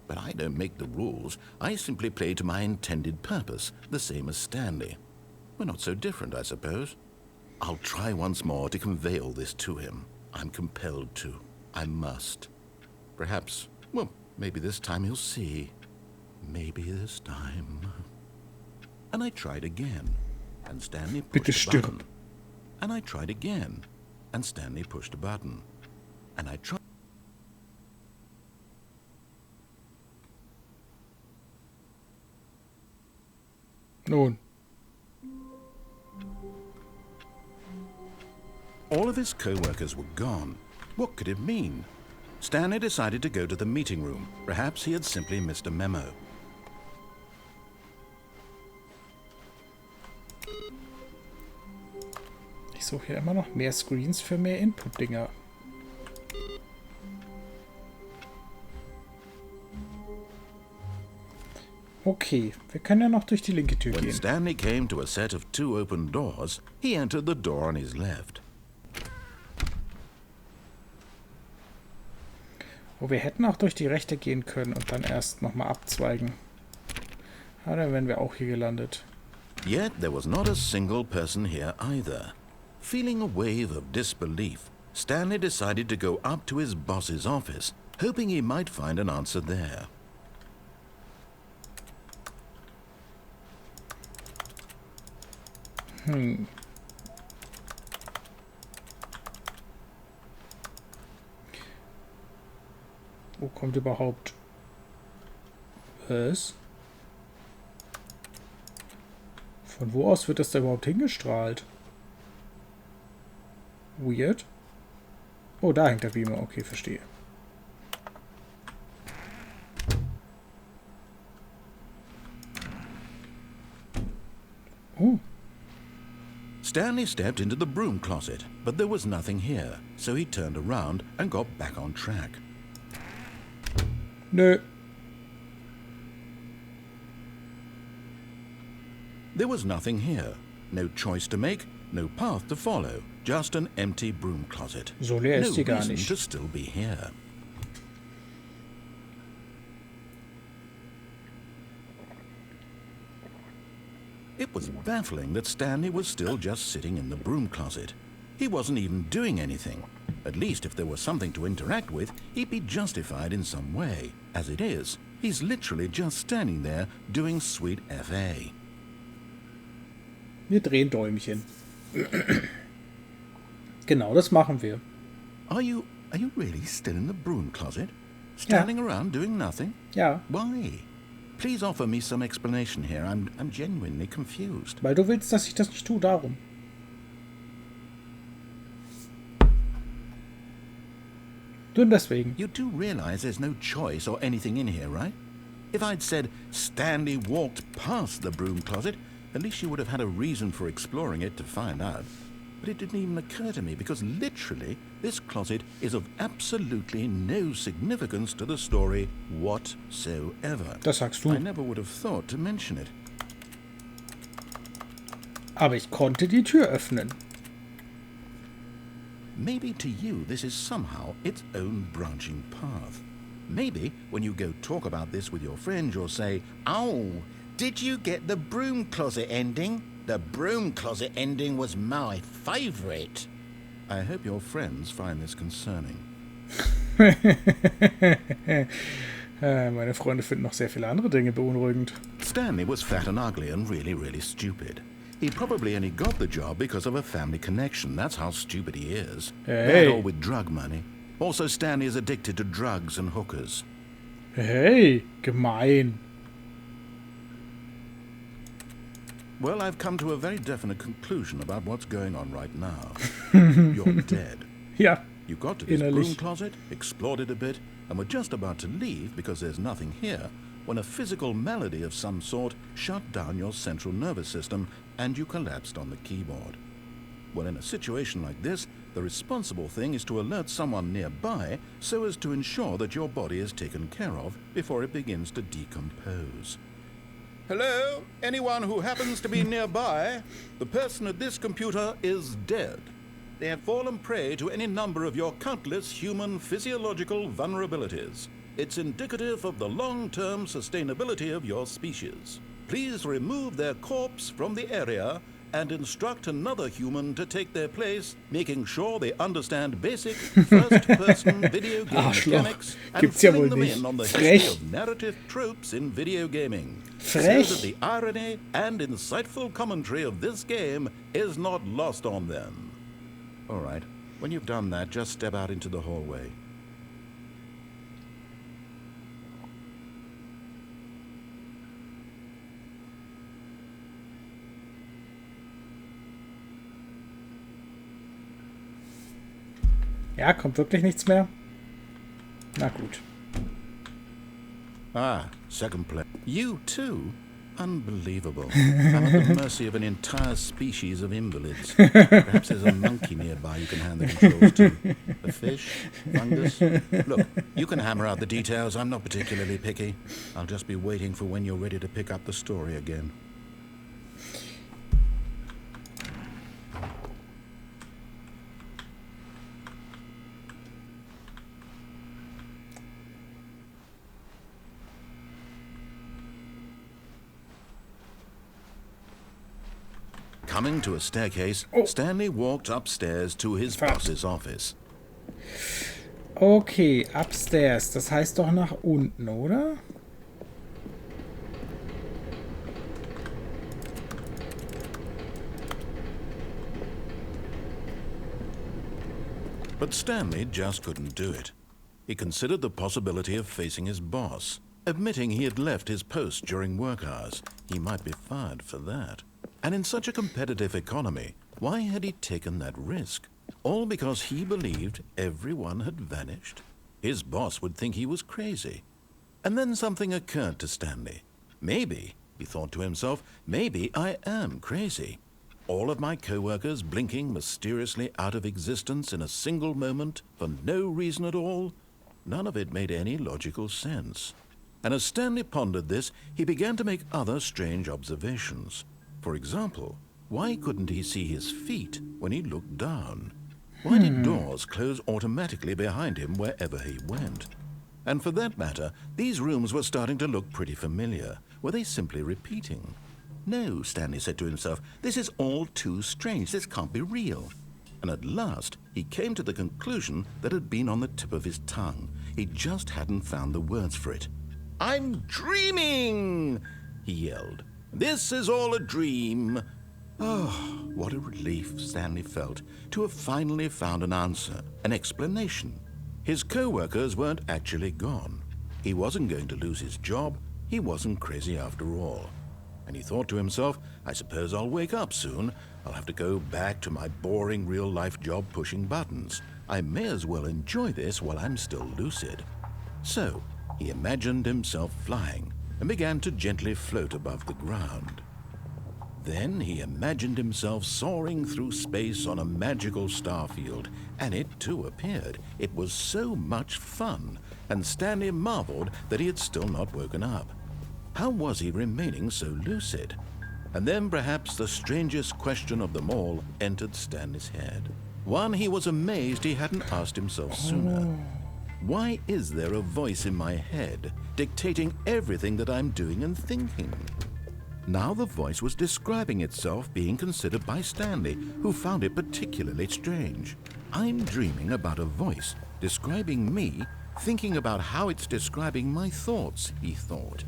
But I don't make the rules. I simply play to my intended purpose, the same as Stanley. We're not so different, I suppose. I'll try once more to convey all this to him. I'm compelled to. I must. Perhaps, well, maybe this time he'll see. Maybe this time. And I tried again. And Stanley pushed a button. And I tried again. And Stanley pushed a button. And I tried. Nun. All of his co-workers were gone. What could it mean? Stanley decided to go to the meeting room. Perhaps he had simply missed a memo. Ich suche hier immer noch mehr Screens für mehr Input-Dinger. Okay, wir können ja noch durch die linke Tür When gehen. Stanley came to a set of 2 open doors, he entered the door on his left. Oh, wir hätten auch durch die rechte gehen können und dann erst nochmal abzweigen. Ja, dann wären wir auch hier gelandet. Yet there was not a single person here either. Feeling a wave of disbelief, Stanley decided to go up to his boss's office, hoping he might find an answer there. Wo kommt überhaupt... Was? Von wo aus wird das da überhaupt hingestrahlt? Weird. Oh, da hängt der Beamer. Okay, verstehe. Oh. Stanley stepped into the broom closet, but there was nothing here, so he turned around and got back on track. Nö. There was nothing here. No choice to make, no path to follow. Just an empty broom closet. So leer ist No die gar reason nicht. to still be here. It was baffling that Stanley was still just sitting in the broom closet. He wasn't even doing anything. At least if there was something to interact with, he'd be justified in some way. As it is, he's literally just standing there doing sweet FA. Wir drehen Däumchen. Genau, das machen wir. Are you really still in the broom closet? Standing around doing nothing? Ja, Why? Please offer me some explanation here. I'm genuinely confused. weil du willst, dass ich das nicht tue, darum. Nur deswegen. You do realize there's no choice or anything in here, right? If I'd said Stanley walked past the broom closet, at least you would have had a reason for exploring it to find out. But it didn't even occur to me because literally this closet is of absolutely no significance to the story whatsoever. Das sagst du. I never would have thought to mention it. Aber ich konnte die Tür öffnen. Maybe to you this is somehow its own branching path. Maybe when you go talk about this with your friends you'll say, "Oh, did you get the broom closet ending? The broom closet ending was my favorite." I hope your friends find this concerning. Meine Freunde finden noch sehr viele andere Dinge beunruhigend. Stanley was fat and ugly and really, really stupid. He probably only got the job because of a family connection. That's how stupid he is. Hey. That or with drug money. Also, Stanley is addicted to drugs and hookers. Hey, gemein. Well, I've come to a very definite conclusion about what's going on right now. You're dead. Ja, You got to this broom innerlich. closet, explored it a bit, and were just about to leave because there's nothing here, when a physical malady of some sort shut down your central nervous system and you collapsed on the keyboard. Well, in a situation like this, the responsible thing is to alert someone nearby so as to ensure that your body is taken care of before it begins to decompose. Hello? Anyone who happens to be nearby? The person at this computer is dead. They have fallen prey to any number of your countless human physiological vulnerabilities. It's indicative of the long-term sustainability of your species. Please remove their corpse from the area and instruct another human to take their place, making sure they understand basic first-person video game mechanics and filling them in on the history of narrative tropes in video gaming. So that the irony and insightful commentary of this game is not lost on them. All right, when you've done that, just step out into the hallway. Ja, kommt wirklich nichts mehr? Na gut. Ah, second play. You too? Unbelievable. I'm at the mercy of an entire species of invalids. Perhaps there's a monkey nearby you can hand the controls to. A fish? Fungus? Look, you can hammer out the details. I'm not particularly picky. I'll just be waiting for when you're ready to pick up the story again. Coming to a staircase, Stanley walked upstairs to his boss's office. Okay, upstairs. Das heißt doch nach unten, oder? But Stanley just couldn't do it. He considered the possibility of facing his boss, admitting he had left his post during work hours. He might be fired for that. And in such a competitive economy, why had he taken that risk? All because he believed everyone had vanished? His boss would think he was crazy. And then something occurred to Stanley. Maybe, he thought to himself, maybe I am crazy. All of my co-workers blinking mysteriously out of existence in a single moment for no reason at all? None of it made any logical sense. And as Stanley pondered this, he began to make other strange observations. For example, why couldn't he see his feet when he looked down? Why did doors close automatically behind him wherever he went? And for that matter, these rooms were starting to look pretty familiar. Were they simply repeating? No, Stanley said to himself, this is all too strange. This can't be real. And at last, he came to the conclusion that had been on the tip of his tongue. He just hadn't found the words for it. I'm dreaming, he yelled. This is all a dream. Oh, what a relief Stanley felt to have finally found an answer, an explanation. His co-workers weren't actually gone. He wasn't going to lose his job. He wasn't crazy after all. And he thought to himself, I suppose I'll wake up soon. I'll have to go back to my boring real-life job pushing buttons. I may as well enjoy this while I'm still lucid. So, he imagined himself flying and began to gently float above the ground. Then he imagined himself soaring through space on a magical starfield, and it too appeared. It was so much fun, and Stanley marveled that he had still not woken up. How was he remaining so lucid? And then perhaps the strangest question of them all entered Stanley's head. One he was amazed he hadn't asked himself sooner. Why is there a voice in my head dictating everything that I'm doing and thinking? Now the voice was describing itself being considered by Stanley, who found it particularly strange. I'm dreaming about a voice describing me, thinking about how it's describing my thoughts, he thought.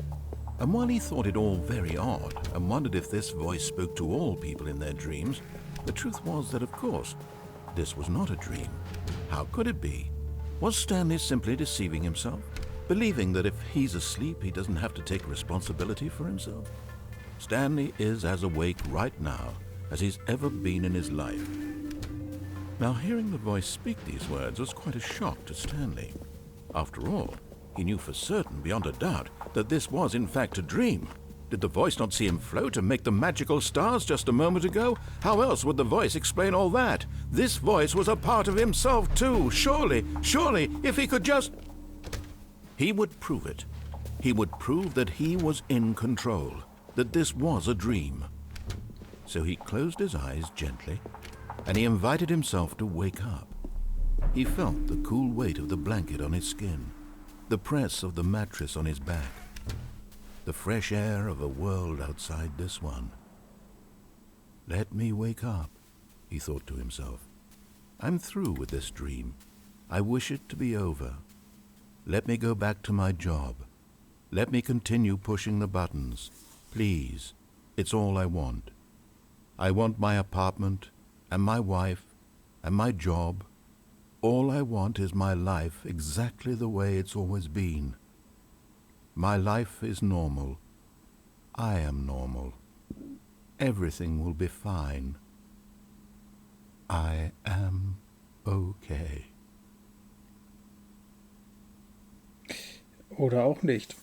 And while he thought it all very odd and wondered if this voice spoke to all people in their dreams, the truth was that, of course, this was not a dream. How could it be? Was Stanley simply deceiving himself, believing that if he's asleep, he doesn't have to take responsibility for himself? Stanley is as awake right now as he's ever been in his life. Now, hearing the voice speak these words was quite a shock to Stanley. After all, he knew for certain, beyond a doubt, that this was in fact a dream. Did the voice not see him float and make the magical stars just a moment ago? How else would the voice explain all that? This voice was a part of himself too. Surely, if he could just... He would prove it. He would prove that he was in control, that this was a dream. So he closed his eyes gently, and he invited himself to wake up. He felt the cool weight of the blanket on his skin, the press of the mattress on his back, the fresh air of a world outside this one. Let me wake up, he thought to himself. I'm through with this dream. I wish it to be over. Let me go back to my job. Let me continue pushing the buttons. Please, it's all I want. I want my apartment, and my wife, and my job. All I want is my life exactly the way it's always been. My life is normal. I am normal. Everything will be fine. I am okay. Oder auch nicht.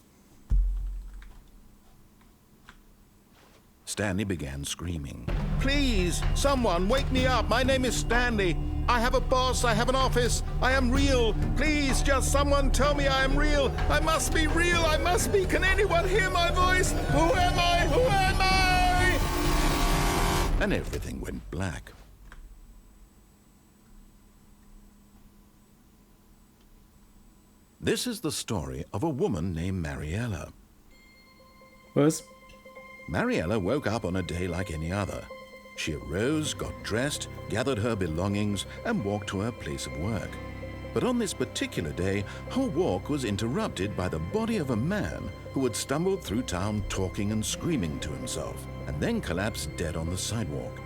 Stanley began screaming. Please, someone, wake me up. My name is Stanley. I have a boss. I have an office. I am real. Please, just someone tell me I am real. I must be real. I must be. Can anyone hear my voice? Who am I? Who am I? And everything went black. This is the story of a woman named Mariella. Was? Mariella woke up on a day like any other. She arose, got dressed, gathered her belongings, and walked to her place of work. But on this particular day, her walk was interrupted by the body of a man who had stumbled through town talking and screaming to himself, and then collapsed dead on the sidewalk.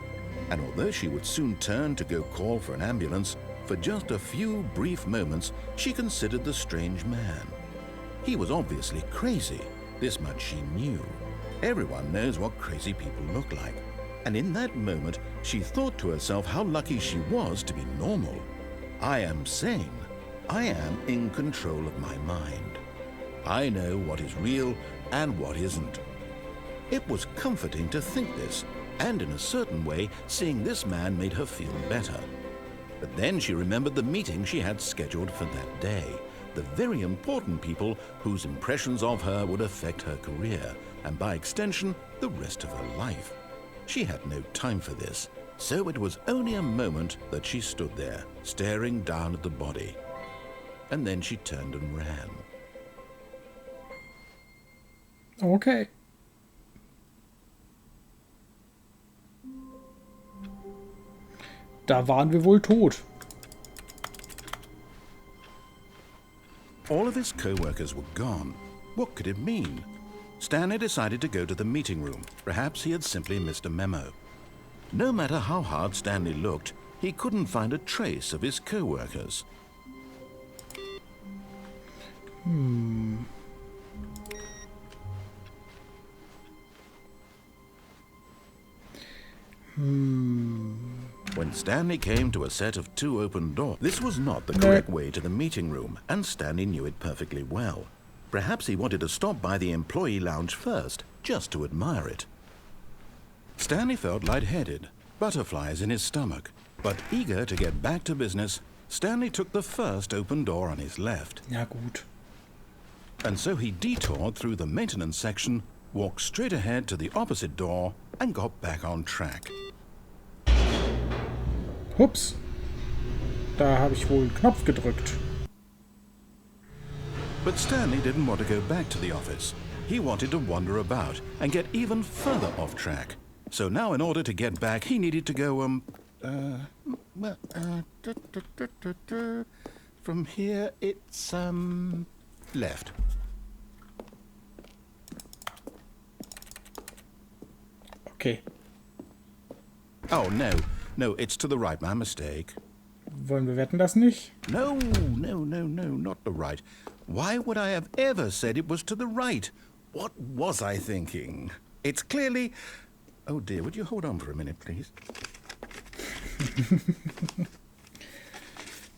And although she would soon turn to go call for an ambulance, for just a few brief moments she considered the strange man. He was obviously crazy, this much she knew. Everyone knows what crazy people look like. And in that moment, she thought to herself how lucky she was to be normal. I am sane. I am in control of my mind. I know what is real and what isn't. It was comforting to think this, and in a certain way, seeing this man made her feel better. But then she remembered the meeting she had scheduled for that day, the very important people whose impressions of her would affect her career, and by extension, the rest of her life. She had no time for this, so it was only a moment that she stood there, staring down at the body. And then she turned and ran. Okay. Da waren wir wohl tot. All of his co-workers were gone. What could it mean? Stanley decided to go to the meeting room. Perhaps he had simply missed a memo. No matter how hard Stanley looked, he couldn't find a trace of his co-workers. When Stanley came to a set of 2 open doors, this was not the correct way to the meeting room, and Stanley knew it perfectly well. Perhaps he wanted to stop by the employee lounge first, just to admire it. Stanley felt lightheaded, butterflies in his stomach, but eager to get back to business, Stanley took the first open door on his left. Ja gut. And so he detoured through the maintenance section, walked straight ahead to the opposite door, and got back on track. Hups. Da habe ich wohl einen Knopf gedrückt. But Stanley didn't want to go back to the office. He wanted to wander about and get even further off track. So now in order to get back, he needed to go, from here it's, left. Okay. Oh, no, it's to the right, my mistake. Wollen wir wetten das nicht? No, not the right. Why would I have ever said it was to the right? What was I thinking? It's clearly... Oh dear, would you hold on for a minute, please?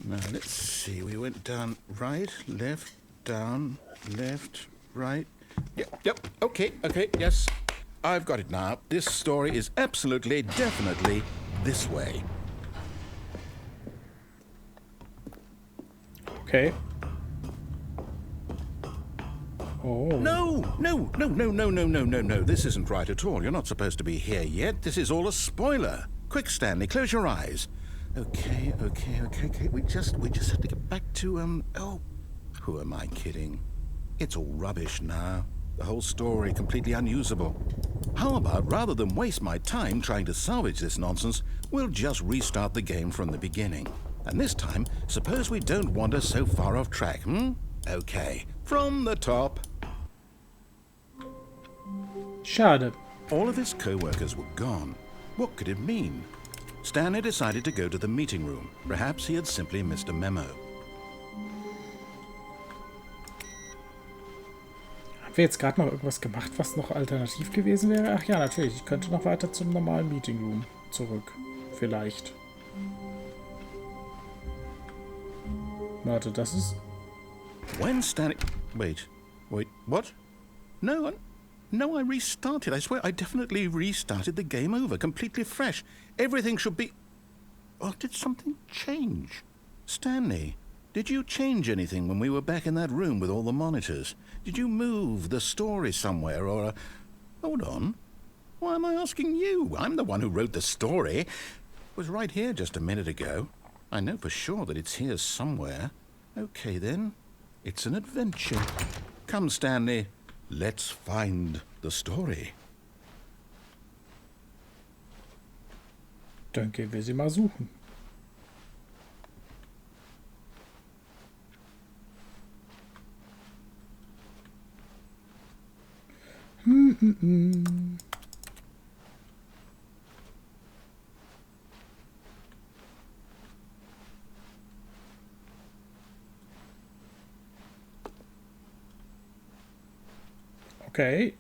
Now, let's see. We went down right, left, down, left, right. Yep, okay, yes. I've got it now. This story is absolutely, definitely this way. Okay. Oh. No. This isn't right at all. You're not supposed to be here yet. This is all a spoiler. Quick, Stanley, close your eyes. Okay. We just have to get back to, oh, who am I kidding? It's all rubbish now. The whole story completely unusable. How about, rather than waste my time trying to salvage this nonsense, we'll just restart the game from the beginning. And this time, suppose we don't wander so far off track, Okay, from the top. Schade. All of his co-workers were gone. What could it mean? Stanley decided to go to the meeting room. Perhaps he had simply missed a memo. Haben wir jetzt gerade noch irgendwas gemacht, was noch alternativ gewesen wäre? Ach ja, natürlich. Ich könnte noch weiter zum normalen Meeting Room zurück. Vielleicht. Warte, das ist... When Stanley... Wait, what? No, I restarted. I swear, I definitely restarted the game over, completely fresh. Everything should be... Oh, did something change? Stanley, did you change anything when we were back in that room with all the monitors? Did you move the story somewhere, or... Hold on. Why am I asking you? I'm the one who wrote the story. It was right here just a minute ago. I know for sure that it's here somewhere. Okay, then. It's an adventure. Come, Stanley. Let's find the story. Dann gehen wir sie mal suchen. Okay.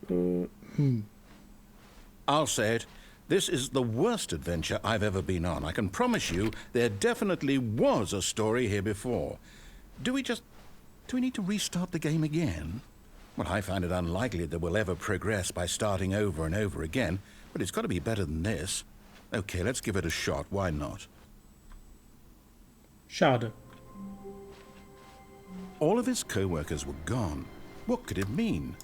I'll say it. This is the worst adventure I've ever been on. I can promise you there definitely was a story here before. Do we need to restart the game again? Well, I find it unlikely that we'll ever progress by starting over and over again, but it's got to be better than this. Okay, let's give it a shot. Why not? Schade. All of his co-workers were gone. What could it mean?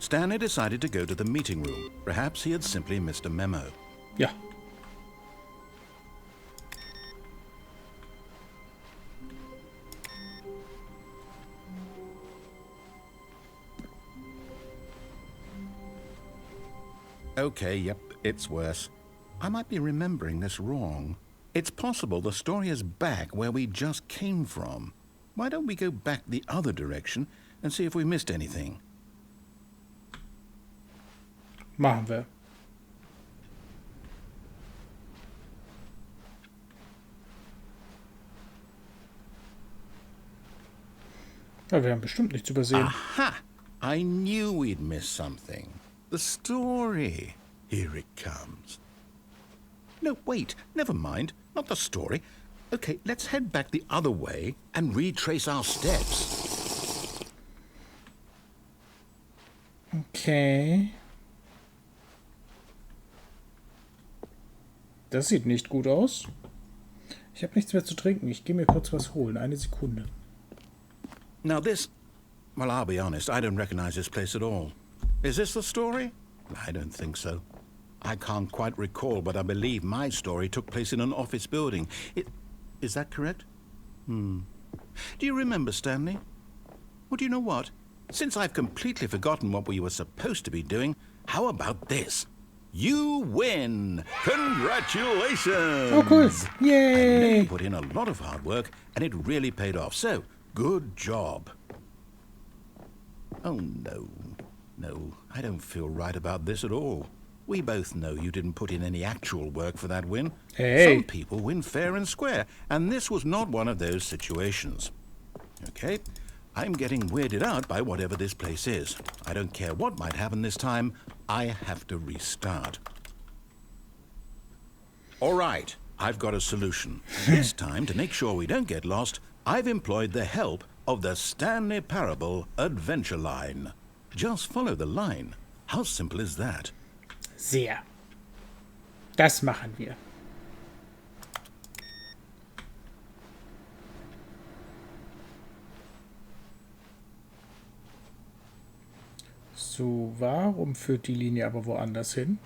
Stanley decided to go to the meeting room. Perhaps he had simply missed a memo. Ja. Okay, yep, it's worse. I might be remembering this wrong. It's possible the story is back where we just came from. Why don't we go back the other direction and see if we missed anything? Machen wir. Ja, wir haben bestimmt nichts übersehen. Aha! I knew we'd miss something. The story. Here it comes. No, wait, never mind. Not the story. Okay, let's head back the other way and retrace our steps. Okay. Das sieht nicht gut aus. Ich habe nichts mehr zu trinken. Ich gehe mir kurz was holen. Eine Sekunde. Now this... Well, I'll be honest. I don't recognize this place at all. Is this the story? I don't think so. I can't quite recall, but I believe my story took place in an office building. Is that correct? Do you remember, Stanley? Well, do you know what? Since I've completely forgotten what we were supposed to be doing, how about this? You win! Congratulations! Oh, cool. I know Yay! you put in a lot of hard work, and it really paid off. So, good job. Oh, no. No, I don't feel right about this at all. We both know you didn't put in any actual work for that win. Hey. Some people win fair and square, and this was not one of those situations. Okay, I'm getting weirded out by whatever this place is. I don't care what might happen this time. I have to restart. All right, I've got a solution. This time, to make sure we don't get lost, I've employed the help of the Stanley Parable adventure line. Just follow the line. How simple is that? Sehr. Das machen wir. So, warum führt die Linie aber woanders hin?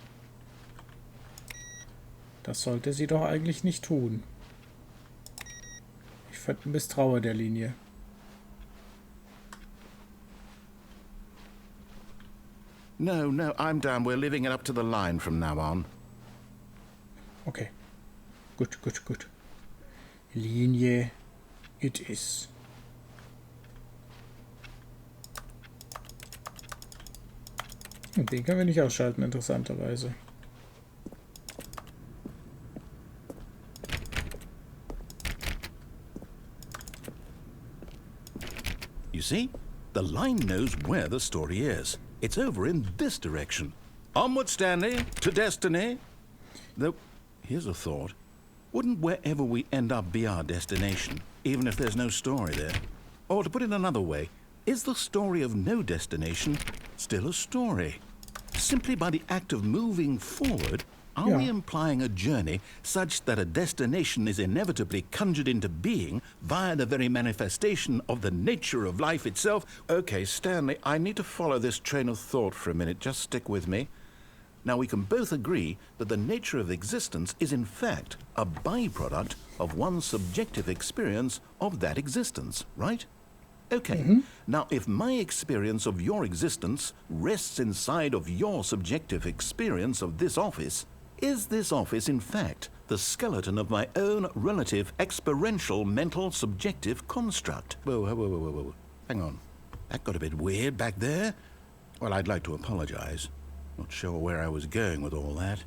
Das sollte sie doch eigentlich nicht tun. Ich misstraue der Linie. No, no, I'm down. We're leaving it up to the line from now on. Okay. Gut, gut, gut. Linie. It is. Und den können wir nicht ausschalten, interessanterweise. You see? The line knows where the story is. It's over in this direction. Onward, Stanley, to destiny. Though, here's a thought. Wouldn't wherever we end up be our destination, even if there's no story there? Or to put it another way, is the story of no destination still a story? Simply by the act of moving forward, are we implying a journey such that a destination is inevitably conjured into being via the very manifestation of the nature of life itself? Okay, Stanley, I need to follow this train of thought for a minute. Just stick with me. Now, we can both agree that the nature of existence is in fact a byproduct of one's subjective experience of that existence, right? Okay, now if my experience of your existence rests inside of your subjective experience of this office, is this office in fact the skeleton of my own relative experiential mental subjective construct? Whoa, whoa, whoa, whoa, whoa. Hang on. That got a bit weird back there. Well, I'd like to apologize. Not sure where I was going with all that.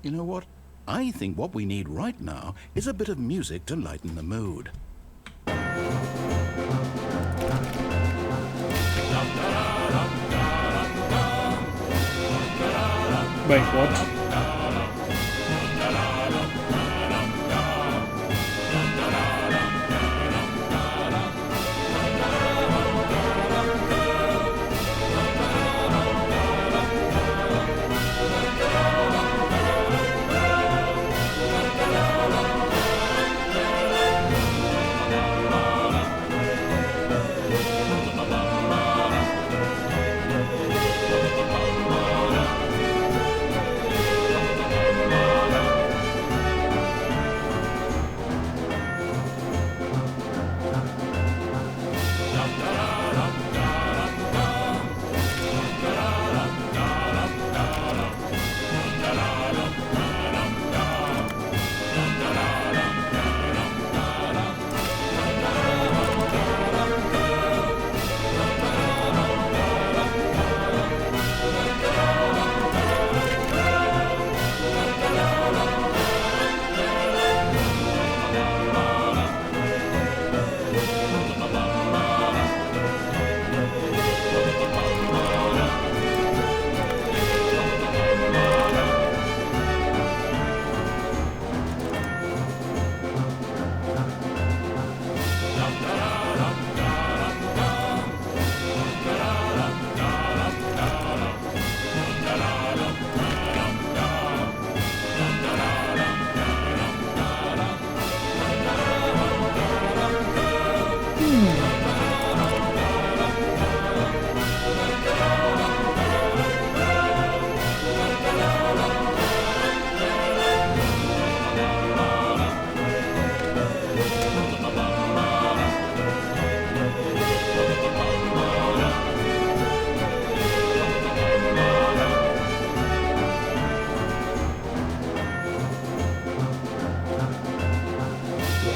You know what? I think what we need right now is a bit of music to lighten the mood. Wait, what?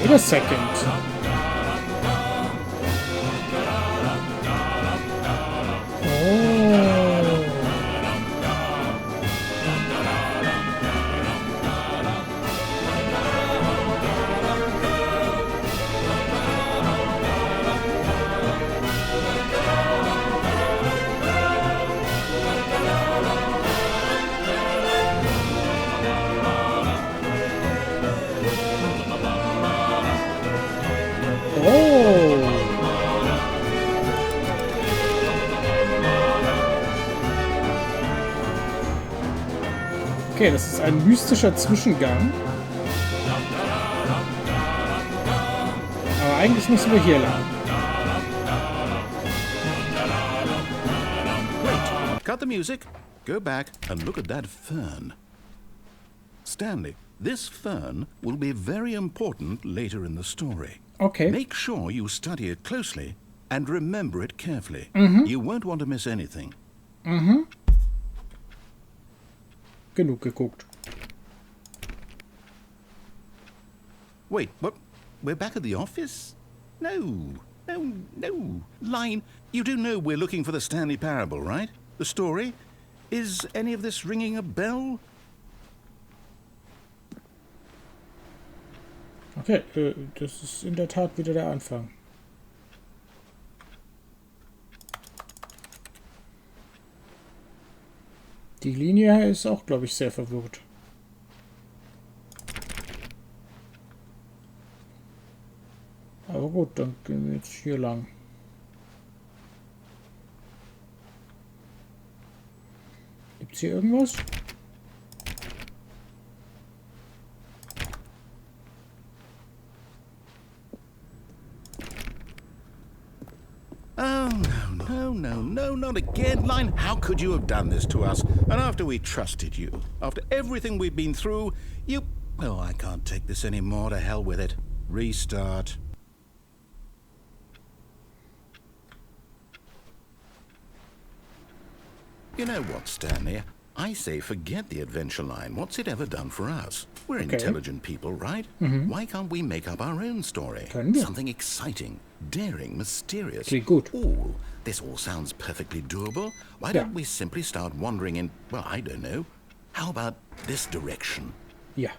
Wait a second. Okay, das ist ein mystischer Zwischengang. Aber eigentlich müssen wir hier lang. cut the music, go back and look at that fern. Stanley, this fern will be very important later in the story. Okay. Make sure you study it closely and remember it carefully. You won't want to miss anything. Genug geguckt. Wait, what? We're back at the office? No. Line, you do know we're looking for the Stanley Parable, right? The story? Is any of this ringing a bell? Okay, das ist in der Tat wieder der Anfang. Die Linie ist auch, glaube ich, sehr verwirrt. Aber gut, dann gehen wir jetzt hier lang. Gibt's hier irgendwas? Oh, no, not again, Line. How could you have done this to us? And after we trusted you, after everything we've been through, you... Oh, I can't take this anymore. To hell with it. Restart. You know what, Stanley? I say forget the adventure line. What's it ever done for us? We're intelligent people, right? Why can't we make up our own story? Something exciting, daring, mysterious. Klingt gut. Ooh, this all sounds perfectly doable. Why don't we simply start wandering in, well, I don't know. How about this direction? Ja.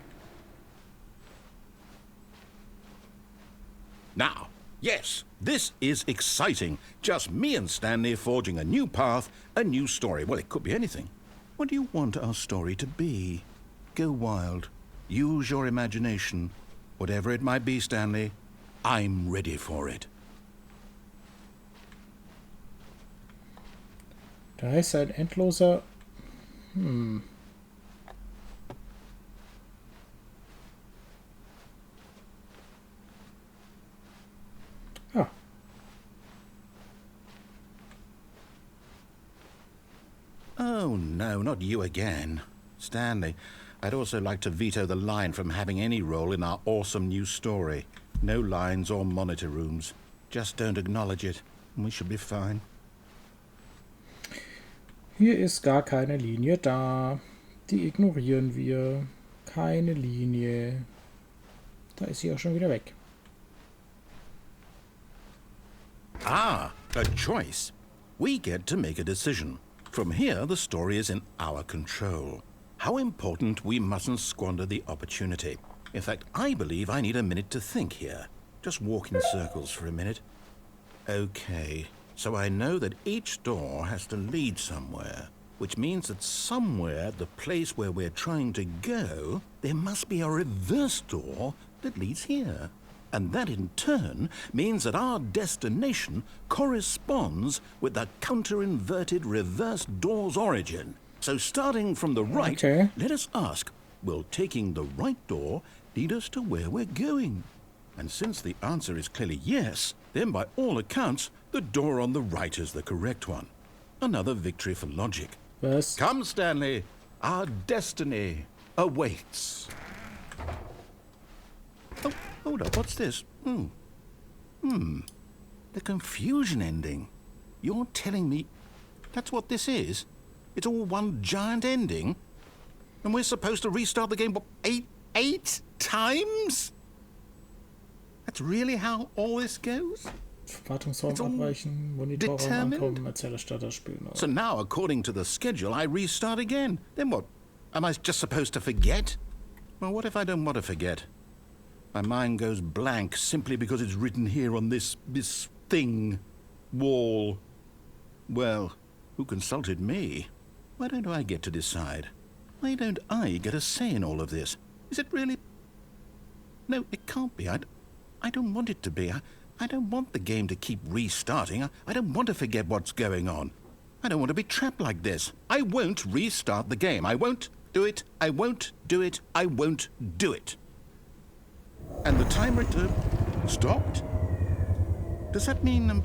Now, yes, this is exciting. Just me and Stanley forging a new path, a new story. Well, it could be anything. What do you want our story to be? Go wild. Use your imagination. Whatever it might be, Stanley, I'm ready for it. Da ist ein endloser... Ah. Oh, no, not you again. Stanley, I'd also like to veto the line from having any role in our awesome new story. No lines or monitor rooms. Just don't acknowledge it, and we should be fine. Hier ist gar keine Linie da. Die ignorieren wir. Keine Linie. Da ist sie auch schon wieder weg. Ah, a choice. We get to make a decision. From here, the story is in our control. How important we mustn't squander the opportunity. In fact, I believe I need a minute to think here. Just walk in circles for a minute. Okay, so I know that each door has to lead somewhere, which means that somewhere, the place where we're trying to go, there must be a reverse door that leads here. And that in turn means that our destination corresponds with the counter-inverted reverse door's origin. So starting from the right, let us ask, will taking the right door lead us to where we're going? And since the answer is clearly yes, then by all accounts, the door on the right is the correct one. Another victory for logic. Was? Come, Stanley, our destiny awaits. Oh, hold up, what's this? The confusion ending. You're telling me that's what this is? It's all one giant ending? And we're supposed to restart the game, what, eight times? That's really how all this goes? Wartungsraum abweichen, Monitorraum ankommen, Erzähler, Starter, Spiel. So now, according to the schedule, I restart again. Then what? Am I just supposed to forget? Well, what if I don't want to forget? My mind goes blank simply because it's written here on this thing, wall. Well, who consulted me? Why don't I get to decide? Why don't I get a say in all of this? Is it really... No, it can't be. I don't want it to be. I don't want the game to keep restarting. I don't want to forget what's going on. I don't want to be trapped like this. I won't restart the game. I won't do it. I won't do it. I won't do it. And the timer stopped? Does that mean,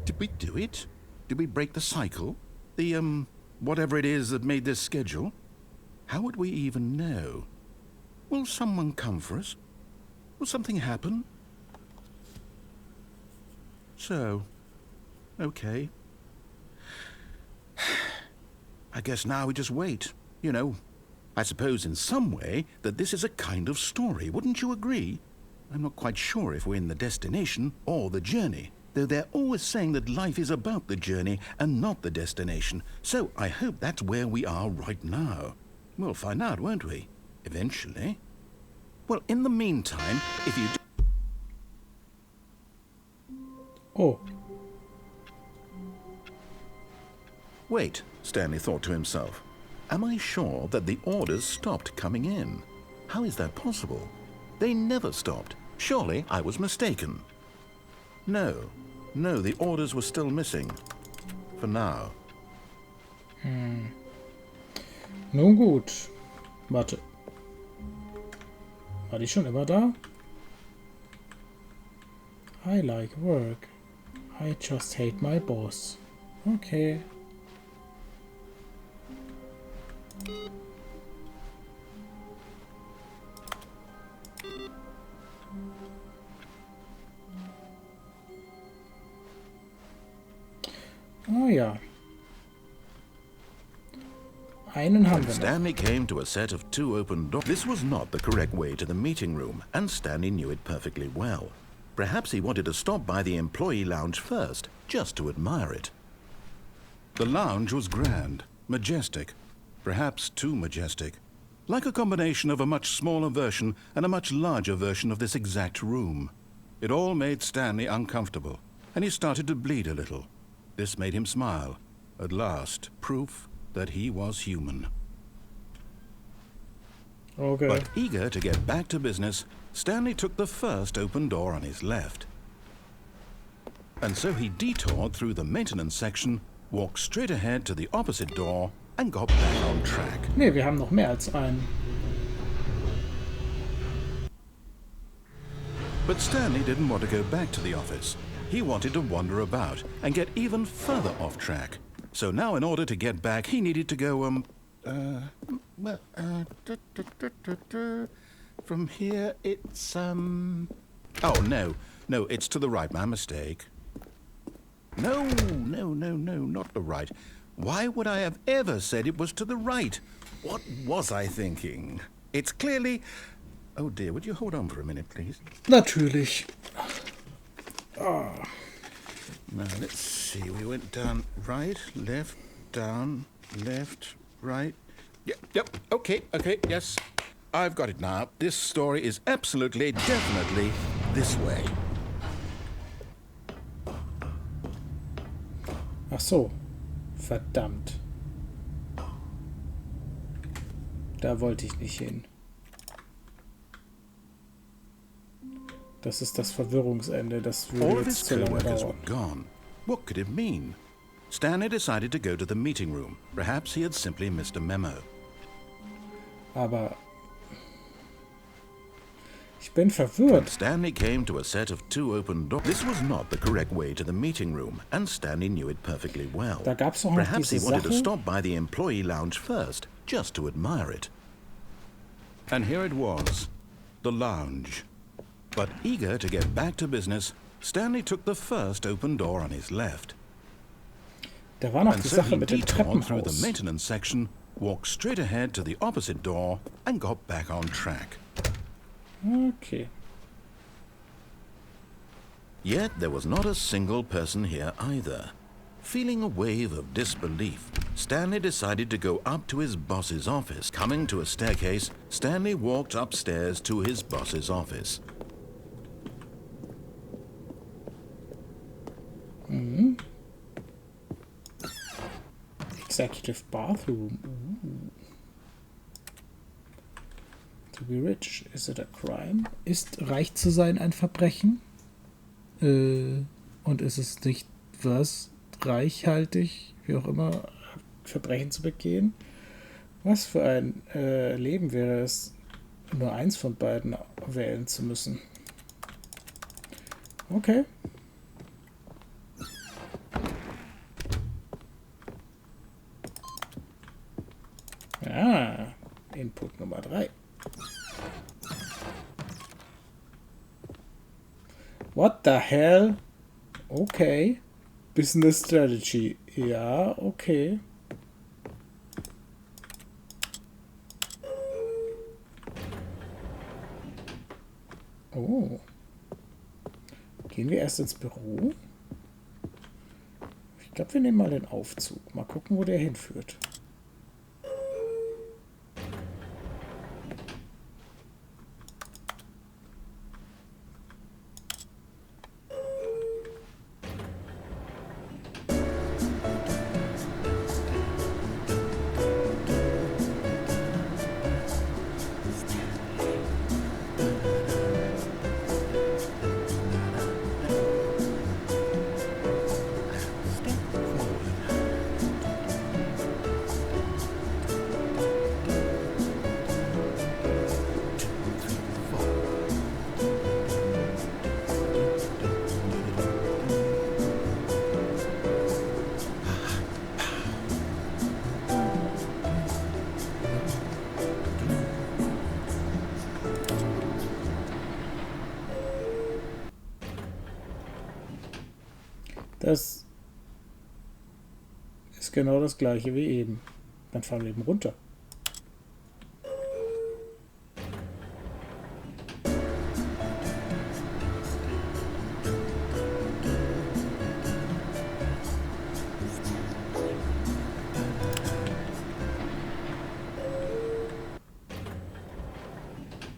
did we do it? Did we break the cycle? The whatever it is that made this schedule? How would we even know? Will someone come for us? Will something happen? So, okay. I guess now we just wait, you know. I suppose in some way that this is a kind of story, wouldn't you agree? I'm not quite sure if we're in the destination or the journey, though they're always saying that life is about the journey and not the destination, so I hope that's where we are right now. We'll find out, won't we? Eventually. Well, in the meantime, if you... Oh. Wait, Stanley thought to himself. Am I sure that the orders stopped coming in? How is that possible? They never stopped. Surely I was mistaken. No, the orders were still missing. For now. Nun gut. Warte. War die schon immer da? I like work. I just hate my boss. Okay. Oh ja. Einen haben wir noch. Stanley came to a set of 2 open doors. This was not the correct way to the meeting room, and Stanley knew it perfectly well. Perhaps he wanted to stop by the employee lounge first, just to admire it. The lounge was grand, majestic, perhaps too majestic, like a combination of a much smaller version and a much larger version of this exact room. It all made Stanley uncomfortable, and he started to bleed a little. This made him smile. At last, proof that he was human. Okay. But eager to get back to business, Stanley took the first open door on his left. And so he detoured through the maintenance section, walked straight ahead to the opposite door, and got back on track. Nee, wir haben noch mehr als einen. But Stanley didn't want to go back to the office. He wanted to wander about and get even further off track. So now in order to get back, he needed to go, from here it's, oh, no, it's to the right, my mistake. No, not the right. Why would I have ever said it was to the right? What was I thinking? It's clearly... Oh dear, would you hold on for a minute, please? Natürlich. Oh. Now, let's see. We went down right, left, down, left, right. Yep, okay, yes. I've got it now. This story is absolutely, definitely this way. Ach so. Verdammt. Da wollte ich nicht hin. Das ist das Verwirrungsende. Das All würde of his jetzt zu lange co-workers were dauern. gone. What could it mean? Stanley decided to go to the meeting room. Perhaps he had simply missed a memo. Aber ich bin verwirrt. Stanley came to a set of 2 open doors. This was not the correct way to the meeting room, and Stanley knew it perfectly well. Da gab's doch noch Perhaps he diese wanted to Sache. stop by the employee lounge first, just to admire it. And here it was, the lounge. But eager to get back to business, Stanley took the first open door on his left. Da war noch And die so Sache he mit dem detoured through the Treppenhaus. maintenance section, walked straight ahead to the opposite door, and got back on track. Okay. Yet there was not a single person here either. Feeling a wave of disbelief, Stanley decided to go up to his boss's office. Coming to a staircase, Stanley walked upstairs to his boss's office. Executive bathroom. Ooh. To be rich, is it a crime? Ist reich zu sein ein Verbrechen? Und ist es nicht was? Reichhaltig, wie auch immer, Verbrechen zu begehen? Was für ein Leben wäre es, nur eins von beiden wählen zu müssen? Okay. What the hell? Okay. Business Strategy. Ja, okay. Oh. Gehen wir erst ins Büro? Ich glaube, wir nehmen mal den Aufzug. Mal gucken, wo der hinführt. Das ist genau das gleiche wie eben. Dann fahren wir eben runter.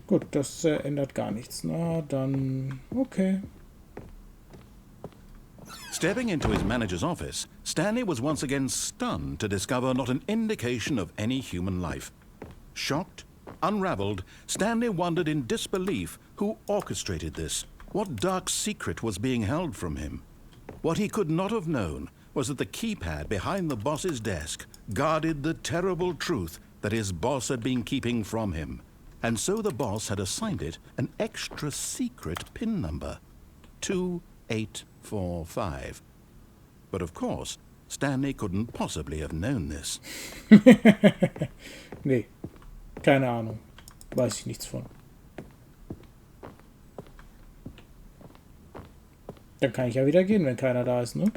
Gut, das ändert gar nichts. Na, dann okay. Stepping into his manager's office, Stanley was once again stunned to discover not an indication of any human life. Shocked, unraveled, Stanley wondered in disbelief who orchestrated this. What dark secret was being held from him? What he could not have known was that the keypad behind the boss's desk guarded the terrible truth that his boss had been keeping from him. And so the boss had assigned it an extra secret PIN number. 2845. But of course, Stanley couldn't possibly have known this. Nee, keine Ahnung. Weiß ich nichts von. Dann kann ich ja wieder gehen, wenn keiner da ist, ne?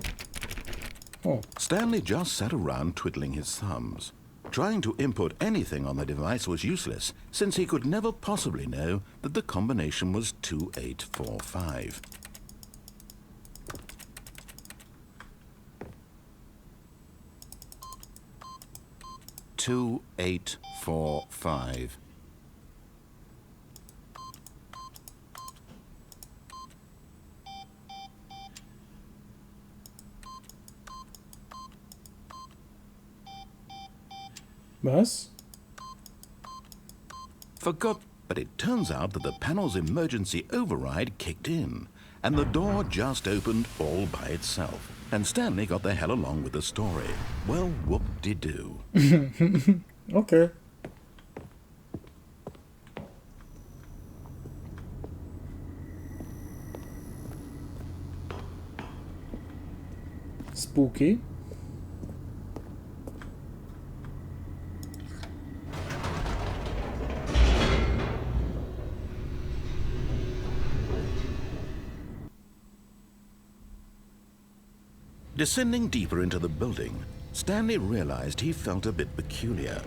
Oh. Stanley just sat around twiddling his thumbs. Trying to input anything on the device was useless, since he could never possibly know that the combination was 2845. $2845. Was? Forgot, but it turns out that the panel's emergency override kicked in, and the door just opened all by itself. And Stanley got the hell along with the story. Well, whoop-de-doo. Okay. Spooky. Descending deeper into the building, Stanley realized he felt a bit peculiar.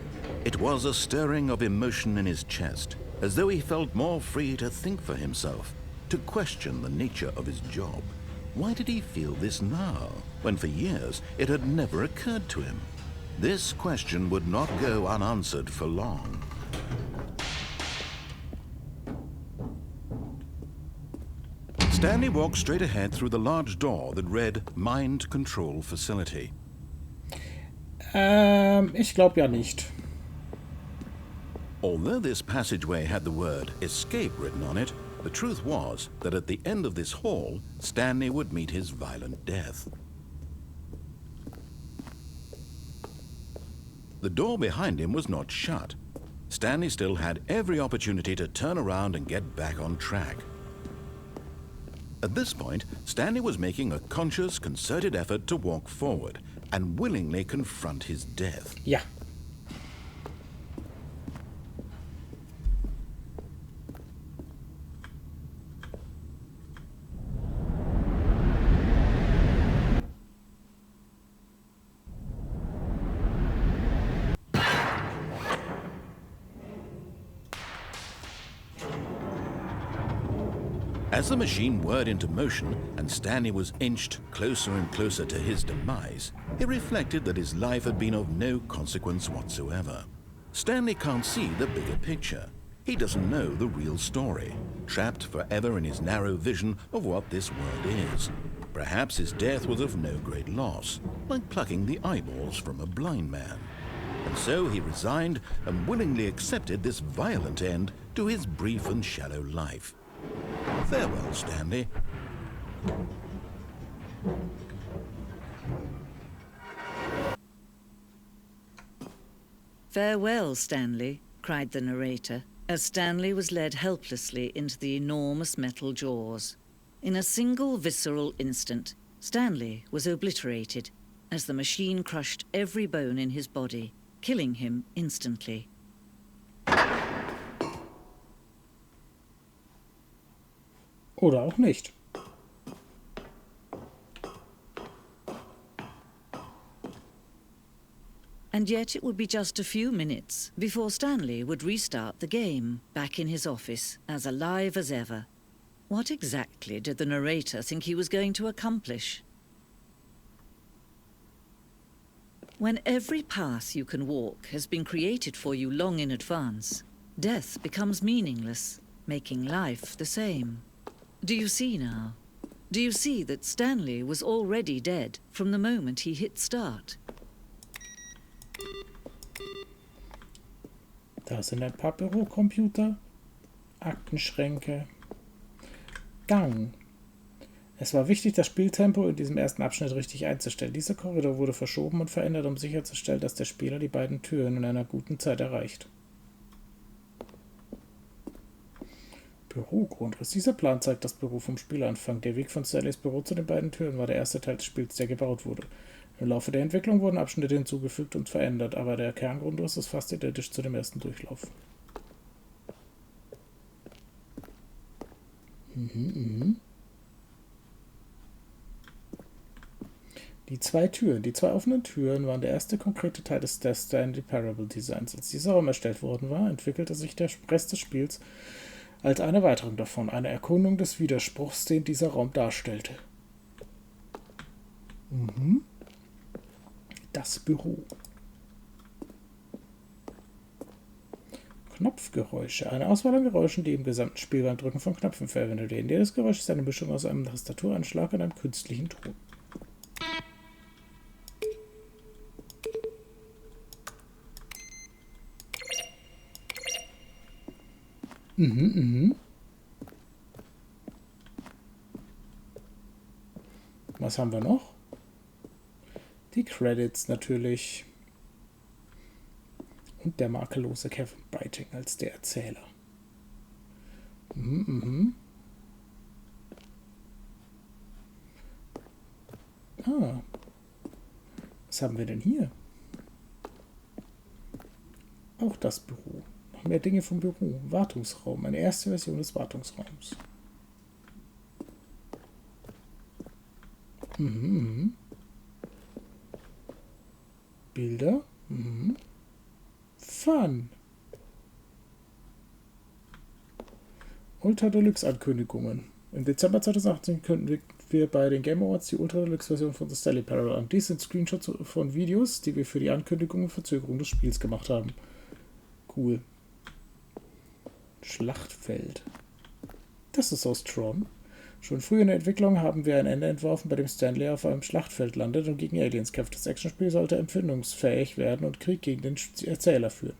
It was a stirring of emotion in his chest, as though he felt more free to think for himself, to question the nature of his job. Why did he feel this now, when for years it had never occurred to him? This question would not go unanswered for long. Stanley walked straight ahead through the large door that read Mind Control Facility. Ich glaube ja nicht. Although this passageway had the word escape written on it, the truth was that at the end of this hall, Stanley would meet his violent death. The door behind him was not shut. Stanley still had every opportunity to turn around and get back on track. At this point, Stanley was making a conscious, concerted effort to walk forward and willingly confront his death. Ja. As the machine whirred into motion and Stanley was inched closer and closer to his demise, he reflected that his life had been of no consequence whatsoever. Stanley can't see the bigger picture. He doesn't know the real story, trapped forever in his narrow vision of what this world is. Perhaps his death was of no great loss, like plucking the eyeballs from a blind man. And so he resigned and willingly accepted this violent end to his brief and shallow life. Farewell, Stanley. Farewell, Stanley, cried the narrator, as Stanley was led helplessly into the enormous metal jaws. In a single visceral instant, Stanley was obliterated as the machine crushed every bone in his body, killing him instantly. Oder auch nicht. And yet it would be just a few minutes before Stanley would restart the game, back in his office, as alive as ever. What exactly did the narrator think he was going to accomplish? When every path you can walk has been created for you long in advance, death becomes meaningless, making life the same. Do you see now? Do you see that Stanley was already dead from the moment he hit start? Da sind ein paar Bürocomputer, Aktenschränke, Gang. Es war wichtig, das Spieltempo in diesem ersten Abschnitt richtig einzustellen. Dieser Korridor wurde verschoben und verändert, um sicherzustellen, dass der Spieler die beiden Türen in einer guten Zeit erreicht. Bürogrundriss. Dieser Plan zeigt das Büro vom Spielanfang. Der Weg von Stanleys Büro zu den beiden Türen war der erste Teil des Spiels, der gebaut wurde. Im Laufe der Entwicklung wurden Abschnitte hinzugefügt und verändert, aber der Kerngrundriss ist fast identisch zu dem ersten Durchlauf. Die zwei offenen Türen waren der erste konkrete Teil des Stanley Parable Designs. Als dieser Raum erstellt worden war, entwickelte sich der Rest des Spiels als eine Erweiterung davon, eine Erkundung des Widerspruchs, den dieser Raum darstellte. Das Büro. Knopfgeräusche. Eine Auswahl an Geräuschen, die im gesamten Spiel beim Drücken von Knöpfen verwendet werden. Jedes Geräusch ist eine Mischung aus einem Tastaturanschlag und einem künstlichen Ton. Was haben wir noch? Die Credits natürlich. Und der makellose Kevin Biting als der Erzähler. Was haben wir denn hier? Auch das Büro. Noch mehr Dinge vom Büro. Wartungsraum. Eine erste Version des Wartungsraums. Bilder. Fun. Ultra Deluxe Ankündigungen. Im Dezember 2018 kündigten wir bei den Game Awards die Ultra Deluxe Version von The Stanley Parable an. Dies sind Screenshots von Videos, die wir für die Ankündigung und Verzögerung des Spiels gemacht haben. Cool. Schlachtfeld. Das ist aus Tron. Schon früh in der Entwicklung haben wir ein Ende entworfen, bei dem Stanley auf einem Schlachtfeld landet und gegen Aliens kämpft. Das Actionspiel sollte empfindungsfähig werden und Krieg gegen den Erzähler führen.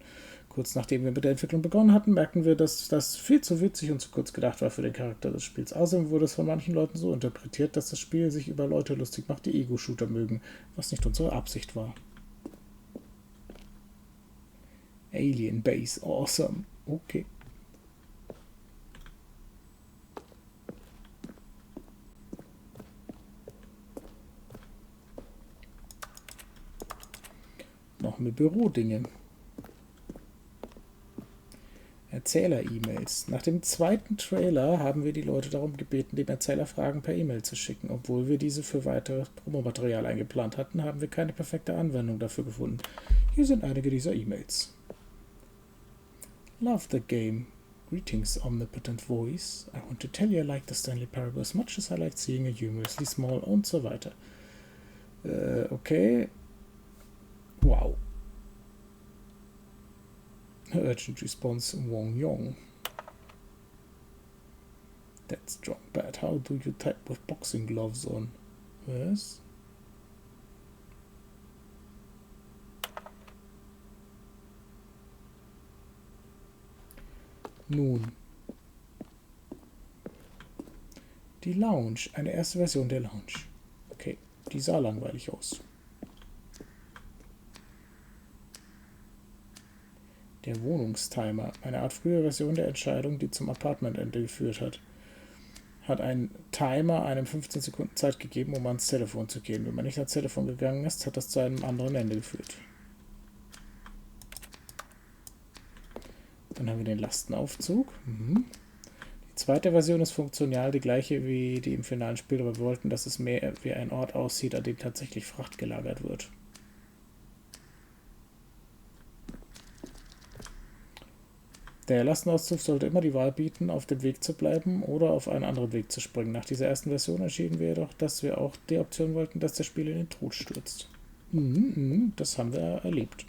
Kurz nachdem wir mit der Entwicklung begonnen hatten, merkten wir, dass das viel zu witzig und zu kurz gedacht war für den Charakter des Spiels. Außerdem wurde es von manchen Leuten so interpretiert, dass das Spiel sich über Leute lustig macht, die Ego-Shooter mögen, was nicht unsere Absicht war. Alien Base, awesome. Okay. Noch mehr Bürodinge. Erzähler-E-Mails. Nach dem zweiten Trailer haben wir die Leute darum gebeten, dem Erzähler Fragen per E-Mail zu schicken. Obwohl wir diese für weiteres Promomaterial eingeplant hatten, haben wir keine perfekte Anwendung dafür gefunden. Hier sind einige dieser E-Mails. Love the game. Greetings, omnipotent voice. I want to tell you I like the Stanley Parable as much as I like seeing a humorously small und so weiter. Okay. Wow. Urgent response, Wong Yong. That's strong bad. How do you type with boxing gloves on? Was? Nun. Die Lounge. Eine erste Version der Lounge. Okay, die sah langweilig aus. Der Wohnungstimer. Eine Art frühe Version der Entscheidung, die zum Apartmentende geführt hat. Hat ein Timer einem 15 Sekunden Zeit gegeben, um ans Telefon zu gehen. Wenn man nicht ans Telefon gegangen ist, hat das zu einem anderen Ende geführt. Dann haben wir den Lastenaufzug. Die zweite Version ist funktional die gleiche wie die im finalen Spiel, aber wir wollten, dass es mehr wie ein Ort aussieht, an dem tatsächlich Fracht gelagert wird. Der Lastenauszug sollte immer die Wahl bieten, auf dem Weg zu bleiben oder auf einen anderen Weg zu springen. Nach dieser ersten Version entschieden wir jedoch, dass wir auch die Option wollten, dass das Spiel in den Tod stürzt. Das haben wir erlebt.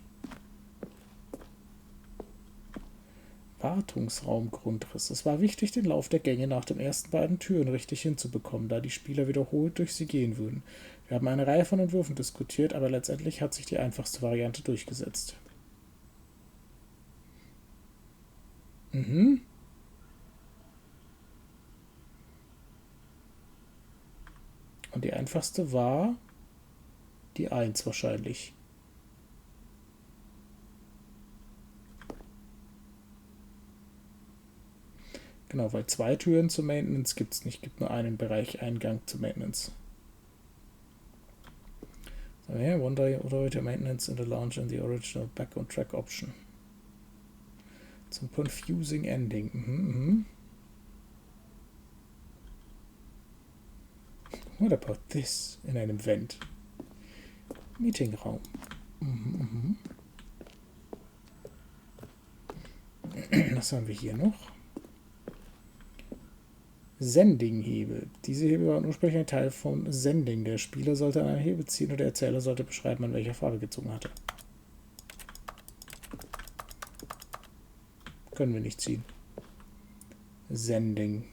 Wartungsraumgrundriss. Es war wichtig, den Lauf der Gänge nach den ersten beiden Türen richtig hinzubekommen, da die Spieler wiederholt durch sie gehen würden. Wir haben eine Reihe von Entwürfen diskutiert, aber letztendlich hat sich die einfachste Variante durchgesetzt. Und die einfachste war die 1 wahrscheinlich. Genau, weil 2 Türen zur Maintenance gibt es nicht. Gibt nur einen Bereich, Eingang zur Maintenance. So, yeah, one door maintenance in the lounge and the original back on track option. Zum confusing ending. What about this? In einem Vent. Meetingraum. Was haben wir hier noch? Sending-Hebel. Diese Hebel waren ursprünglich ein Teil von Sending. Der Spieler sollte an einen Hebel ziehen und der Erzähler sollte beschreiben, an welcher Farbe gezogen hatte. Können wir nicht ziehen. Sending.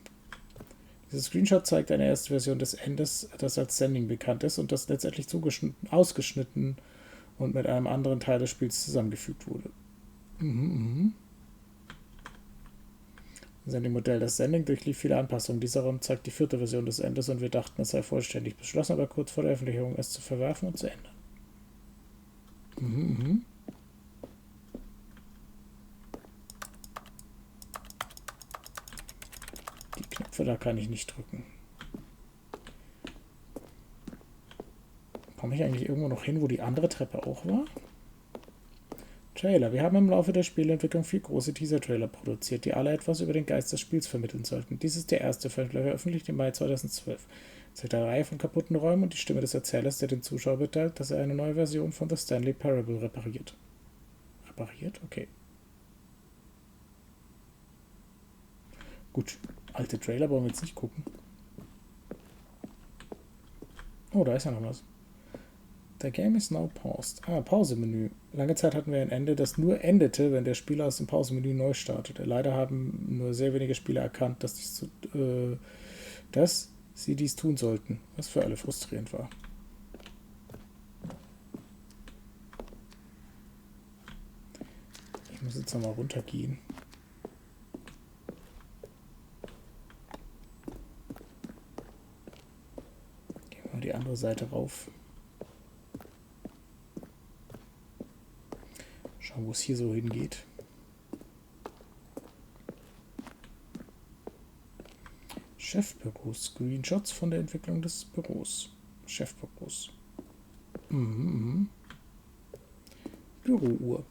Dieser Screenshot zeigt eine erste Version des Endes, das als Sending bekannt ist und das letztendlich ausgeschnitten und mit einem anderen Teil des Spiels zusammengefügt wurde. Sending-Modell. Das Sending durchlief viele Anpassungen. Dieser Raum zeigt die 4. Version des Endes und wir dachten, es sei vollständig beschlossen, aber kurz vor der Veröffentlichung es zu verwerfen und zu ändern. Die Knöpfe da kann ich nicht drücken. Komme ich eigentlich irgendwo noch hin, wo die andere Treppe auch war? Trailer. Wir haben im Laufe der Spielentwicklung 4 große Teaser-Trailer produziert, die alle etwas über den Geist des Spiels vermitteln sollten. Dies ist der erste, veröffentlicht im Mai 2012. Es hat eine Reihe von kaputten Räumen und die Stimme des Erzählers, der den Zuschauer mitteilt, dass er eine neue Version von The Stanley Parable repariert. Repariert? Okay. Gut, alte Trailer wollen wir jetzt nicht gucken. Oh, da ist ja noch was. The game is now paused. Pausemenü. Lange Zeit hatten wir ein Ende, das nur endete, wenn der Spieler aus dem Pausemenü neu startete. Leider haben nur sehr wenige Spieler erkannt, dass sie dies tun sollten, was für alle frustrierend war. Ich muss jetzt nochmal runtergehen. Gehen wir mal die andere Seite rauf. Schauen, wo es hier so hingeht. Chefbüro. Screenshots von der Entwicklung des Büros. Chefbüros. Bürouhr.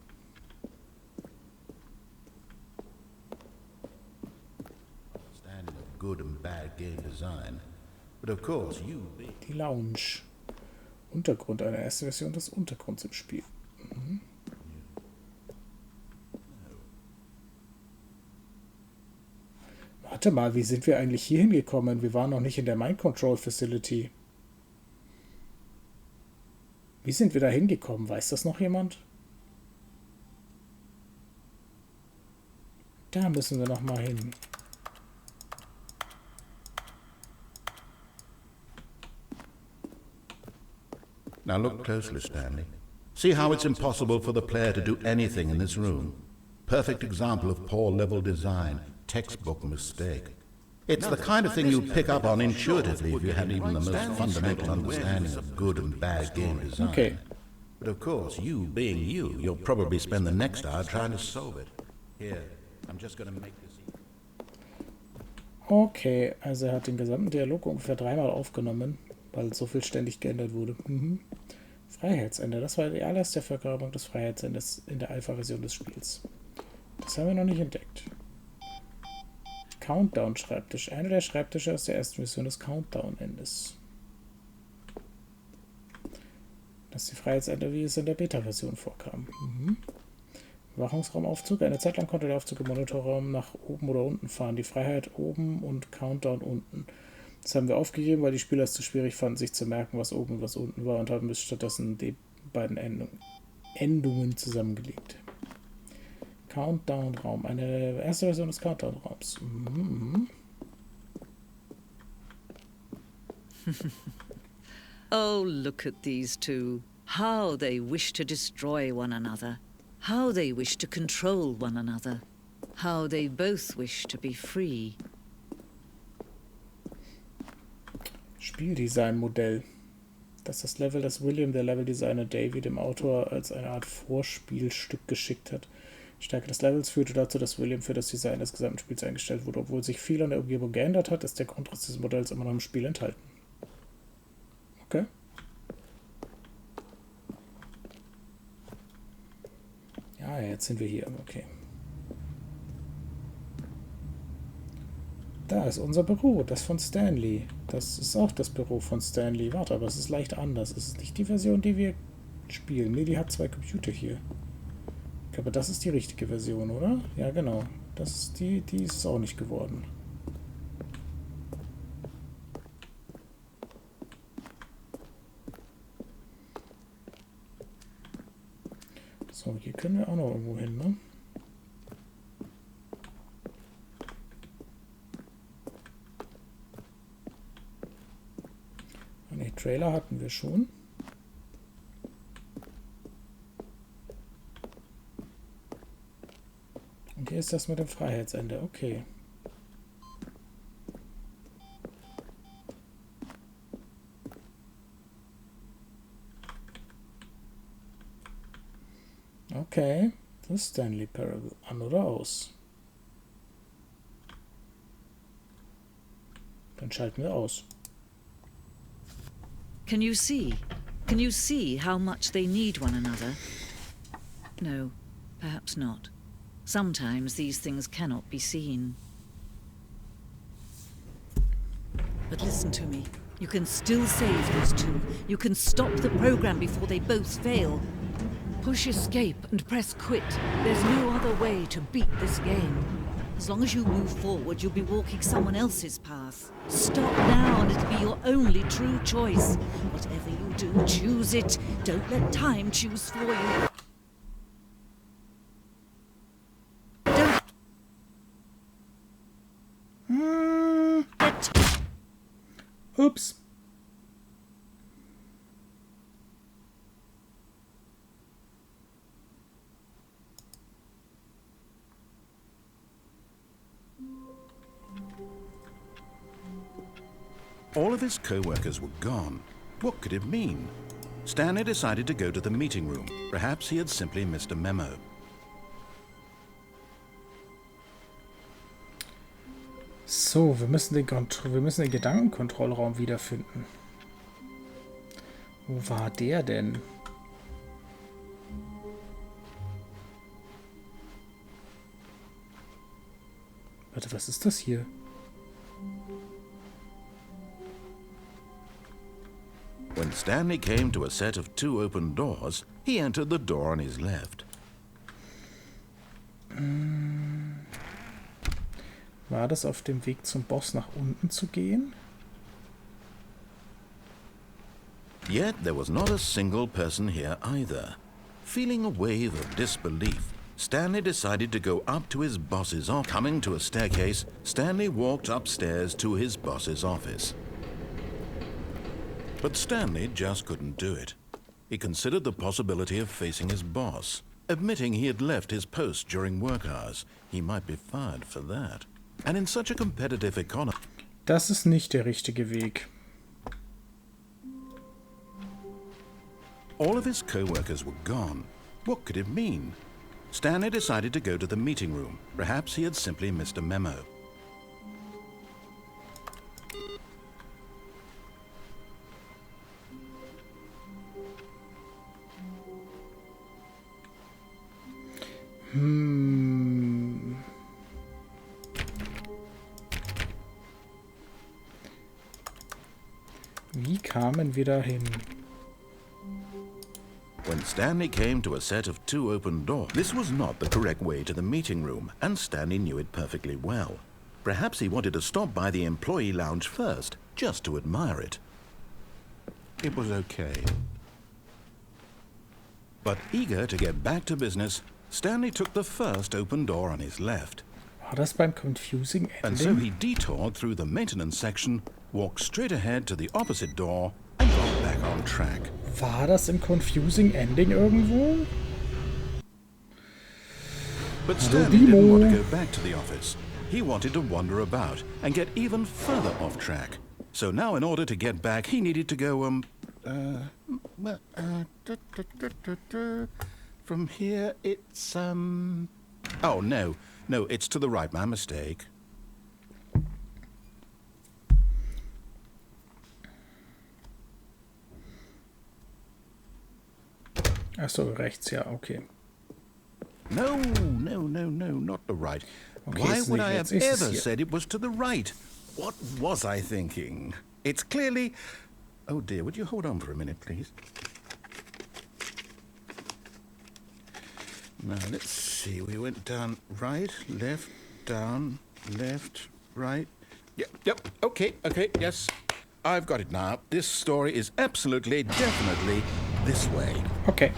Standard of good and bad game design. But of course you... Die Lounge. Untergrund, eine erste Version des Untergrunds im Spiel. Warte mal, wie sind wir eigentlich hier hingekommen? Wir waren noch nicht in der Mind Control Facility. Wie sind wir da hingekommen? Weiß das noch jemand? Da müssen wir noch mal hin. Now look closely, Stanley. See how it's impossible for the player to do anything in this room. Perfect example of poor level design. Textbook mistake. It's the kind of thing you'd pick up on intuitively if you had even the most fundamental understanding of good and bad game design. Okay. But of course, you being you, you'll probably spend the next hour trying to solve it. Here, I'm just going to make this... Okay, also er hat den gesamten Dialog ungefähr 3-mal aufgenommen, weil so viel ständig geändert wurde. Freiheitsende, das war die allererste Vergrabung des Freiheitsendes in der Alpha-Version des Spiels. Das haben wir noch nicht entdeckt. Countdown-Schreibtisch. Einer der Schreibtische aus der ersten Version des Countdown-Endes. Das ist die Freiheitsende, wie es in der Beta-Version vorkam. Überwachungsraumaufzug. Eine Zeit lang konnte der Aufzug im Monitorraum nach oben oder unten fahren. Die Freiheit oben und Countdown unten. Das haben wir aufgegeben, weil die Spieler es zu schwierig fanden, sich zu merken, was oben und was unten war, und haben stattdessen die beiden Endungen zusammengelegt. Countdown-Raum. Eine erste Version des Countdown-Raums. Oh, look at these two. How they wish to destroy one another. How they wish to control one another. How they both wish to be free. Spieldesign-Modell. Das ist das Level, das William, der Leveldesigner Davy, dem Autor als eine Art Vorspielstück geschickt hat. Die Stärke des Levels führte dazu, dass William für das Design des gesamten Spiels eingestellt wurde. Obwohl sich viel an der Umgebung geändert hat, ist der Grundriss dieses Modells immer noch im Spiel enthalten. Okay. Ja, jetzt sind wir hier. Okay. Da ist unser Büro, das von Stanley. Das ist auch das Büro von Stanley. Warte, aber es ist leicht anders. Es ist nicht die Version, die wir spielen. Ne, die hat 2 Computer hier. Aber das ist die richtige Version, oder? Ja, genau. Das ist die ist es auch nicht geworden. So, hier können wir auch noch irgendwo hin, ne? Ne, Trailer hatten wir schon. Und hier ist das mit dem Freiheitsende. Okay. Okay. Das ist Stanley Parable. An oder aus? Dann schalten wir aus. Can you see? Can you see how much they need one another? No, perhaps not. Sometimes these things cannot be seen. But listen to me. You can still save these two. You can stop the program before they both fail. Push escape and press quit. There's no other way to beat this game. As long as you move forward, you'll be walking someone else's path. Stop now and it'll be your only true choice. Whatever you do, choose it. Don't let time choose for you. Ups. All of his co-workers were gone. What could it mean? Stanley decided to go to the meeting room. Perhaps he had simply missed a memo. So, wir müssen den Gedankenkontrollraum wiederfinden. Wo war der denn? Warte, was ist das hier? When Stanley came to a set of 2 open doors, he entered the door on his left. War das auf dem Weg zum Boss nach unten zu gehen? Yet there was not a single person here either. Feeling a wave of disbelief, Stanley decided to go up to his boss's office. Coming to a staircase, Stanley walked upstairs to his boss's office. But Stanley just couldn't do it. He considered the possibility of facing his boss. Admitting he had left his post during work hours, he might be fired for that. And in such a competitive economy... Das ist nicht der richtige Weg. All of his co-workers were gone. What could it mean? Stanley decided to go to the meeting room. Perhaps he had simply missed a memo. Wie kamen wir dahin? When Stanley came to a set of 2 open doors, this was not the correct way to the meeting room, and Stanley knew it perfectly well. Perhaps he wanted to stop by the employee lounge first, just to admire it. It was okay. But eager to get back to business, Stanley took the first open door on his left. War das beim Confusing Ending? And so he detoured through the maintenance section, walked straight ahead to the opposite door, and got back on track. War das im Confusing Ending irgendwo? But Stanley didn't want to go back to the office. He wanted to wander about and get even further off track. So now in order to get back, he needed to go, from here it's, oh, no, it's to the right, my mistake. Ach so, rechts, ja, okay. No, not the right. Okay, Why would I rechts. have ever said it was to the right? What was I thinking? It's clearly... Oh dear, would you hold on for a minute, please? Now, let's see. We went down right, left, down, left, right. Yep, okay, yes. I've got it now. This story is absolutely, definitely this way. Okay.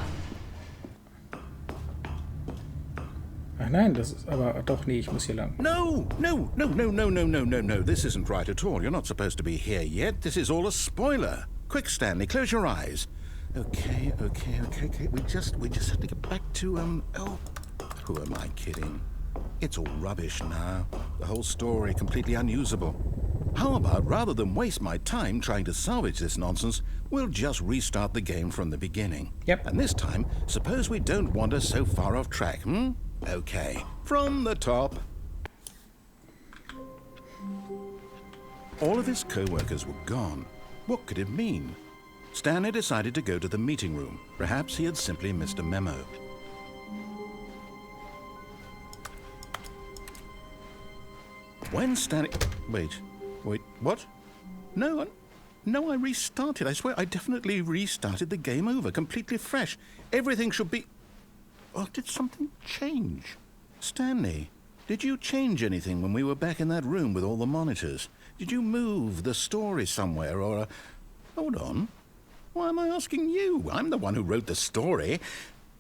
Ach nein, das ist aber doch, nee, ich muss hier lang. No. This isn't right at all. You're not supposed to be here yet. This is all a spoiler. Quick, Stanley, close your eyes. Okay. We just have to get back to, oh, who am I kidding? It's all rubbish now. The whole story completely unusable. How about, rather than waste my time trying to salvage this nonsense, we'll just restart the game from the beginning. Yep. And this time, suppose we don't wander so far off track, Okay, from the top. All of his co-workers were gone. What could it mean? Stanley decided to go to the meeting room. Perhaps he had simply missed a memo. When Stanley... Wait, what? No, I restarted. I swear, I definitely restarted the game over, completely fresh. Everything should be... Oh, did something change? Stanley, did you change anything when we were back in that room with all the monitors? Did you move the story somewhere, or... Hold on. Why am I asking you? I'm the one who wrote the story. It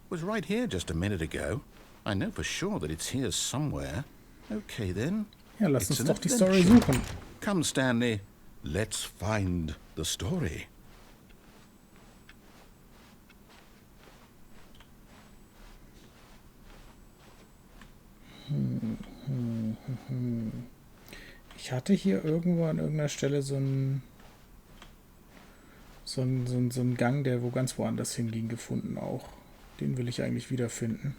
was right here just a minute ago. I know for sure that it's here somewhere. Okay, then. Ja, lass uns doch die Story suchen. Come, Stanley. Let's find the story. Ich hatte hier irgendwo an irgendeiner Stelle so einen Gang, der wo ganz woanders hinging, gefunden auch. Den will ich eigentlich wiederfinden.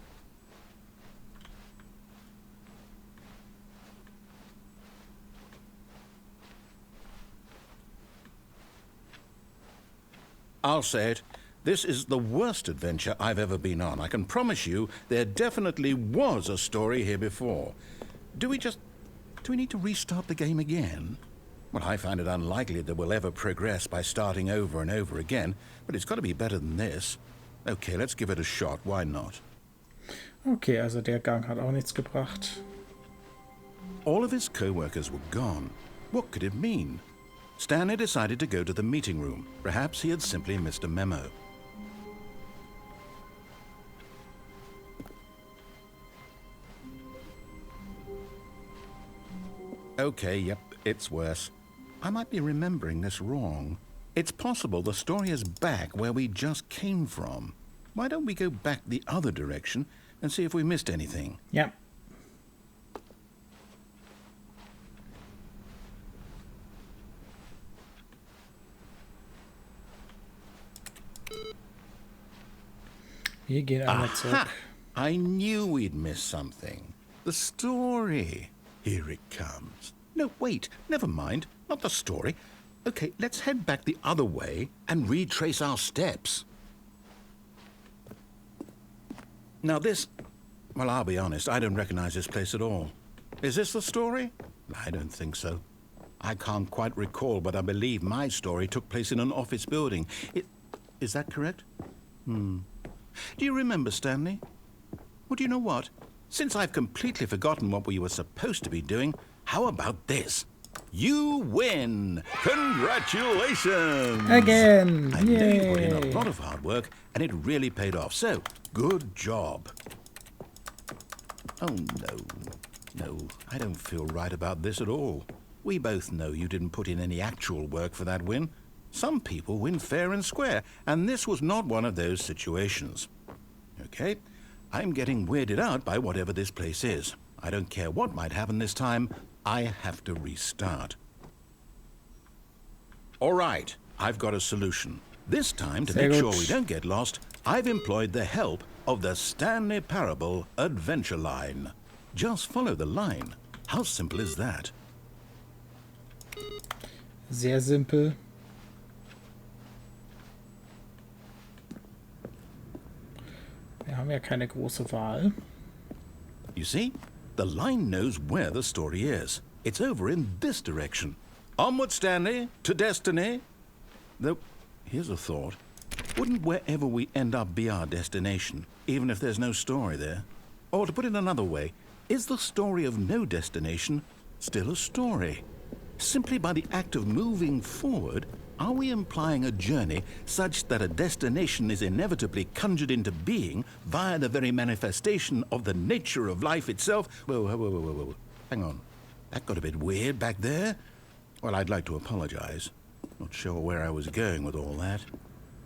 I'll say it. This is the worst adventure I've ever been on. I can promise you there definitely was a story here before. Do we need to restart the game again? Well, I find it unlikely that we'll ever progress by starting over and over again, but it's got to be better than this. Okay, let's give it a shot. Why not? Okay, also der Gang hat auch nichts gebracht. All of his co-workers were gone. What could it mean? Stanley decided to go to the meeting room. Perhaps he had simply missed a memo. Okay, yep, it's worse. I might be remembering this wrong. It's possible the story is back where we just came from. Why don't we go back the other direction and see if we missed anything? Ja. Wir gehen einmal zurück. I knew we'd miss something. The story. Here it comes. No, wait, never mind. Not the story. Okay, let's head back the other way and retrace our steps. Now this... Well, I'll be honest, I don't recognize this place at all. Is this the story? I don't think so. I can't quite recall, but I believe my story took place in an office building. Is that correct? Do you remember, Stanley? Well, do you know what? Since I've completely forgotten what we were supposed to be doing, how about this? You win! Congratulations! Again! I know you put in a lot of hard work, and it really paid off. So, good job. Oh, no. No, I don't feel right about this at all. We both know you didn't put in any actual work for that win. Some people win fair and square, and this was not one of those situations. Okay, I'm getting weirded out by whatever this place is. I don't care what might happen this time. I have to restart. All right, I've got a solution. This time, to make sure we don't get lost, I've employed the help of the Stanley Parable adventure line. Just follow the line. How simple is that? Sehr simpel. Wir haben ja keine große Wahl. You see? The line knows where the story is. It's over in this direction. Onward, Stanley, to destiny. Though, here's a thought. Wouldn't wherever we end up be our destination, even if there's no story there? Or to put it another way, is the story of no destination still a story? Simply by the act of moving forward, are we implying a journey such that a destination is inevitably conjured into being via the very manifestation of the nature of life itself? Whoa. Hang on. That got a bit weird back there. Well, I'd like to apologize. Not sure where I was going with all that.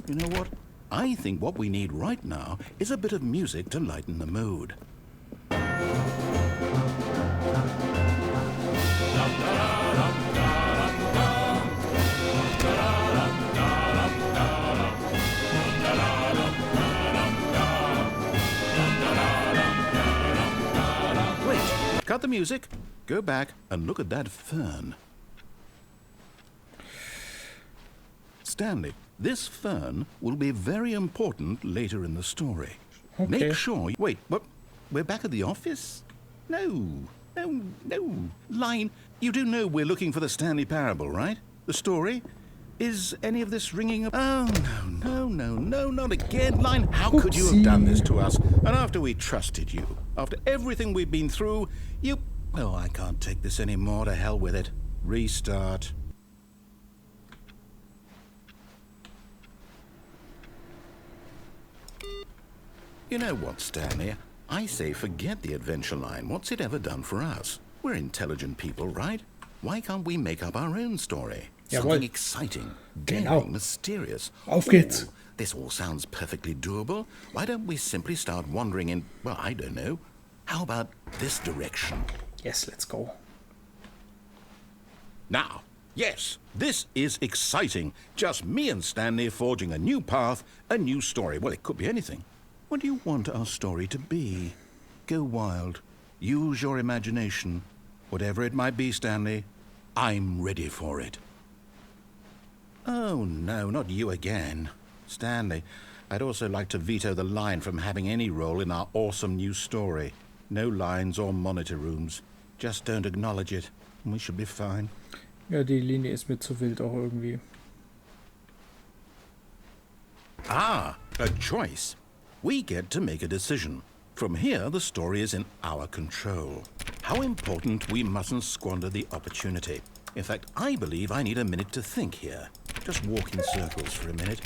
You know what? I think what we need right now is a bit of music to lighten the mood. Cut the music, go back and look at that fern. Stanley, this fern will be very important later in the story. Okay. Make sure... Wait, what? We're back at the office? No. Line, you do know we're looking for the Stanley Parable, right? The story? Is any of this ringing... Oh, no, not again. Line, how could you have done this to us? And after we trusted you, after everything we've been through, you... Oh, I can't take this anymore. To hell with it. Restart. You know what, Stanley? I say forget the adventure line. What's it ever done for us? We're intelligent people, right? Why can't we make up our own story? Something exciting, daring, mysterious. Auf geht's. This all sounds perfectly doable. Why don't we simply start wandering in, well, I don't know. How about this direction? Yes, let's go. Now, yes, this is exciting. Just me and Stanley forging a new path, a new story. Well, it could be anything. What do you want our story to be? Go wild. Use your imagination. Whatever it might be, Stanley, I'm ready for it. Oh, no, not you again. Stanley, I'd also like to veto the line from having any role in our awesome new story. No lines or monitor rooms. Just don't acknowledge it, and we should be fine. Ja, die Linie ist mir zu wild auch irgendwie. Ah, a choice. We get to make a decision. From here, the story is in our control. how important we mustn't squander the opportunity. In fact, I believe I need a minute to think here. Just walk in circles for a minute.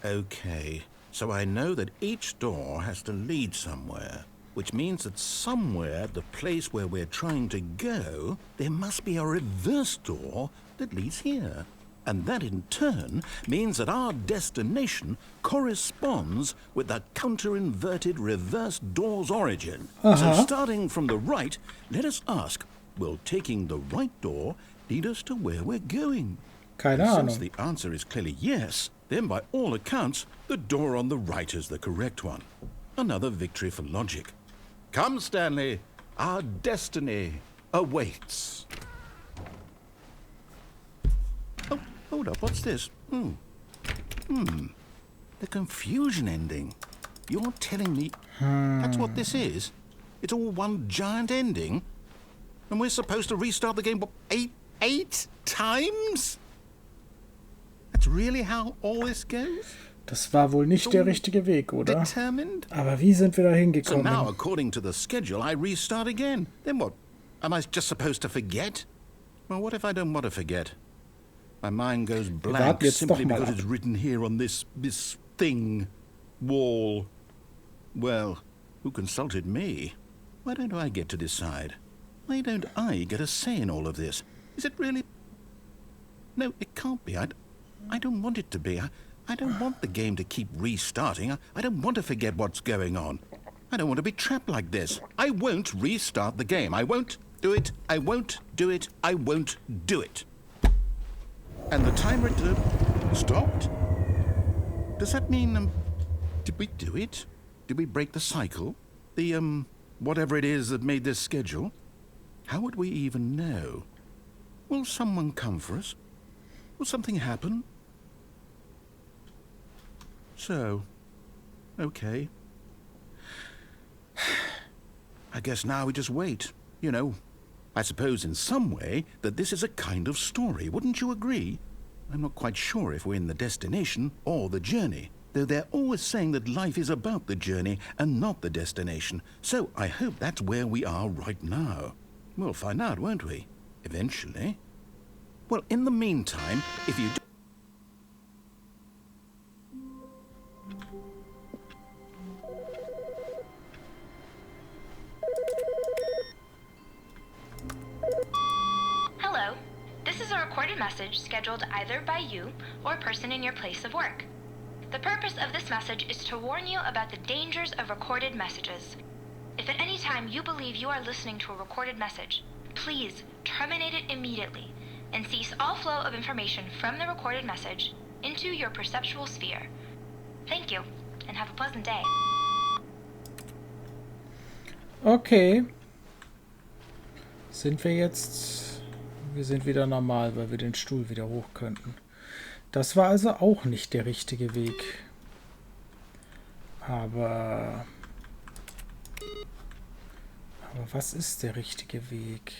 Okay, so I know that each door has to lead somewhere, which means that somewhere at the place where we're trying to go, there must be a reverse door that leads here. And that in turn means that our destination corresponds with the counter-inverted reverse door's origin. So starting from the right, let us ask, will taking the right door lead us to where we're going? Keine And Ahnung. since the answer is clearly yes, then by all accounts, the door on the right is the correct one. Another victory for logic. Come, Stanley, our destiny awaits. Oh, hold up, what's this? The confusion ending. You're telling me that's what this is? It's all one giant ending? And we're supposed to restart the game, what, eight times? That's really how all this goes? Das war wohl nicht der richtige Weg, oder? Determined? Aber wie sind wir da So hingekommen? now, according to the schedule, I restart again. Then what? Am I just supposed to forget? Well, what if I don't want to forget? My mind goes blank jetzt simply doch mal because ab. it's written here on this thing, wall. Well, who consulted me? Why don't I get to decide? Why don't I get a say in all of this? Is it really? No, it can't be. I don't want it to be. I don't want the game to keep restarting. I don't want to forget what's going on. I don't want to be trapped like this. I won't restart the game. I won't do it. I won't do it. I won't do it. And the timer stopped? Does that mean, did we do it? Did we break the cycle? The, whatever it is that made this schedule? How would we even know? Will someone come for us? Will something happen? So, okay. I guess now we just wait. You know, I suppose in some way that this is a kind of story, wouldn't you agree? I'm not quite sure if we're in the destination or the journey, though they're always saying that life is about the journey and not the destination, so I hope that's where we are right now. We'll find out, won't we? Eventually. Well, in the meantime, if you... Hello. This is a recorded message scheduled either by you or a person in your place of work. The purpose of this message is to warn you about the dangers of recorded messages. If at any time you believe you are listening to a recorded message, please terminate it immediately and cease all flow of information from the recorded message into your perceptual sphere. Thank you, and have a pleasant day. Okay. Sind wir jetzt... Wir sind wieder normal, weil wir den Stuhl wieder hoch könnten. Das war also auch nicht der richtige Weg. Aber was ist der richtige Weg?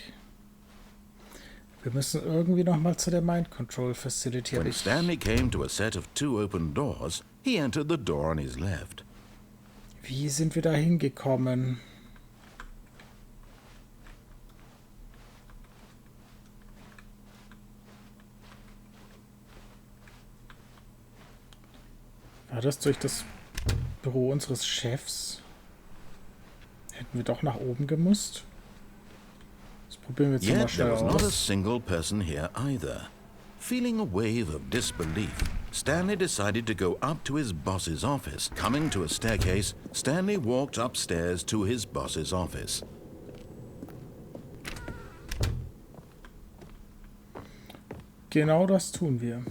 Wir müssen irgendwie noch mal zu der Mind Control Facility. When Stanley came to a set of 2 open doors, he entered the door on his left. Wie sind wir da hingekommen? War das durch das Büro unseres Chefs? Hätten wir doch nach oben gemusst? Das probieren wir jetzt mal Yet there schnell was not a aus. single person here either. Feeling a wave of disbelief, Stanley decided to go up to his boss's office. Coming to a staircase, Stanley walked upstairs to his boss's office. Genau das tun wir.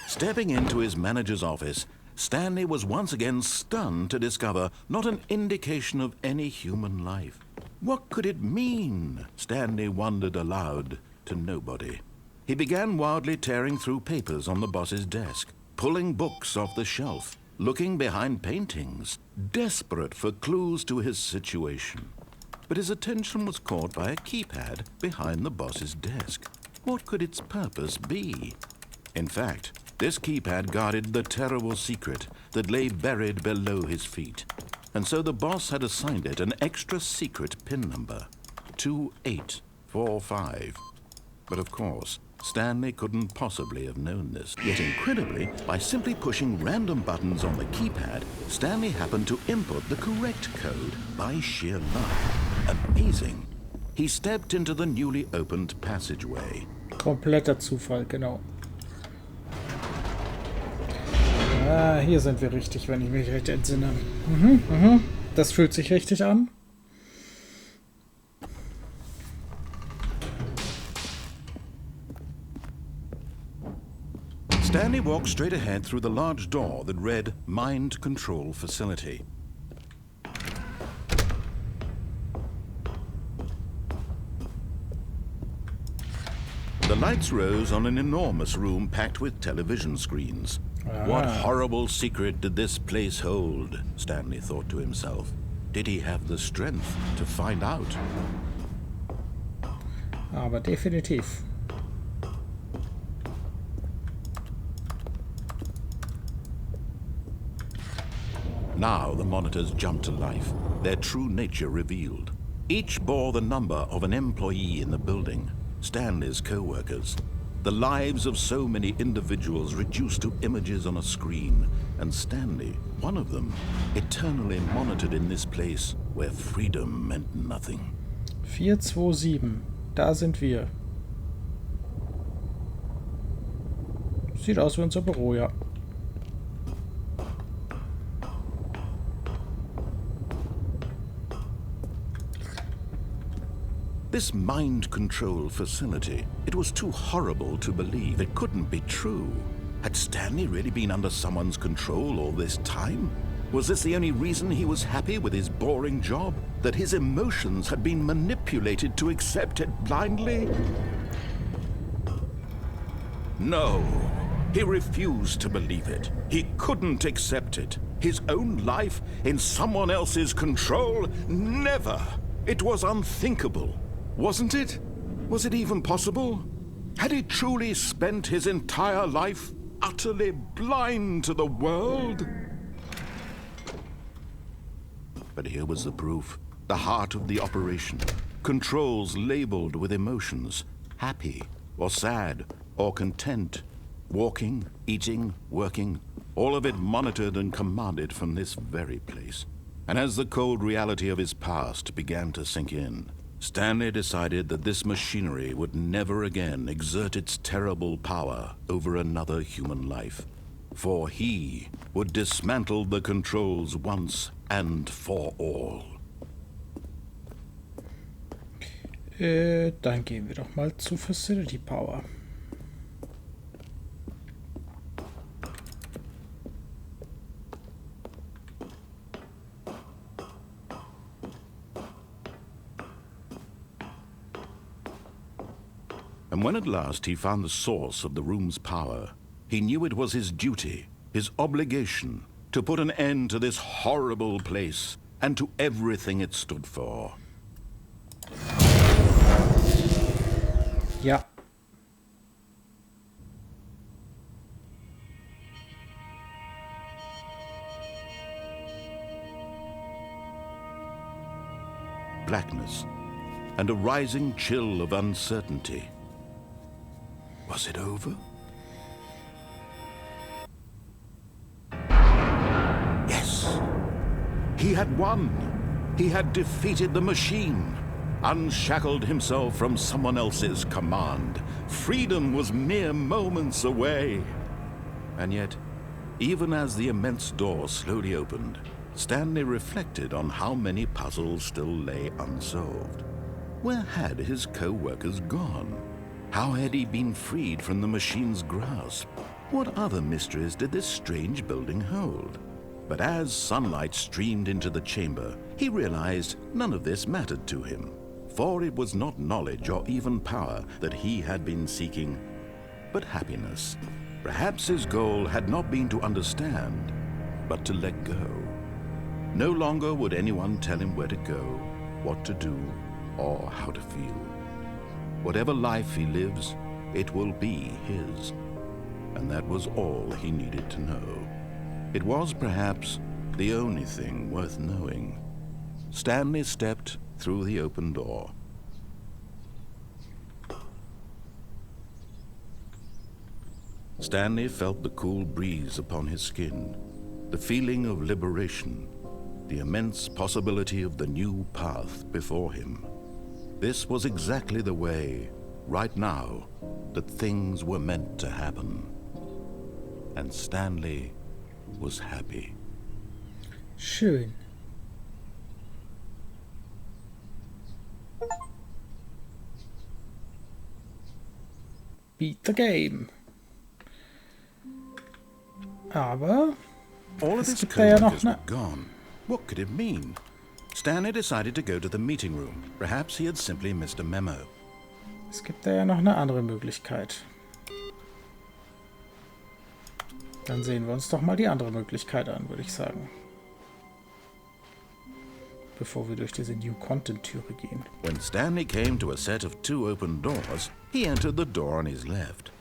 Stepping into his manager's office, Stanley was once again stunned to discover not an indication of any human life. What could it mean? Stanley wondered aloud to nobody. He began wildly tearing through papers on the boss's desk, pulling books off the shelf, looking behind paintings, desperate for clues to his situation. But his attention was caught by a keypad behind the boss's desk. What could its purpose be? In fact, this keypad guarded the terrible secret that lay buried below his feet. and so the boss had assigned it an extra secret PIN number, 2845. But of course, Stanley couldn't possibly have known this. Yet incredibly, by simply pushing random buttons on the keypad, Stanley happened to input the correct code by sheer luck. Amazing. He stepped into the newly opened passageway. Kompletter Zufall, genau. Ah, hier sind wir richtig, wenn ich mich recht entsinne. Das fühlt sich richtig an. Stanley walked straight ahead through the large door that read Mind Control Facility. The lights rose on an enormous room packed with television screens. What horrible secret did this place hold? Stanley thought to himself. Did he have the strength to find out? Aber definitiv. Now the monitors jumped to life, their true nature revealed. Each bore the number of an employee in the building, Stanley's co-workers. The lives of so many individuals reduced to images on a screen, and Stanley, one of them, eternally monitored in this place where freedom meant nothing. 427, da sind wir. Sieht aus wie unser Büro, ja. This mind control facility, it was too horrible to believe. It couldn't be true. Had Stanley really been under someone's control all this time? Was this the only reason he was happy with his boring job? That his emotions had been manipulated to accept it blindly? No, he refused to believe it. He couldn't accept it. His own life in someone else's control? Never! It was unthinkable. Wasn't it? Was it even possible? Had he truly spent his entire life utterly blind to the world? But here was the proof. The heart of the operation. Controls labeled with emotions. Happy, or sad, or content. Walking, eating, working. All of it monitored and commanded from this very place. And as the cold reality of his past began to sink in, Stanley decided that this machinery would never again exert its terrible power over another human life. For he would dismantle the controls once and for all. Dann gehen wir doch mal zu Facility Power. And when at last he found the source of the room's power, he knew it was his duty, his obligation, to put an end to this horrible place and to everything it stood for. Ja. Blackness and a rising chill of uncertainty. Was it over? Yes. He had won. He had defeated the machine, unshackled himself from someone else's command. Freedom was mere moments away. And yet, even as the immense door slowly opened, Stanley reflected on how many puzzles still lay unsolved. Where had his co-workers gone? How had he been freed from the machine's grasp? What other mysteries did this strange building hold? But as sunlight streamed into the chamber, he realized none of this mattered to him. For it was not knowledge or even power that he had been seeking, but happiness. Perhaps his goal had not been to understand, but to let go. No longer would anyone tell him where to go, what to do, or how to feel. Whatever life he lives, it will be his. And that was all he needed to know. It was perhaps the only thing worth knowing. Stanley stepped through the open door. Stanley felt the cool breeze upon his skin, the feeling of liberation, the immense possibility of the new path before him. This was exactly the way, right now, that things were meant to happen. And Stanley was happy. Schön. Beat the game. Aber all of es his gibt da ja noch coworkers eine... were gone. What could it mean? Stanley decided to go to the meeting room. Perhaps he had simply missed a memo. Es gibt da ja noch eine andere Möglichkeit. Dann sehen wir uns doch mal die andere Möglichkeit an, würde ich sagen. Bevor wir durch diese New Content Türe gehen. When Stanley came to a set of 2 open doors, he entered the door on his left.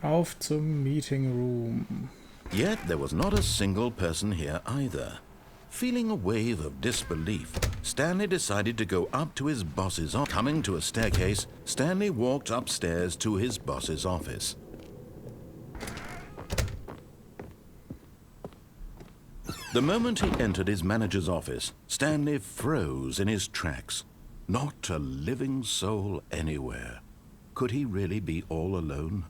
Auf zum Meeting Room. Yet there was not a single person here either. Feeling a wave of disbelief, Stanley decided to go up to his boss's office. Coming to a staircase, Stanley walked upstairs to his boss's office. The moment he entered his manager's office, Stanley froze in his tracks. Not a living soul anywhere. Could he really be all alone?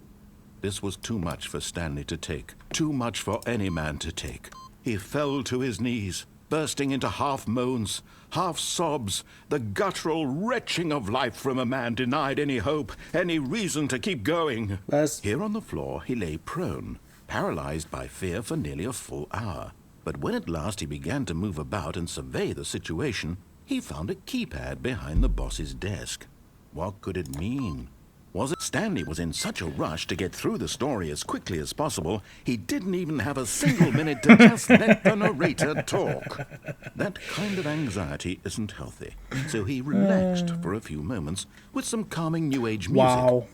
This was too much for Stanley to take. Too much for any man to take. He fell to his knees, bursting into half moans, half sobs, the guttural retching of life from a man denied any hope, any reason to keep going. Was? Here on the floor he lay prone, paralyzed by fear for nearly a full hour. But when at last he began to move about and survey the situation, he found a keypad behind the boss's desk. What could it mean? Was it Stanley was in such a rush to get through the story as quickly as possible, he didn't even have a single minute to just let the narrator talk. That kind of anxiety isn't healthy, so he relaxed for a few moments with some calming New Age music. Wow.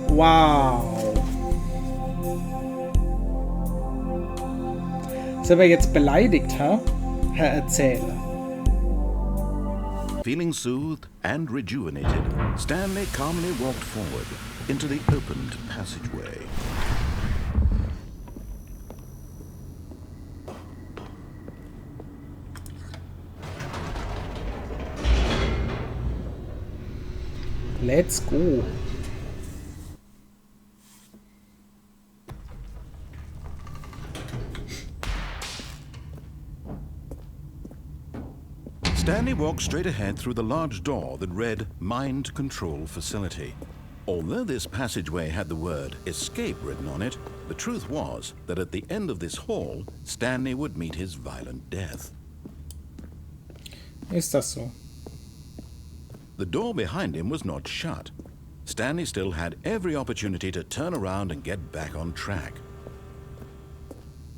Wow. Sind wir jetzt beleidigt, Herr Erzähler? Feeling soothed and rejuvenated, Stanley calmly walked forward into the opened passageway. Let's go. Stanley walked straight ahead through the large door that read Mind Control Facility. Although this passageway had the word escape written on it, the truth was that at the end of this hall, Stanley would meet his violent death. Ist das so? The door behind him was not shut. Stanley still had every opportunity to turn around and get back on track.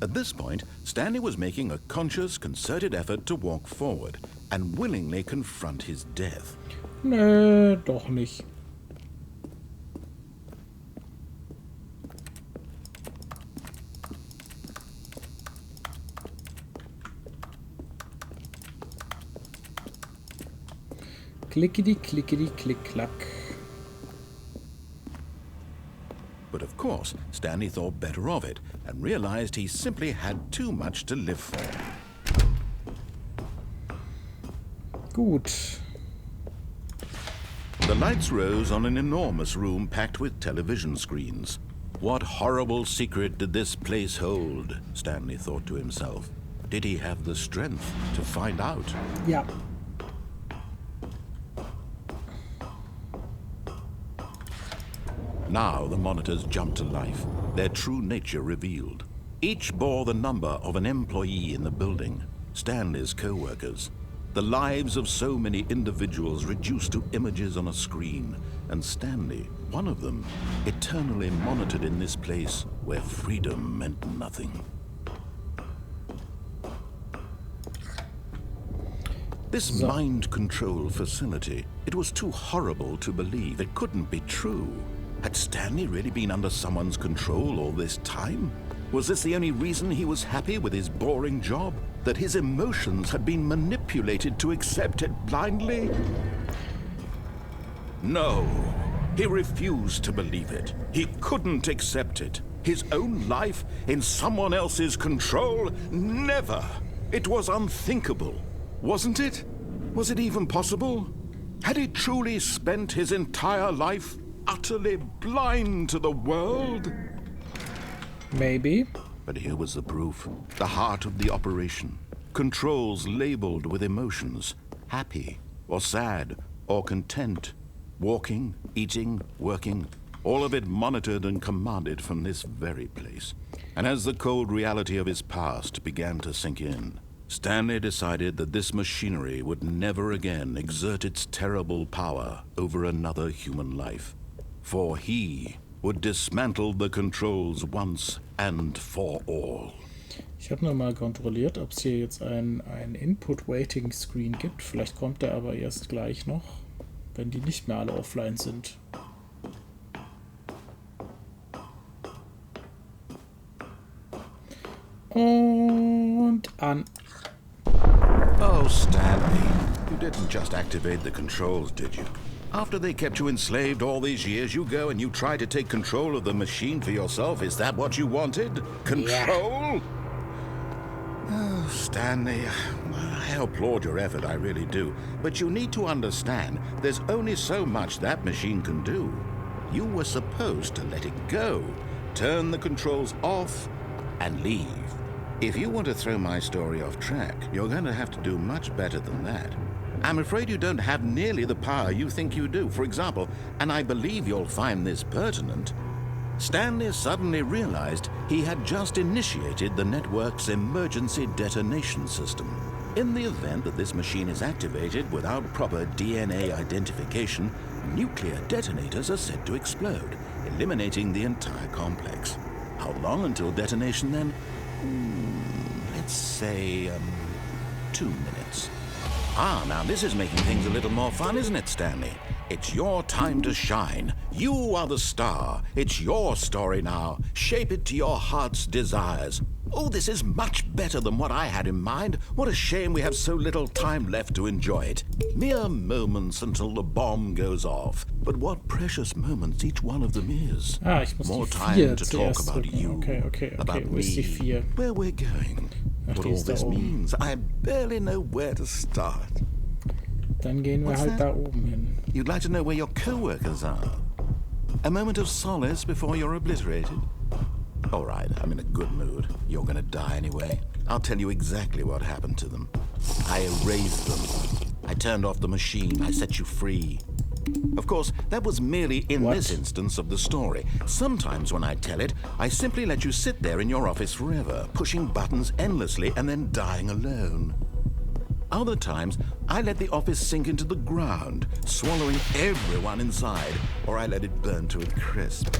At this point, Stanley was making a conscious, concerted effort to walk forward and willingly confront his death. Nö, doch nicht. Klickidi, klickidi, klick, klack. But of course, Stanley thought better of it and realized he simply had too much to live for. Gut. The lights rose on an enormous room packed with television screens. What horrible secret did this place hold? Stanley thought to himself. Did he have the strength to find out? Ja. Now the monitors jumped to life, their true nature revealed. Each bore the number of an employee in the building, Stanley's co-workers. The lives of so many individuals reduced to images on a screen, and Stanley, one of them, eternally monitored in this place where freedom meant nothing. This mind control facility, it was too horrible to believe. It couldn't be true. Had Stanley really been under someone's control all this time? Was this the only reason he was happy with his boring job? That his emotions had been manipulated to accept it blindly? No, he refused to believe it. He couldn't accept it. His own life in someone else's control? Never! It was unthinkable, wasn't it? Was it even possible? Had he truly spent his entire life utterly blind to the world? Maybe. But here was the proof. The heart of the operation. Controls labeled with emotions. Happy, or sad, or content. Walking, eating, working. All of it monitored and commanded from this very place. And as the cold reality of his past began to sink in, Stanley decided that this machinery would never again exert its terrible power over another human life. For he would dismantle the controls once and for all. Ich habe nur mal kontrolliert, ob es hier jetzt ein Input-Waiting-Screen gibt. Vielleicht kommt der aber erst gleich noch, wenn die nicht mehr alle offline sind. Und an. Oh, Stanley, you didn't just activate the controls, did you? After they kept you enslaved all these years, you go and you try to take control of the machine for yourself. Is that what you wanted? Control? Yeah. Oh, Stanley, I applaud your effort, I really do. But you need to understand, there's only so much that machine can do. You were supposed to let it go, turn the controls off, and leave. If you want to throw my story off track, you're going to have to do much better than that. I'm afraid you don't have nearly the power you think you do. For example, and I believe you'll find this pertinent, Stanley suddenly realized he had just initiated the network's emergency detonation system. In the event that this machine is activated without proper DNA identification, nuclear detonators are said to explode, eliminating the entire complex. How long until detonation then? Let's say, 2 minutes. Ah, now this is making things a little more fun, isn't it, Stanley? It's your time to shine. You are the star. It's your story now. Shape it to your heart's desires. Oh, this is much better than what I had in mind. What a shame we have so little time left to enjoy it. Mere moments until the bomb goes off. But what precious moments each one of them is. Ich muss more die time 4 to talk about drücken. you, Okay. about Wo ist die 4? where we're going, Ach, what die all ist da this oben. means. I barely know where to start. Dann gehen wir What's halt that? da oben hin. You'd like to know where your co-workers are? A moment of solace before you're obliterated? All right, I'm in a good mood. You're gonna die anyway. I'll tell you exactly what happened to them. I erased them. I turned off the machine. I set you free. Of course, that was merely in this instance of the story. Sometimes when I tell it, I simply let you sit there in your office forever, pushing buttons endlessly and then dying alone. Other times, I let the office sink into the ground, swallowing everyone inside, or I let it burn to a crisp.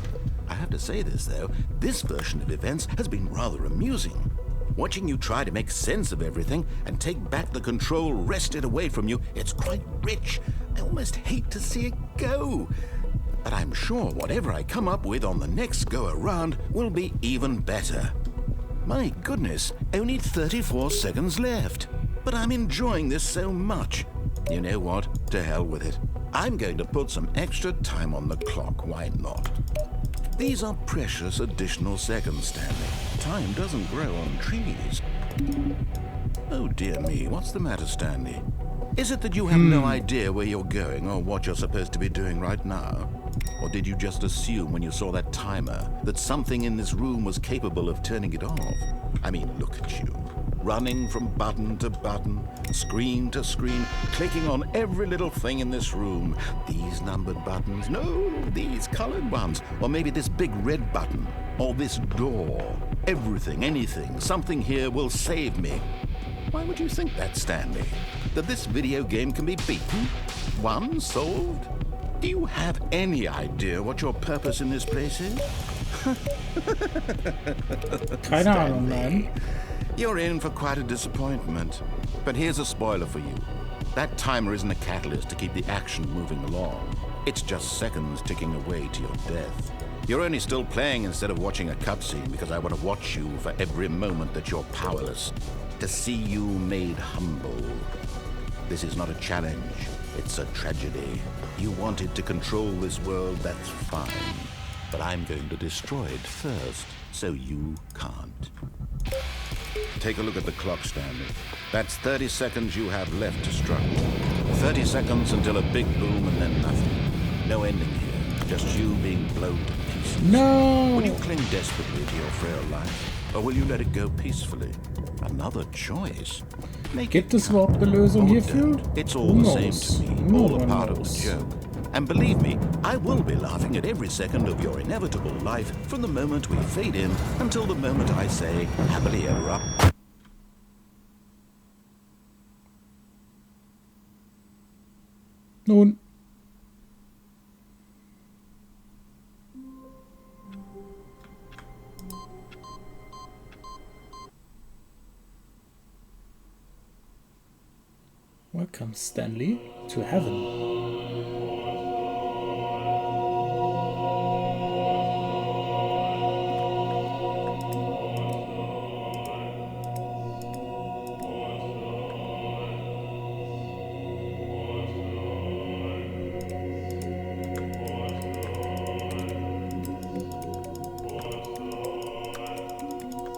I have to say this, though, this version of events has been rather amusing. Watching you try to make sense of everything and take back the control wrested away from you, it's quite rich. I almost hate to see it go. But I'm sure whatever I come up with on the next go-around will be even better. My goodness, only 34 seconds left. But I'm enjoying this so much. You know what? To hell with it. I'm going to put some extra time on the clock, why not? These are precious additional seconds, Stanley. Time doesn't grow on trees. Oh dear me, what's the matter, Stanley? Is it that you have no idea where you're going or what you're supposed to be doing right now? Or did you just assume when you saw that timer that something in this room was capable of turning it off? I mean, look at you. Running from button to button, screen to screen, clicking on every little thing in this room. These numbered buttons, no, these colored ones. Or maybe this big red button, or this door. Everything, anything, something here will save me. Why would you think that, Stanley? That this video game can be beaten? Won? Solved? Do you have any idea what your purpose in this place is? Keine Ahnung, nein. You're in for quite a disappointment. But here's a spoiler for you. That timer isn't a catalyst to keep the action moving along. It's just seconds ticking away to your death. You're only still playing instead of watching a cutscene because I want to watch you for every moment that you're powerless, to see you made humble. This is not a challenge, it's a tragedy. You wanted to control this world, that's fine. But I'm going to destroy it first, so you can't. Take a look at the clock, Stanley. That's 30 seconds you have left to struggle. 30 seconds until a big boom and then nothing. No ending here, just you being blown to pieces. No! Will you cling desperately to your frail life, or will you let it go peacefully? Another choice. Gibt es überhaupt eine Lösung hierfür? It's all the same to me, all a part of the joke. And believe me, I will be laughing at every second of your inevitable life from the moment we fade in until the moment I say, happily ever up. Nun. Welcome, Stanley, to heaven.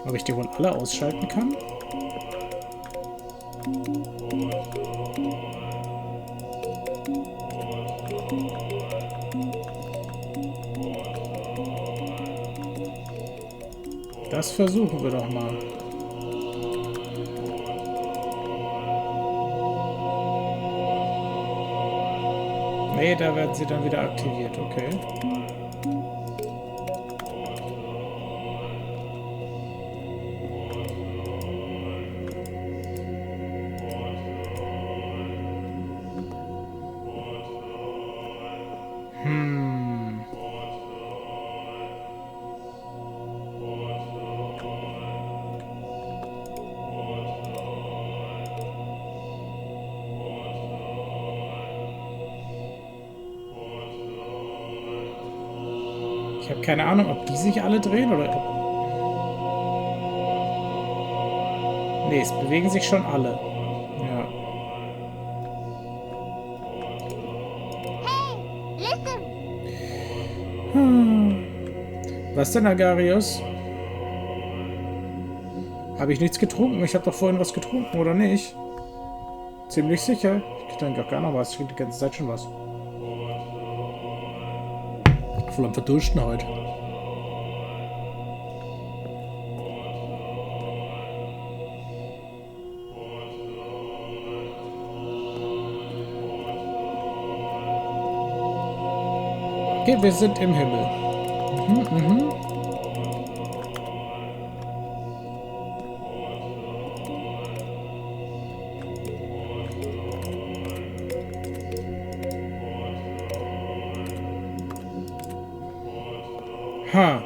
Ob ich die wohl alle ausschalten kann? Das versuchen wir doch mal. Nee, da werden sie dann wieder aktiviert, okay. Ich habe keine Ahnung, ob die sich alle drehen oder ob... Nee, es bewegen sich schon alle. Ja. Was denn, Agarius? Habe ich nichts getrunken? Ich habe doch vorhin was getrunken, oder nicht? Ziemlich sicher. Ich trinke auch gar noch was. Ich trinke die ganze Zeit schon was. Voll am Verdursten heute. Okay, wir sind im Himmel. Ha.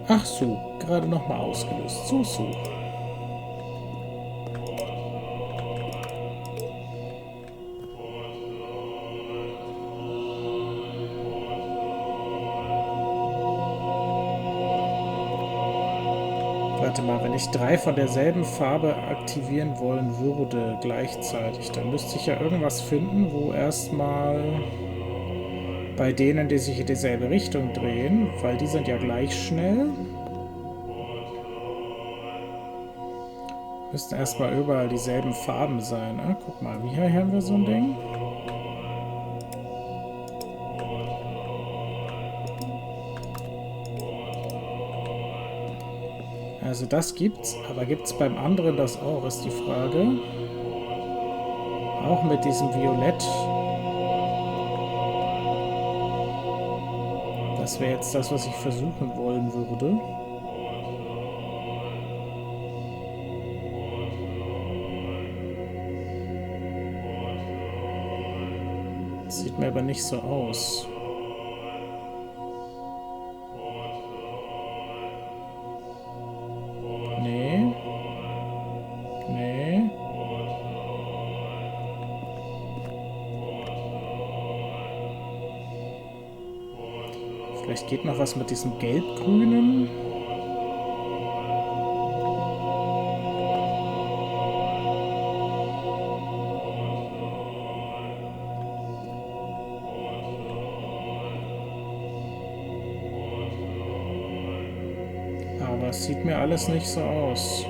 Ach so, gerade noch mal ausgelöst. So. Warte mal, wenn ich 3 von derselben Farbe aktivieren wollen würde gleichzeitig, dann müsste ich ja irgendwas finden, wo erstmal bei denen, die sich in dieselbe Richtung drehen, weil die sind ja gleich schnell, müssten erstmal überall dieselben Farben sein. Ah, guck mal, hier haben wir so ein Ding. Also das gibt's, aber gibt's beim anderen das auch, ist die Frage. Auch mit diesem Violett. Das wäre jetzt das, was ich versuchen wollen würde. Das sieht mir aber nicht so aus. Nee. Vielleicht geht noch was mit diesem gelb-grünen. Aber es sieht mir alles nicht so aus.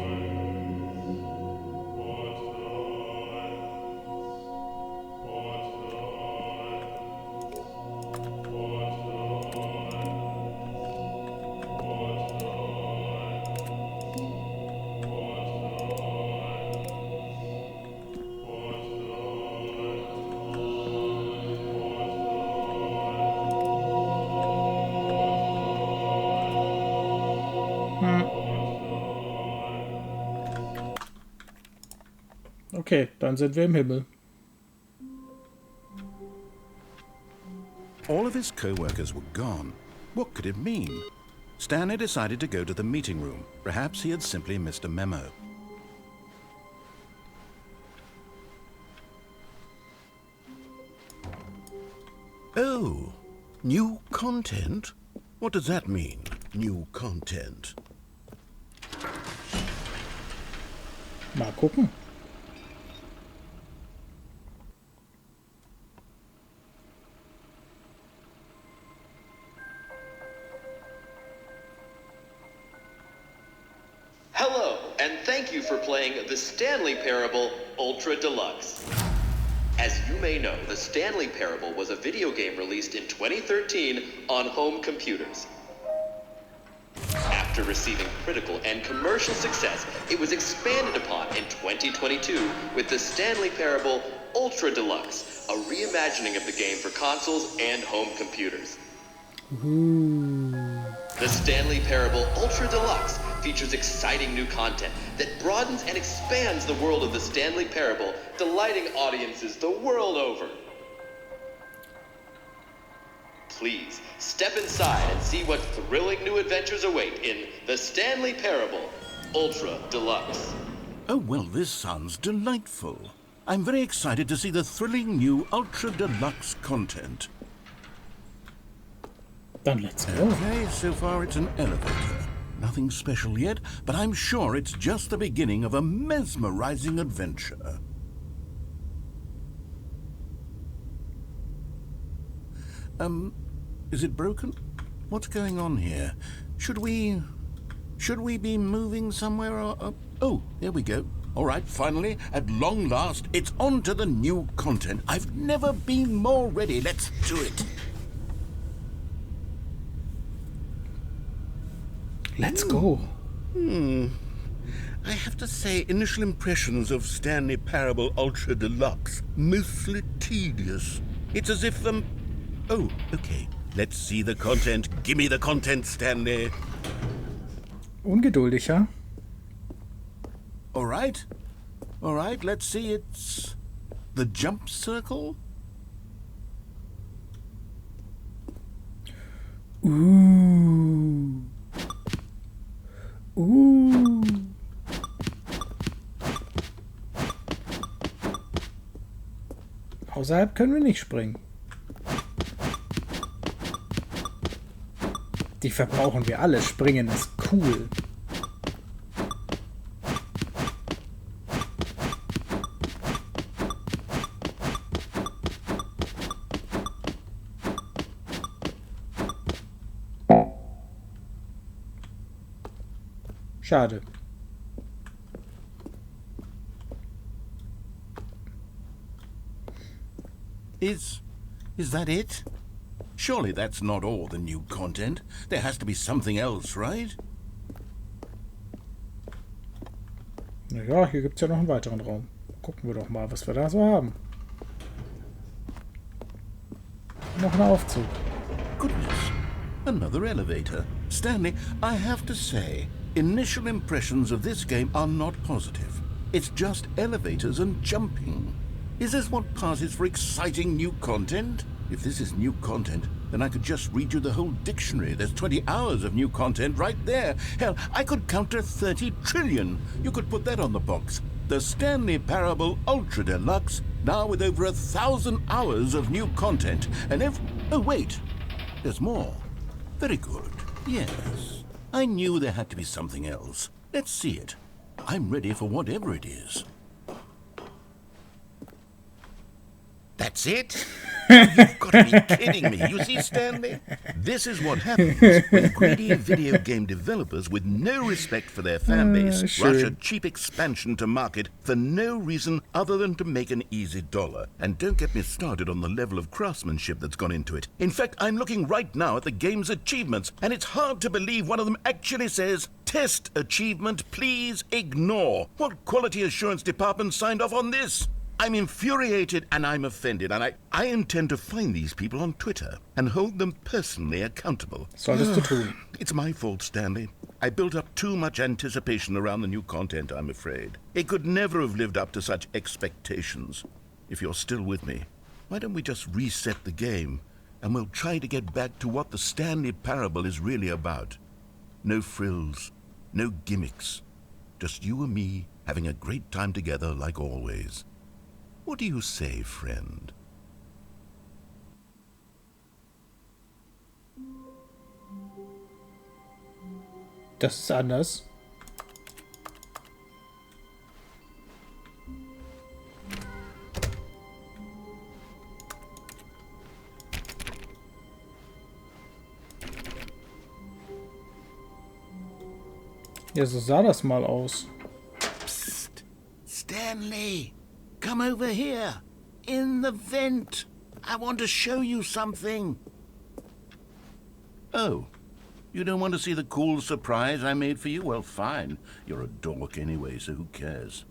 Okay, dann sind wir im Himmel. All of his co-workers were gone. What could it mean? Stanley decided to go to the meeting room. Perhaps he had simply missed a memo. Oh, new content? What does that mean, new content? Mal gucken. Hello, and thank you for playing the Stanley Parable Ultra Deluxe. As you may know, the Stanley Parable was a video game released in 2013 on home computers. After receiving critical and commercial success, it was expanded upon in 2022 with the Stanley Parable Ultra Deluxe, a reimagining of the game for consoles and home computers. The Stanley Parable Ultra Deluxe features exciting new content that broadens and expands the world of the Stanley Parable, delighting audiences the world over. Please, step inside and see what thrilling new adventures await in the Stanley Parable Ultra Deluxe. Oh, well, this sounds delightful. I'm very excited to see the thrilling new Ultra Deluxe content. Dann let's go. Okay, so far it's an elevator. Nothing special yet, but I'm sure it's just the beginning of a mesmerizing adventure. Is it broken? What's going on here? Should we be moving somewhere or... Oh, there we go. All right, finally, at long last, it's on to the new content. I've never been more ready. Let's do it. Let's go. I have to say, initial impressions of Stanley Parable Ultra Deluxe, mostly tedious. It's as if, Oh, okay. Let's see the content. Give me the content, Stanley. Ungeduldig, ja? All right, let's see. It's the jump circle? Ooh. Außerhalb können wir nicht springen. Die verbrauchen wir alle. Springen ist cool. Schade. Is that it? Surely that's not all the new content. There has to be something else, right? Naja, hier gibt es ja noch einen weiteren Raum. Gucken wir doch mal, was wir da so haben. Noch ein Aufzug. Goodness, another elevator. Stanley, I have to say, initial impressions of this game are not positive. It's just elevators and jumping. Is this what passes for exciting new content? If this is new content, then I could just read you the whole dictionary. There's 20 hours of new content right there. Hell, I could count to 30 trillion. You could put that on the box. The Stanley Parable Ultra Deluxe, now with over 1,000 hours of new content. And oh wait, there's more. Very good. Yes. I knew there had to be something else. Let's see it. I'm ready for whatever it is. That's it? You've got to be kidding me. You see, Stanley? This is what happens when greedy video game developers with no respect for their fan base rush a cheap expansion to market for no reason other than to make an easy dollar. And don't get me started on the level of craftsmanship that's gone into it. In fact, I'm looking right now at the game's achievements, and it's hard to believe one of them actually says, "Test achievement, please ignore." What quality assurance department signed off on this? I'm infuriated and I'm offended, and I intend to find these people on Twitter and hold them personally accountable. Solltest du tun. It's my fault, Stanley. I built up too much anticipation around the new content, I'm afraid. It could never have lived up to such expectations. If you're still with me, why don't we just reset the game, and we'll try to get back to what the Stanley Parable is really about. No frills, no gimmicks. Just you and me having a great time together like always. What do you say, friend? Das ist anders. Ja, so sah das mal aus. Psst, Stanley! Come over here, in the vent. I want to show you something. Oh, you don't want to see the cool surprise I made for you? Well, fine. You're a dork anyway, so who cares?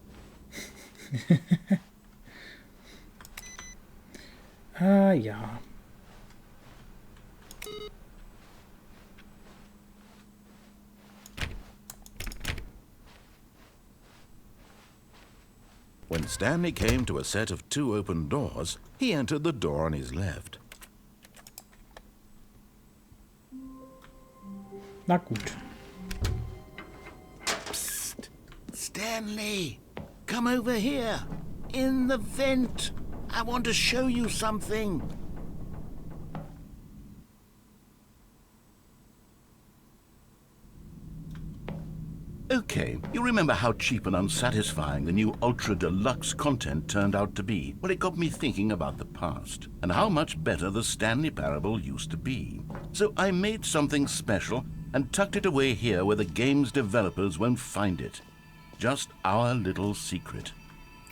Ah, ja. When Stanley came to a set of 2 open doors, he entered the door on his left. Na gut. Psst, Stanley, come over here, in the vent. I want to show you something. Okay, you remember how cheap and unsatisfying the new Ultra Deluxe content turned out to be? Well, it got me thinking about the past, and how much better the Stanley Parable used to be. So I made something special and tucked it away here where the game's developers won't find it. Just our little secret.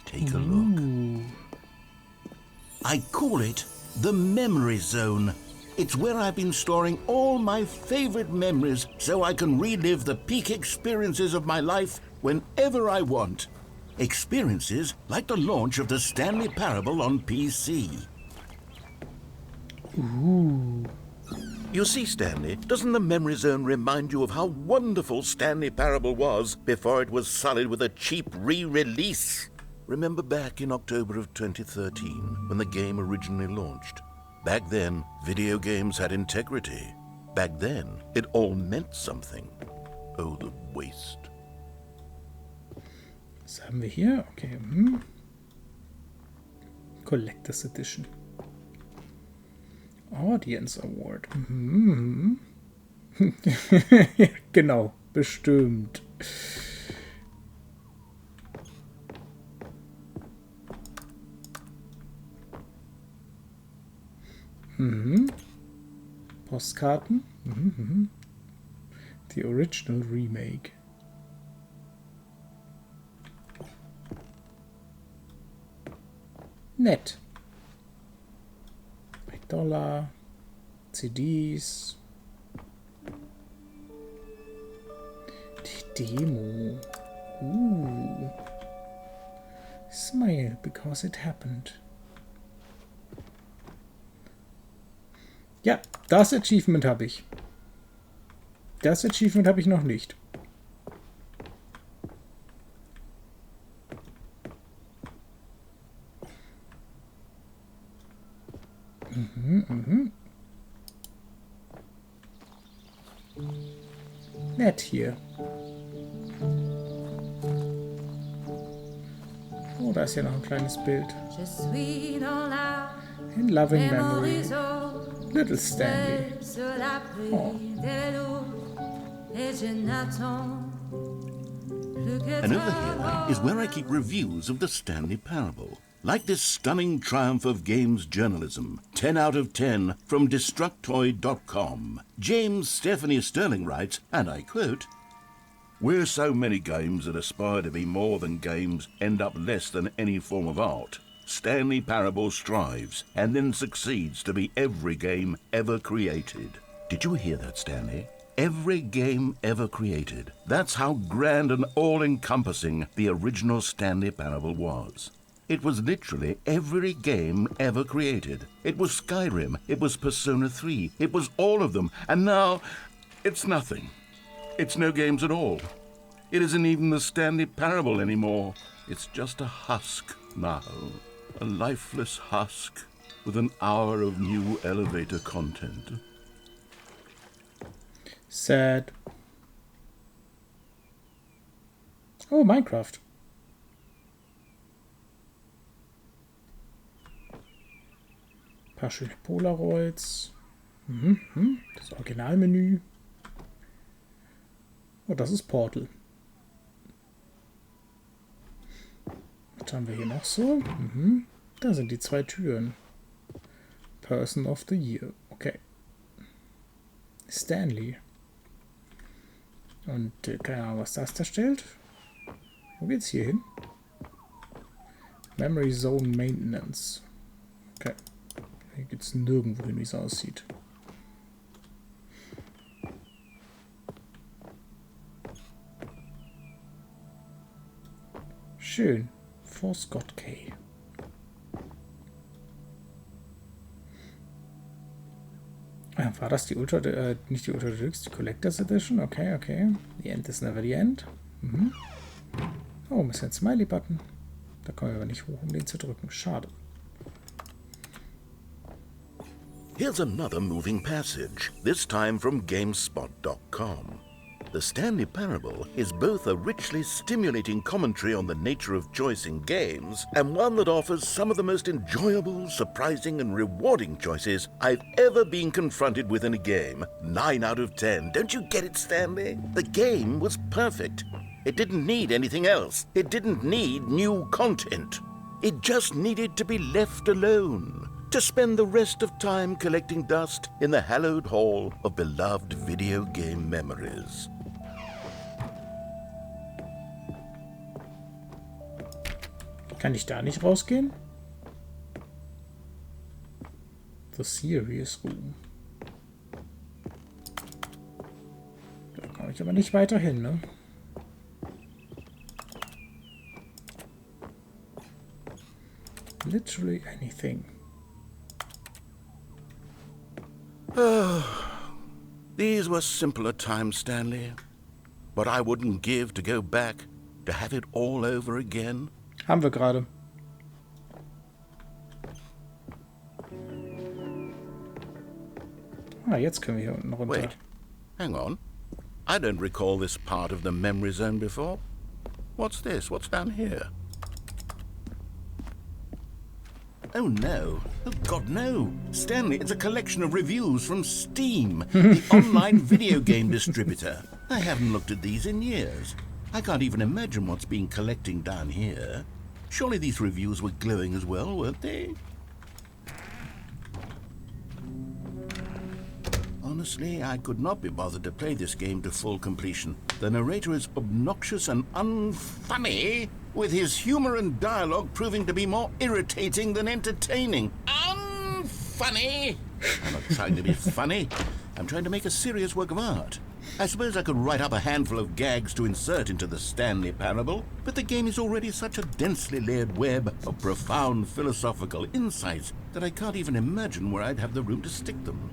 Take a look. I call it the Memory Zone. It's where I've been storing all my favorite memories so I can relive the peak experiences of my life whenever I want. Experiences like the launch of the Stanley Parable on PC. Ooh. You see, Stanley, doesn't the Memory Zone remind you of how wonderful Stanley Parable was before it was sullied with a cheap re-release? Remember back in October of 2013 when the game originally launched? Back then, video games had integrity. Back then, it all meant something. Oh, the waste. Was haben wir hier? Okay. Collectors Edition. Audience Award. Ja, genau, bestimmt. Postkarten. The Original Remake. Nett. $1, CDs. Die Demo. Smile because it happened. Ja, das Achievement habe ich. Das Achievement habe ich noch nicht. Nett hier. Oh, Oh, da ist ja noch ein kleines Bild. In loving memory, little Stanley. Oh. And over here is where I keep reviews of the Stanley Parable. Like this stunning triumph of games journalism, 10 out of 10 from Destructoid.com. James Stephanie Sterling writes, and I quote, "Where so many games that aspire to be more than games end up less than any form of art, Stanley Parable strives and then succeeds to be every game ever created." Did you hear that, Stanley? Every game ever created. That's how grand and all-encompassing the original Stanley Parable was. It was literally every game ever created. It was Skyrim, it was Persona 3, it was all of them, and now it's nothing. It's no games at all. It isn't even the Stanley Parable anymore. It's just a husk now. A lifeless husk with an hour of new elevator content. Sad. Oh, Minecraft. Paar schöne Polaroids. Das Originalmenü. Oh, das ist Portal. Was haben wir hier noch so? Da sind die 2 Türen. Person of the Year. Okay. Stanley. Und keine Ahnung, was das darstellt. Wo geht's hier hin? Memory Zone Maintenance. Okay. Hier geht's nirgendwo hin, wie es aussieht. Schön. For Scott K. War das die nicht die Ultra Deluxe, die Collector's Edition? Okay, okay. The End is never the end. Oh, ein bisschen Smiley-Button. Da kommen wir aber nicht hoch, um den zu drücken. Schade. Here's another moving passage, this time from GameSpot.com. The Stanley Parable is both a richly stimulating commentary on the nature of choice in games and one that offers some of the most enjoyable, surprising, and rewarding choices I've ever been confronted with in a game. 9 out of 10. Don't you get it, Stanley? The game was perfect. It didn't need anything else. It didn't need new content. It just needed to be left alone, to spend the rest of time collecting dust in the hallowed hall of beloved video game memories. Kann ich da nicht rausgehen? The Serious Room. Da komme ich aber nicht weiter hin, ne? Literally anything. These were simpler times, Stanley. But I wouldn't give to go back, to have it all over again. Haben wir gerade. Ah, jetzt können wir hier unten runter. Wait, hang on. I don't recall this part of the memory zone before. What's this? What's down here? Oh no. Oh God, no. Stanley, it's a collection of reviews from Steam, the online video game distributor. I haven't looked at these in years. I can't even imagine what's been collecting down here. Surely these reviews were glowing as well, weren't they? Honestly, I could not be bothered to play this game to full completion. The narrator is obnoxious and unfunny, with his humor and dialogue proving to be more irritating than entertaining. Unfunny! I'm not trying to be funny. I'm trying to make a serious work of art. I suppose I could write up a handful of gags to insert into the Stanley Parable, but the game is already such a densely layered web of profound philosophical insights that I can't even imagine where I'd have the room to stick them.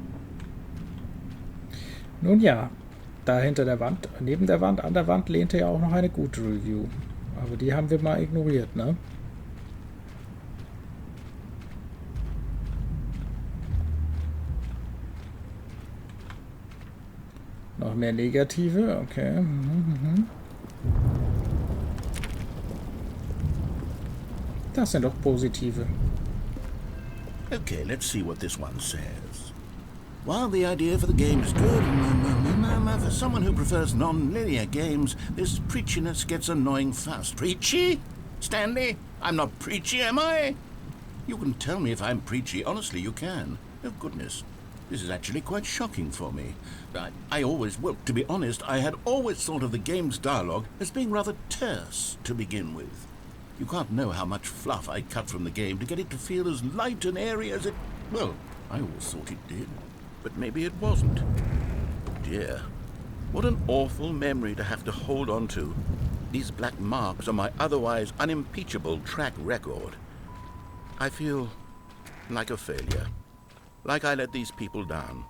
Nun ja, da hinter der Wand, neben der Wand, an der Wand lehnte ja auch noch eine gute Review. Aber die haben wir mal ignoriert, ne? Noch mehr Negative, okay. Das sind doch positive. Okay, let's see what this one says. While the idea for the game is good, for someone who prefers non-linear games, this preachiness gets annoying fast. Preachy? Stanley? I'm not preachy, am I? You can tell me if I'm preachy. Honestly, you can. Oh, goodness. This is actually quite shocking for me. Well, to be honest, I had always thought of the game's dialogue as being rather terse to begin with. You can't know how much fluff I cut from the game to get it to feel as light and airy as it... Well, I always thought it did. But maybe it wasn't. Dear, what an awful memory to have to hold on to. These black marks on my otherwise unimpeachable track record. I feel like a failure. Like I let these people down.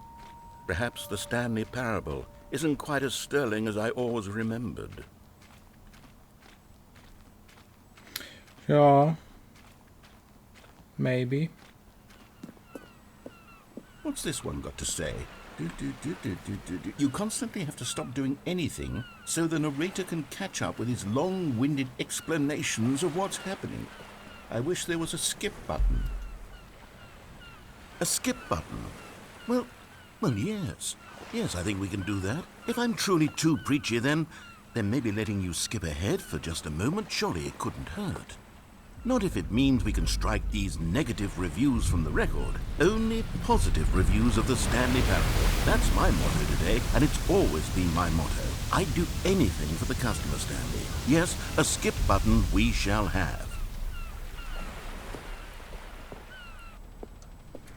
Perhaps the Stanley Parable isn't quite as sterling as I always remembered. Ja. Maybe. What's this one got to say? You constantly have to stop doing anything so the narrator can catch up with his long-winded explanations of what's happening. I wish there was a skip button. A skip button? Well, yes. Yes, I think we can do that. If I'm truly too preachy, then maybe letting you skip ahead for just a moment, surely it couldn't hurt. Not if it means we can strike these negative reviews from the record. Only positive reviews of the Stanley Parable. That's my motto today, and it's always been my motto. I'd do anything for the customer, Stanley. Yes, a skip button we shall have.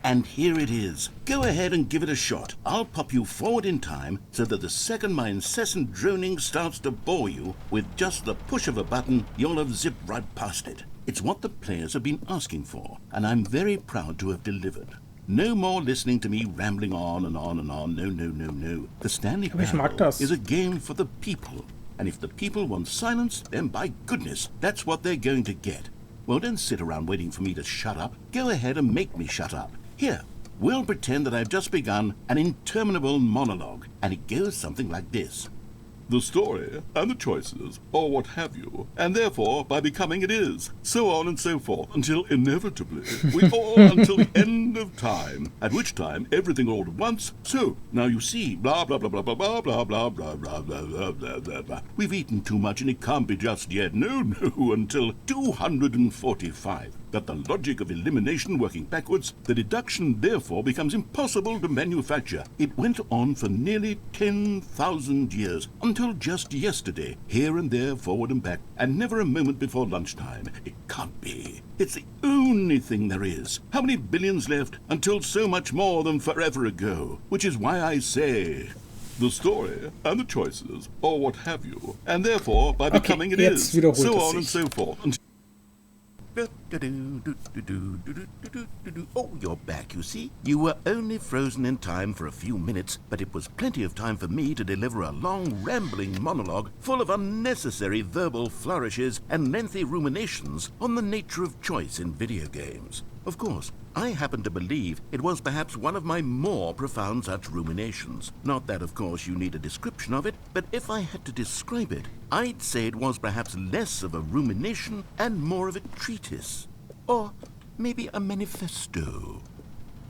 And here it is. Go ahead and give it a shot. I'll pop you forward in time so that the second my incessant droning starts to bore you, with just the push of a button, you'll have zipped right past it. It's what the players have been asking for, and I'm very proud to have delivered. No more listening to me rambling on and on and on. No. The Stanley Parable is a game for the people. And if the people want silence, then by goodness, that's what they're going to get. Well, don't sit around waiting for me to shut up. Go ahead and make me shut up. Here, we'll pretend that I've just begun an interminable monologue, and it goes something like this. The story and the choices, or what have you, and therefore by becoming it is, so on and so forth, until inevitably until the end of time, at which time everything all at once. So, now you see, blah blah blah blah blah blah blah blah blah blah blah blah blah blah. We've eaten too much and it can't be just yet. No, until 245. That the logic of elimination working backwards, the deduction therefore becomes impossible to manufacture. It went on for nearly 10,000 years, until just yesterday, here and there, forward and back, and never a moment before lunchtime. It can't be. It's the only thing there is. How many billions left until so much more than forever ago? Which is why I say... The story and the choices, or what have you, and therefore by becoming it is, so on and so forth. Oh, you're back, you see. You were only frozen in time for a few minutes, but it was plenty of time for me to deliver a long, rambling monologue full of unnecessary verbal flourishes and lengthy ruminations on the nature of choice in video games. Of course, I happen to believe it was perhaps one of my more profound such ruminations. Not that, of course, you need a description of it, but if I had to describe it, I'd say it was perhaps less of a rumination and more of a treatise. Or maybe a manifesto.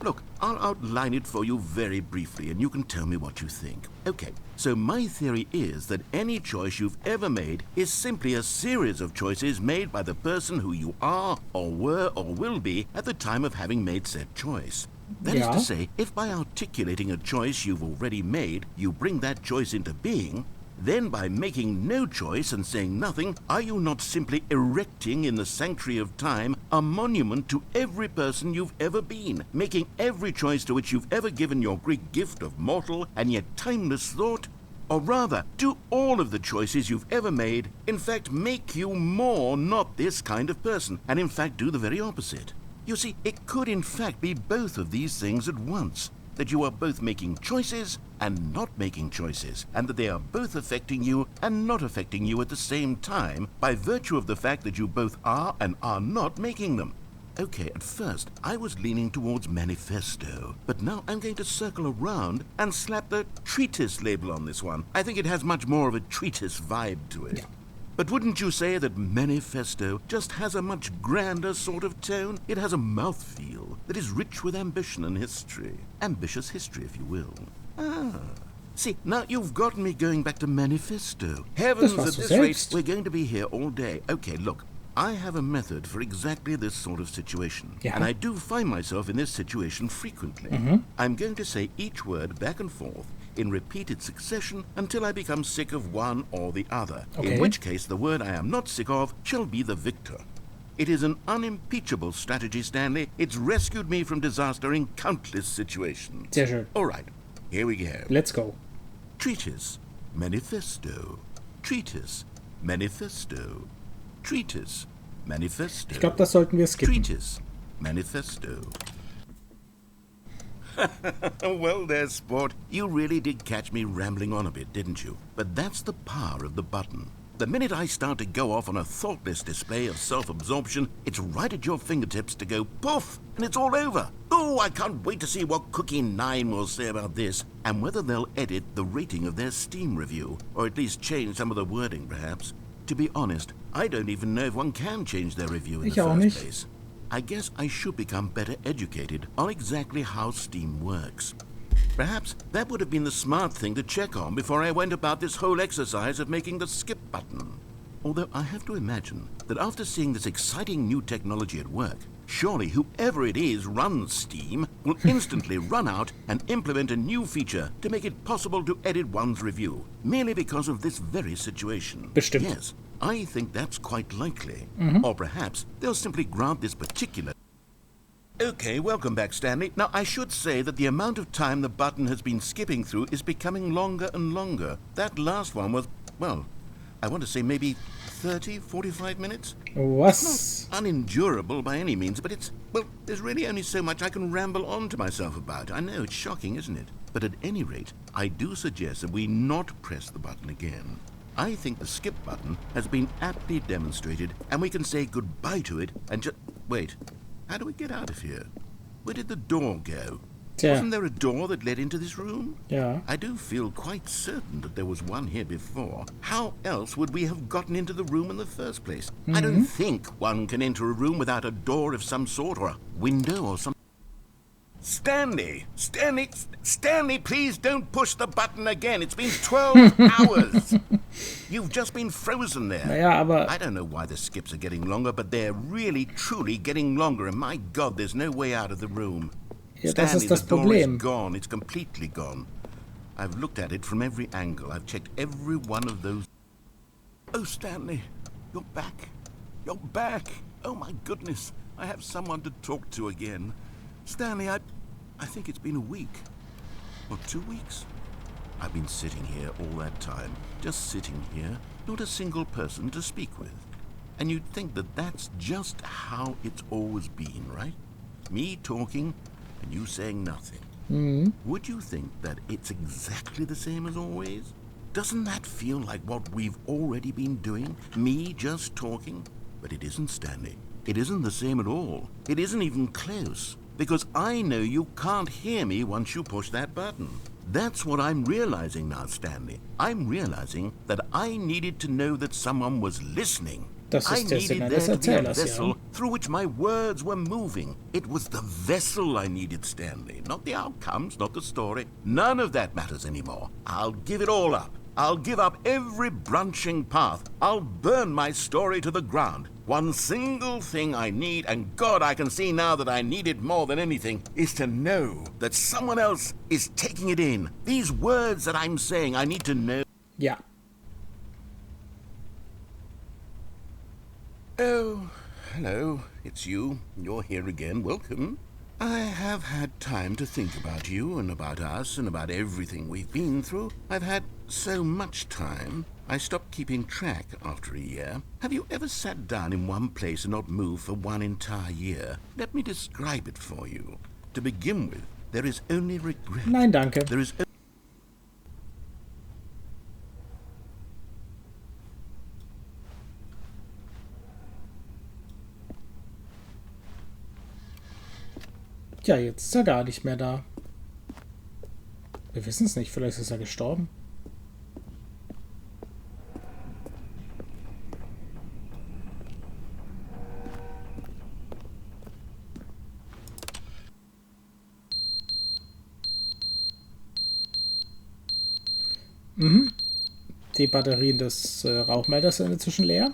Look, I'll outline it for you very briefly, and you can tell me what you think. Okay, so my theory is that any choice you've ever made is simply a series of choices made by the person who you are, or were, or will be at the time of having made said choice. That is to say, if by articulating a choice you've already made, you bring that choice into being, then by making no choice and saying nothing, are you not simply erecting in the sanctuary of time a monument to every person you've ever been, making every choice to which you've ever given your Greek gift of mortal and yet timeless thought? Or rather, do all of the choices you've ever made, in fact, make you more not this kind of person, and in fact do the very opposite? You see, it could in fact be both of these things at once. That you are both making choices and not making choices, and that they are both affecting you and not affecting you at the same time by virtue of the fact that you both are and are not making them. Okay, at first I was leaning towards manifesto, but now I'm going to circle around and slap the treatise label on this one. I think it has much more of a treatise vibe to it. But wouldn't you say that manifesto just has a much grander sort of tone? It has a mouthfeel that is rich with ambition and history. Ambitious history, if you will. Ah. See, now you've got me going back to manifesto. Heavens, at this rate, we're going to be here all day. Okay, look, I have a method for exactly this sort of situation. Yeah. And I do find myself in this situation frequently. I'm going to say each word back and forth in repeated succession until I become sick of one or the other. Okay. In which case, the word I am not sick of shall be the victor. It is an unimpeachable strategy, Stanley. It's rescued me from disaster in countless situations. Sehr schön. All right, here we go. Let's go. Treatise, manifesto. Treatise, manifesto. Treatise, manifesto. Ich glaube, das sollten wir skippen. Treatise, manifesto. Well there, sport. You really did catch me rambling on a bit, didn't you? But that's the power of the button. The minute I start to go off on a thoughtless display of self-absorption, it's right at your fingertips to go poof, and it's all over. Oh, I can't wait to see what Cookie 9 will say about this, and whether they'll edit the rating of their Steam review, or at least change some of the wording, perhaps. To be honest, I don't even know if one can change their review in the first place. I guess I should become better educated on exactly how Steam works. Perhaps that would have been the smart thing to check on before I went about this whole exercise of making the skip button. Although I have to imagine that after seeing this exciting new technology at work, surely whoever it is runs Steam will instantly run out and implement a new feature to make it possible to edit one's review, merely because of this very situation. Bestimmt. Yes, I think that's quite likely. Or perhaps they'll simply grant this particular... Okay, welcome back, Stanley. Now, I should say that the amount of time the button has been skipping through is becoming longer and longer. That last one was, well, I want to say maybe 30, 45 minutes? Was? Not unendurable by any means, but it's, well, there's really only so much I can ramble on to myself about. I know, it's shocking, isn't it? But at any rate, I do suggest that we not press the button again. I think the skip button has been aptly demonstrated, and we can say goodbye to it and just... Wait. How do we get out of here? Where did the door go? Wasn't there a door that led into this room? Yeah. I do feel quite certain that there was one here before. How else would we have gotten into the room in the first place? I don't think one can enter a room without a door of some sort or a window or something. Stanley, please don't push the button again. It's been 12 hours. You've just been frozen there. Naja, aber... I don't know why the skips are getting longer, but they're really, truly getting longer. And my God, there's no way out of the room. Ja, Stanley, das ist das the door Problem. is gone. It's completely gone. I've looked at it from every angle. I've checked every one of those... Oh, Stanley, you're back. You're back. Oh, my goodness. I have someone to talk to again. Stanley, I think it's been a week. Or 2 weeks. I've been sitting here all that time. Just sitting here. Not a single person to speak with. And you'd think that that's just how it's always been, right? Me talking and you saying nothing. Would you think that it's exactly the same as always? Doesn't that feel like what we've already been doing? Me just talking? But it isn't, Stanley. It isn't the same at all. It isn't even close. Because I know you can't hear me once you push that button. That's what I'm realizing now, Stanley. I'm realizing that I needed to know that someone was listening. Das I ist der needed Sinn there eines to be a Erzählers, vessel ja. through which my words were moving. It was the vessel I needed, Stanley. Not the outcomes, not the story. None of that matters anymore. I'll give it all up. I'll give up every branching path. I'll burn my story to the ground. One single thing I need, and God, I can see now that I need it more than anything, is to know that someone else is taking it in. These words that I'm saying, I need to know. Ja. Oh, hello, it's you. You're here again. Welcome. I have had time to think about you and about us and about everything we've been through. I've had so much time. I stopped keeping track after a year. Have you ever sat down in one place and not moved for one entire year? Let me describe it for you. To begin with, there is only regret. Nein, danke. There is Ja, jetzt ist er gar nicht mehr da. Wir wissen es nicht, vielleicht ist er gestorben. Die Batterien des Rauchmelders sind inzwischen leer.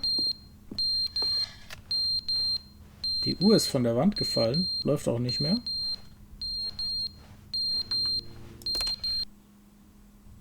Die Uhr ist von der Wand gefallen. Läuft auch nicht mehr.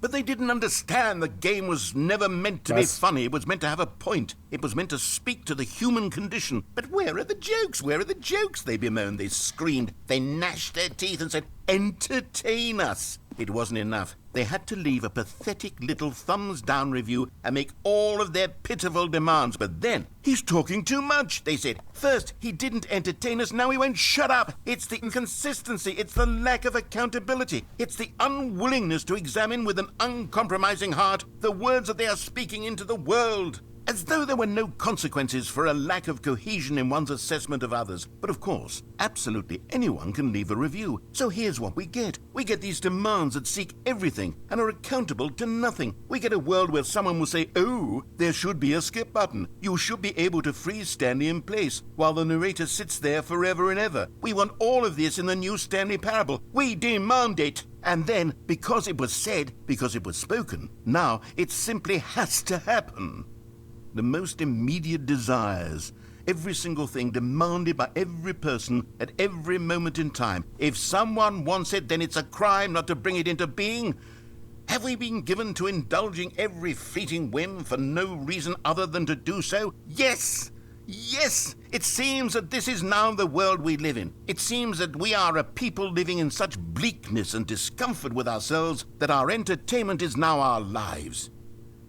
But they didn't understand the game was never meant to be Was? funny. It was meant to have a point. It was meant to speak to the human condition. But where are the jokes? Where are the jokes? They bemoaned, they screamed, they gnashed their teeth and said, entertain us. It wasn't enough. They had to leave a pathetic little thumbs-down review and make all of their pitiful demands. But then, he's talking too much, they said. First, he didn't entertain us, now he won't shut up. It's the inconsistency, it's the lack of accountability. It's the unwillingness to examine with an uncompromising heart the words that they are speaking into the world. As though there were no consequences for a lack of cohesion in one's assessment of others. But of course, absolutely anyone can leave a review. So here's what we get. We get these demands that seek everything and are accountable to nothing. We get a world where someone will say, oh, there should be a skip button. You should be able to freeze Stanley in place while the narrator sits there forever and ever. We want all of this in the new Stanley Parable. We demand it. And then, because it was said, because it was spoken, now it simply has to happen. The most immediate desires, every single thing demanded by every person at every moment in time. If someone wants it, then it's a crime not to bring it into being. Have we been given to indulging every fleeting whim for no reason other than to do so? Yes! Yes! It seems that this is now the world we live in. It seems that we are a people living in such bleakness and discomfort with ourselves that our entertainment is now our lives.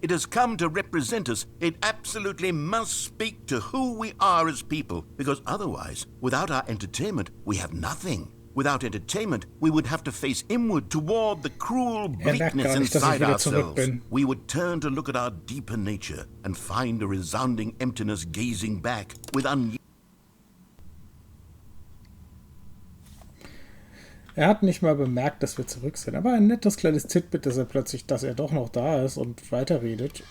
It has come to represent us. It absolutely must speak to who we are as people, because otherwise, without our entertainment, we have nothing. Without entertainment, we would have to face inward toward the cruel bleakness inside ourselves. We would turn to look at our deeper nature and find a resounding emptiness gazing back with Er hat nicht mal bemerkt, dass wir zurück sind. Aber ein nettes kleines Titbit, dass er doch noch da ist und weiterredet.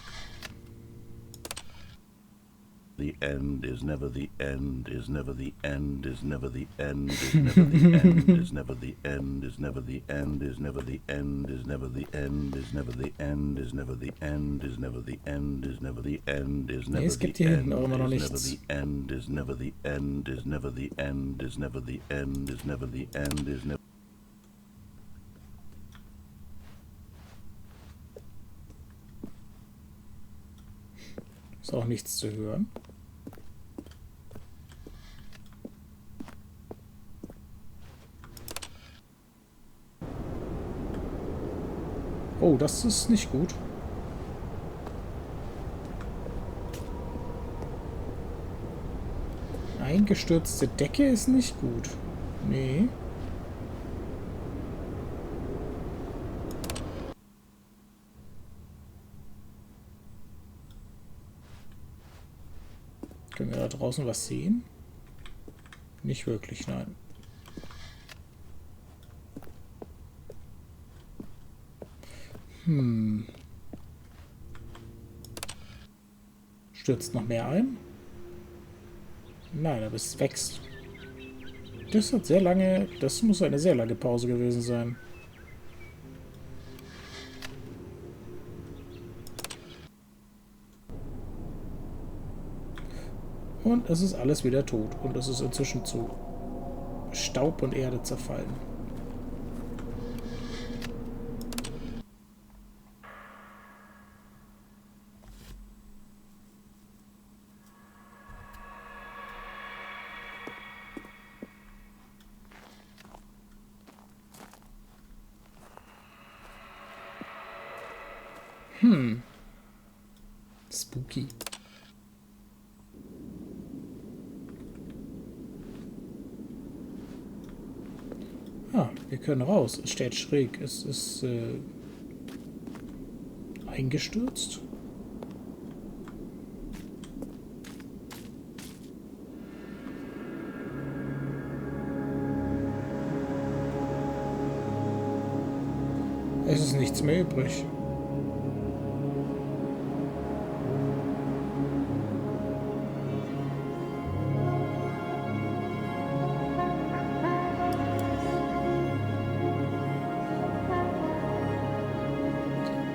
The end is never the end, is never the end, is never the end, is never the end, is never the end, is never the end, is never the end, is never the end, is never the end, is never the end, is never the end, is never the end, is never Es gibt hier hinten auch immer noch never nichts. the end, is never the end, is never the end, is never the end, is never the end, is never. Ist auch nichts zu hören. Oh, das ist nicht gut. Eingestürzte Decke ist nicht gut. Nee. Können wir da draußen was sehen? Nicht wirklich, nein. Stürzt noch mehr ein? Nein, aber es wächst. Das hat sehr lange... Das muss eine sehr lange Pause gewesen sein. Und es ist alles wieder tot. Und es ist inzwischen zu Staub und Erde zerfallen. Spooky. Ah, wir können raus. Es steht schräg. Es ist eingestürzt. Es ist nichts mehr übrig.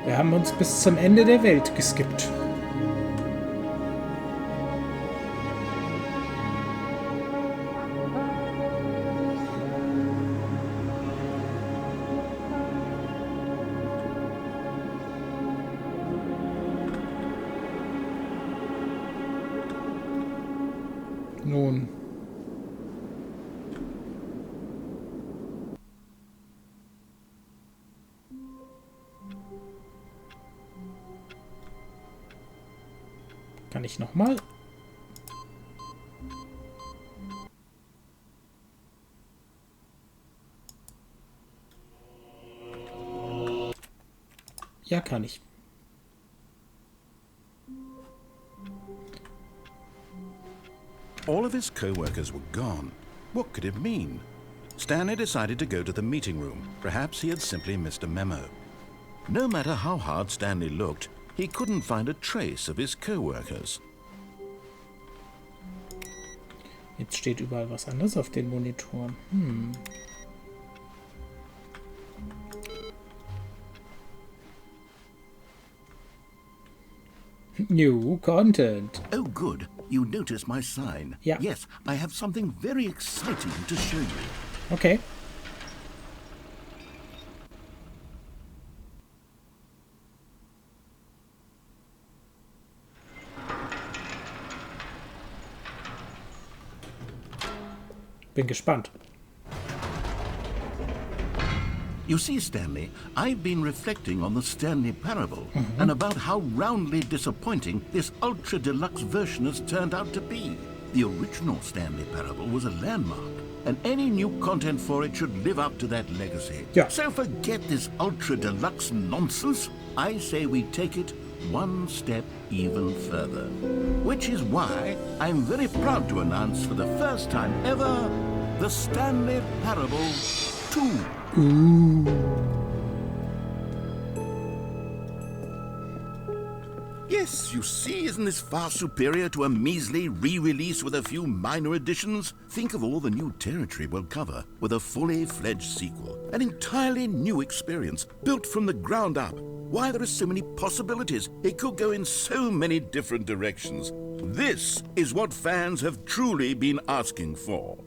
Wir haben uns bis zum Ende der Welt geskippt. Nun. Kann ich noch mal? Ja, kann ich. All of his co-workers were gone. What could it mean? Stanley decided to go to the meeting room. Perhaps he had simply missed a memo. No matter how hard Stanley looked, he couldn't find a trace of his co-workers. Jetzt steht überall was anderes auf den Monitoren. New content. Oh, good. You noticed my sign. Yeah. Yes, I have something very exciting to show you. Okay. Bin gespannt. You see, Stanley, I've been reflecting on the Stanley Parable and about how roundly disappointing this ultra-deluxe version has turned out to be. The original Stanley Parable was a landmark, and any new content for it should live up to that legacy. Yeah. So forget this ultra-deluxe nonsense. I say we take it one step even further. Which is why I'm very proud to announce for the first time ever, the Stanley Parable 2. Yes, you see, isn't this far superior to a measly re-release with a few minor additions? Think of all the new territory we'll cover with a fully fledged sequel. An entirely new experience, built from the ground up. Why, there are so many possibilities. It could go in so many different directions. This is what fans have truly been asking for.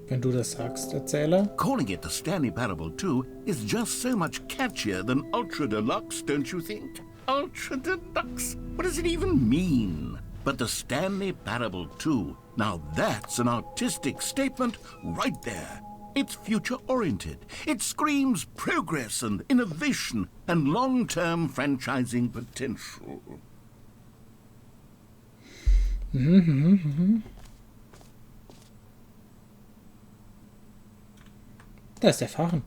Wenn du das sagst, Erzähler. Calling it the Stanley Parable 2 is just so much catchier than Ultra Deluxe, don't you think? Ultra Deluxe? What does it even mean? But the Stanley Parable 2, now that's an artistic statement right there. It's future-oriented. It screams progress and innovation and long-term franchising potential. Da ist der Fahren.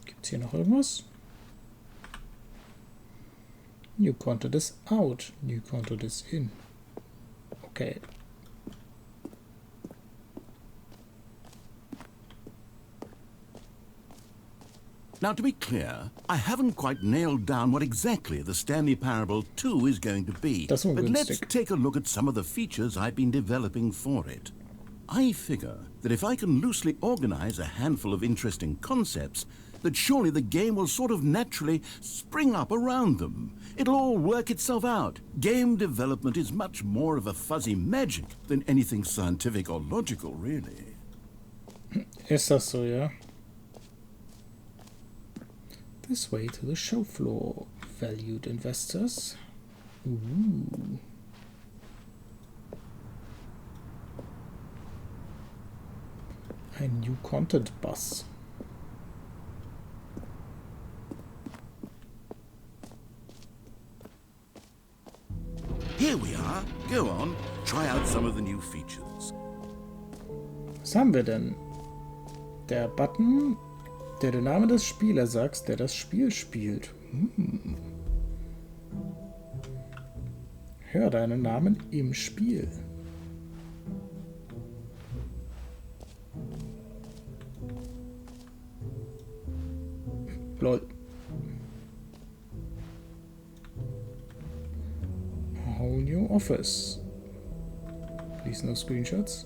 Gibt's hier noch irgendwas? New content is out. New content is in. Okay. Now, to be clear, I haven't quite nailed down what exactly the Stanley Parable 2 is going to be. Das ist but let's ungünstig. take a look at some of the features I've been developing for it. I figure that if I can loosely organize a handful of interesting concepts, that surely the game will sort of naturally spring up around them. It'll all work itself out. Game development is much more of a fuzzy magic than anything scientific or logical, really. Ist das so, ja? This way to the show floor, valued investors. Ooh. Ein New Content Bus. Here we are. Go on, try out some of the new features. Was haben wir denn? Der Button, der den Namen des Spielers sagt, der das Spiel spielt. Hör deinen Namen im Spiel. Lol. new office. Please no screenshots.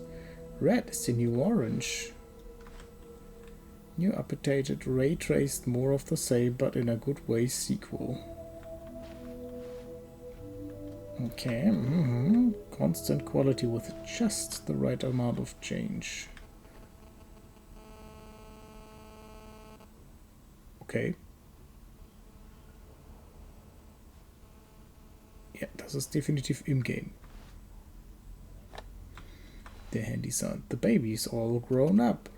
Red is the new orange. New updated, ray-traced, more of the same, but in a good way sequel. Okay. Constant quality with just the right amount of change. Okay. Ja, das ist definitiv im Game. Der Handy-Sound. The baby's all grown up.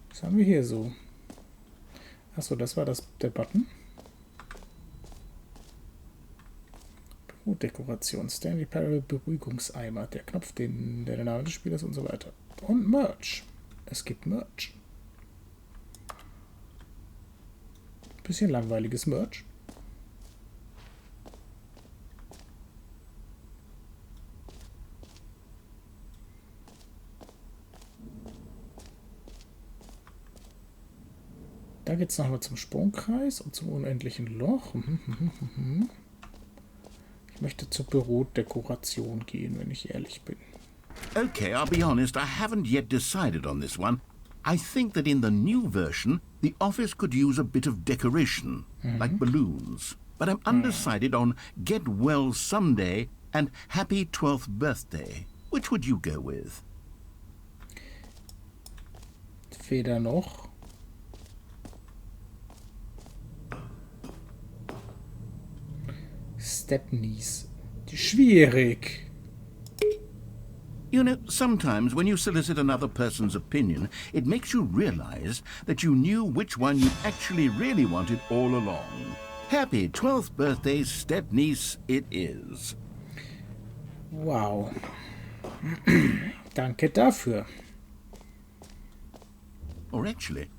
Was haben wir hier so? Achso, das war der Button. Dekoration, Stanley Parable, Beruhigungseimer, der Knopf, der Name des Spielers und so weiter. Und Merch. Es gibt Merch. Bisschen langweiliges Merch. Da geht es nochmal zum Sprungkreis und zum unendlichen Loch. Ich möchte zur Bürodekoration gehen, wenn ich ehrlich bin. Okay, I'll be honest, I haven't yet decided on this one. I think that in the new version, the office could use a bit of decoration, like balloons. But I'm undecided on Get Well Someday and Happy 12th Birthday. Which would you go with? Weder noch. Stepnies. Schwierig. You know, sometimes when you solicit another person's opinion, it makes you realize that you knew which one you actually really wanted all along. Happy 12th birthday, stepniece, it is. Wow. Danke dafür. Or actually,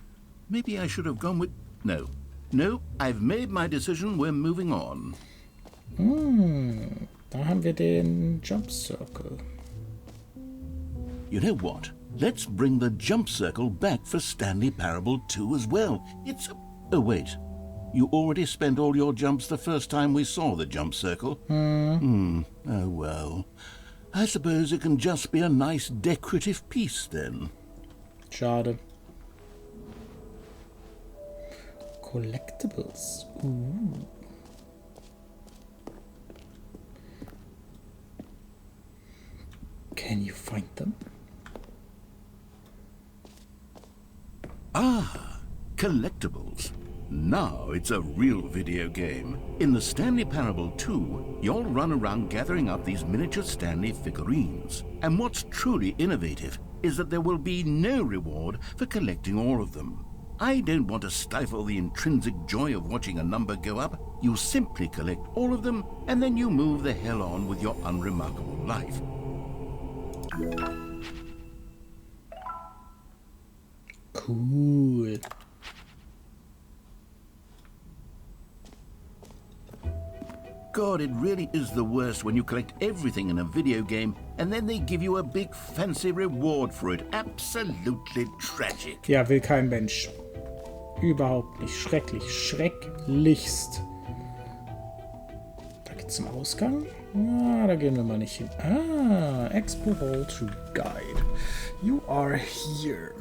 maybe I should have gone with... No, I've made my decision, we're moving on. Da haben wir den Jump Circle. You know what? Let's bring the jump circle back for Stanley Parable 2 as well. It's... Oh, wait. You already spent all your jumps the first time we saw the jump circle? Oh, well. I suppose it can just be a nice decorative piece, then. Schade. Collectibles. Can you find them? Ah, collectibles. Now it's a real video game. In the Stanley Parable 2, you'll run around gathering up these miniature Stanley figurines. And what's truly innovative is that there will be no reward for collecting all of them. I don't want to stifle the intrinsic joy of watching a number go up. You simply collect all of them, and then you move the hell on with your unremarkable life. Cool. God, it really is the worst when you collect everything in a video game and then they give you a big fancy reward for it. Absolutely tragic. Ja, will kein Mensch. Überhaupt nicht. Schrecklich. Schrecklichst. Da geht's zum Ausgang. Ah, da gehen wir mal nicht hin. Ah, Expo Hall to Guide. You are here.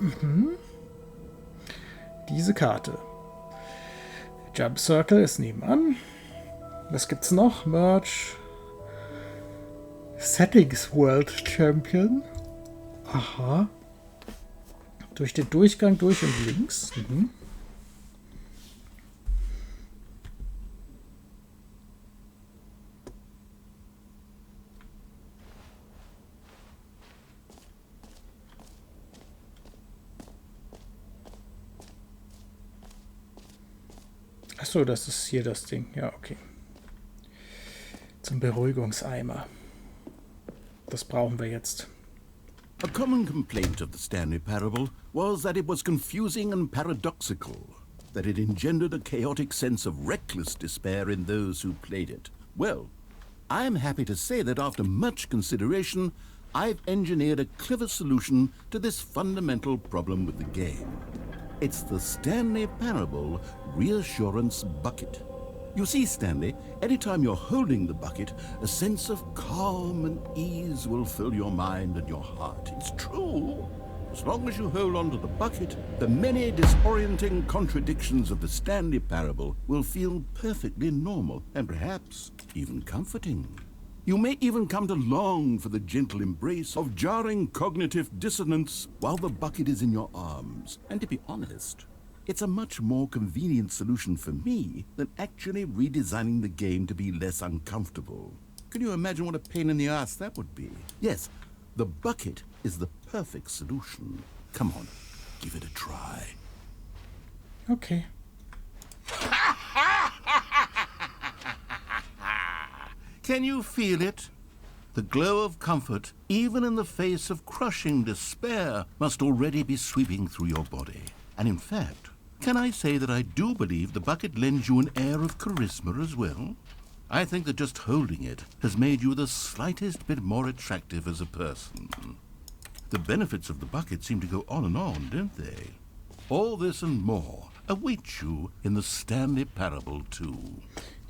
Diese Karte. Jump Circle ist nebenan. Was gibt's noch? Merch. Settings World Champion. Aha. Durch den Durchgang durch und links. Achso, das ist hier das Ding. Ja, okay. Zum Beruhigungseimer. Das brauchen wir jetzt. A common complaint of the Stanley Parable was that it was confusing and paradoxical, that it engendered a chaotic sense of reckless despair in those who played it. Well, I'm happy to say that after much consideration, I've engineered a clever solution to this fundamental problem with the game. It's the Stanley Parable Reassurance Bucket. You see, Stanley, anytime you're holding the bucket, a sense of calm and ease will fill your mind and your heart. It's true. As long as you hold on to the bucket, the many disorienting contradictions of the Stanley Parable will feel perfectly normal and perhaps even comforting. You may even come to long for the gentle embrace of jarring cognitive dissonance while the bucket is in your arms. And to be honest, it's a much more convenient solution for me than actually redesigning the game to be less uncomfortable. Can you imagine what a pain in the ass that would be? Yes, the bucket is the perfect solution. Come on, give it a try. Okay. Can you feel it? The glow of comfort, even in the face of crushing despair, must already be sweeping through your body. And in fact, can I say that I do believe the bucket lends you an air of charisma as well? I think that just holding it has made you the slightest bit more attractive as a person. The benefits of the bucket seem to go on, don't they? All this and more await you in the Stanley Parable 2.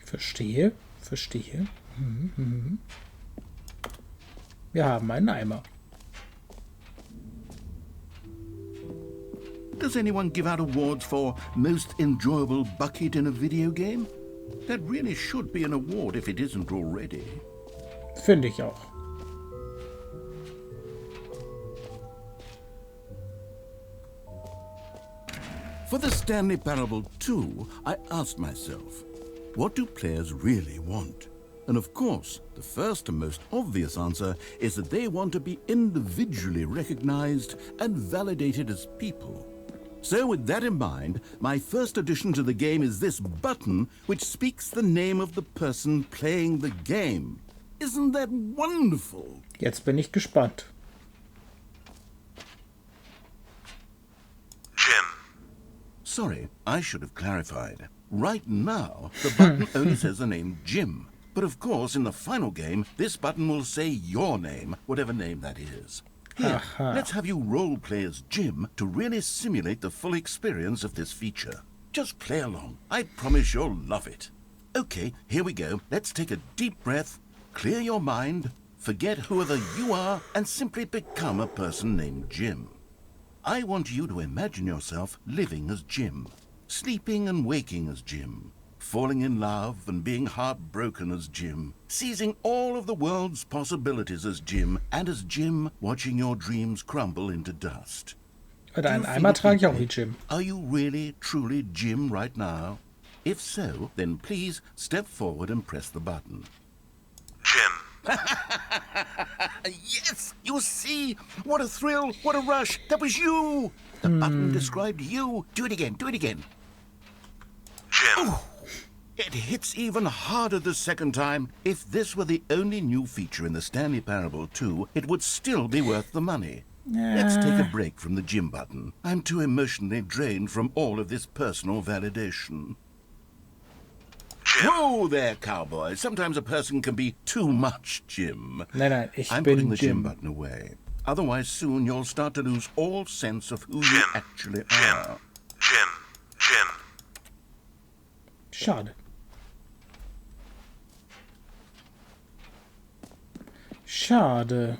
Verstehe. Wir haben einen Eimer. Does anyone give out awards for most enjoyable bucket in a video game? That really should be an award if it isn't already. Finde ich auch. For the Stanley Parable 2, I asked myself, what do players really want? And of course, the first and most obvious answer is that they want to be individually recognized and validated as people. So with that in mind, my first addition to the game is this button which speaks the name of the person playing the game. Isn't that wonderful? Jetzt bin ich gespannt. Jim. Sorry, I should have clarified. Right now, the button only says the name Jim. But of course, in the final game, this button will say your name, whatever name that is. Here, let's have you role-play as Jim to really simulate the full experience of this feature. Just play along. I promise you'll love it. Okay, here we go. Let's take a deep breath, clear your mind, forget whoever you are, and simply become a person named Jim. I want you to imagine yourself living as Jim, sleeping and waking as Jim, falling in love and being heartbroken as Jim, seizing all of the world's possibilities as Jim, and as Jim watching your dreams crumble into dust. Oder einen Eimer trage ich auch wie Jim. Are you really, truly Jim right now? If so, then please step forward and press the button. Jim. Yes, you see? What a thrill, what a rush. That was you. The button described you. Do it again, do it again. Jim. Ooh. It hits even harder the second time. If this were the only new feature in the Stanley Parable 2, it would still be worth the money. Let's take a break from the Jim button. I'm too emotionally drained from all of this personal validation. Jim. Whoa there, cowboy. Sometimes a person can be too much Jim. Nein, ich I'm bin putting the Jim Jim. button away. Otherwise, soon you'll start to lose all sense of who you actually are. Jim. Schade. Schade.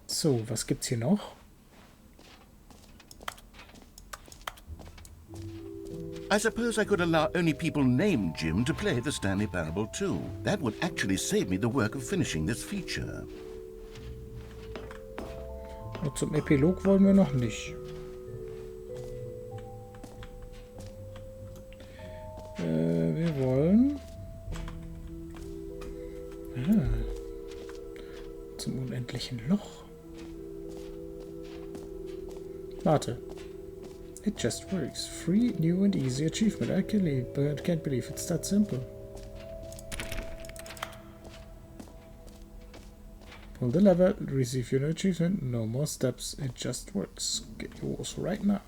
So, was gibt's hier noch? I suppose I could allow only people named Jim to play the Stanley Parable 2. That would actually save me the work of finishing this feature. Und zum Epilog wollen wir noch nicht. Wir wollen... zum unendlichen Loch. Warte. It just works. Free, new and easy achievement. I can't believe it's that simple. Pull the lever, receive your achievement. No more steps. It just works. Get yours right now.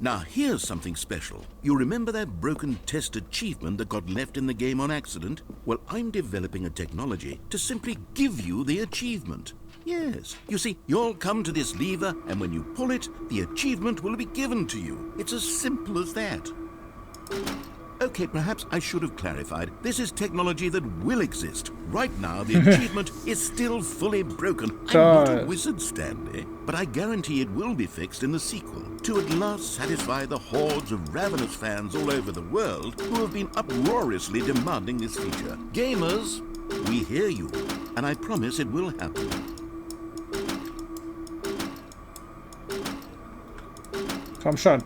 Now here's something special. You remember that broken test achievement that got left in the game on accident? Well, I'm developing a technology to simply give you the achievement. Yes. You see, you'll come to this lever, and when you pull it, the achievement will be given to you. It's as simple as that. Okay, perhaps I should have clarified. This is technology that will exist. Right now, the achievement is still fully broken. I'm not a wizard, Stanley, but I guarantee it will be fixed in the sequel to at last satisfy the hordes of ravenous fans all over the world who have been uproariously demanding this feature. Gamers, we hear you, and I promise it will happen. Komm schon.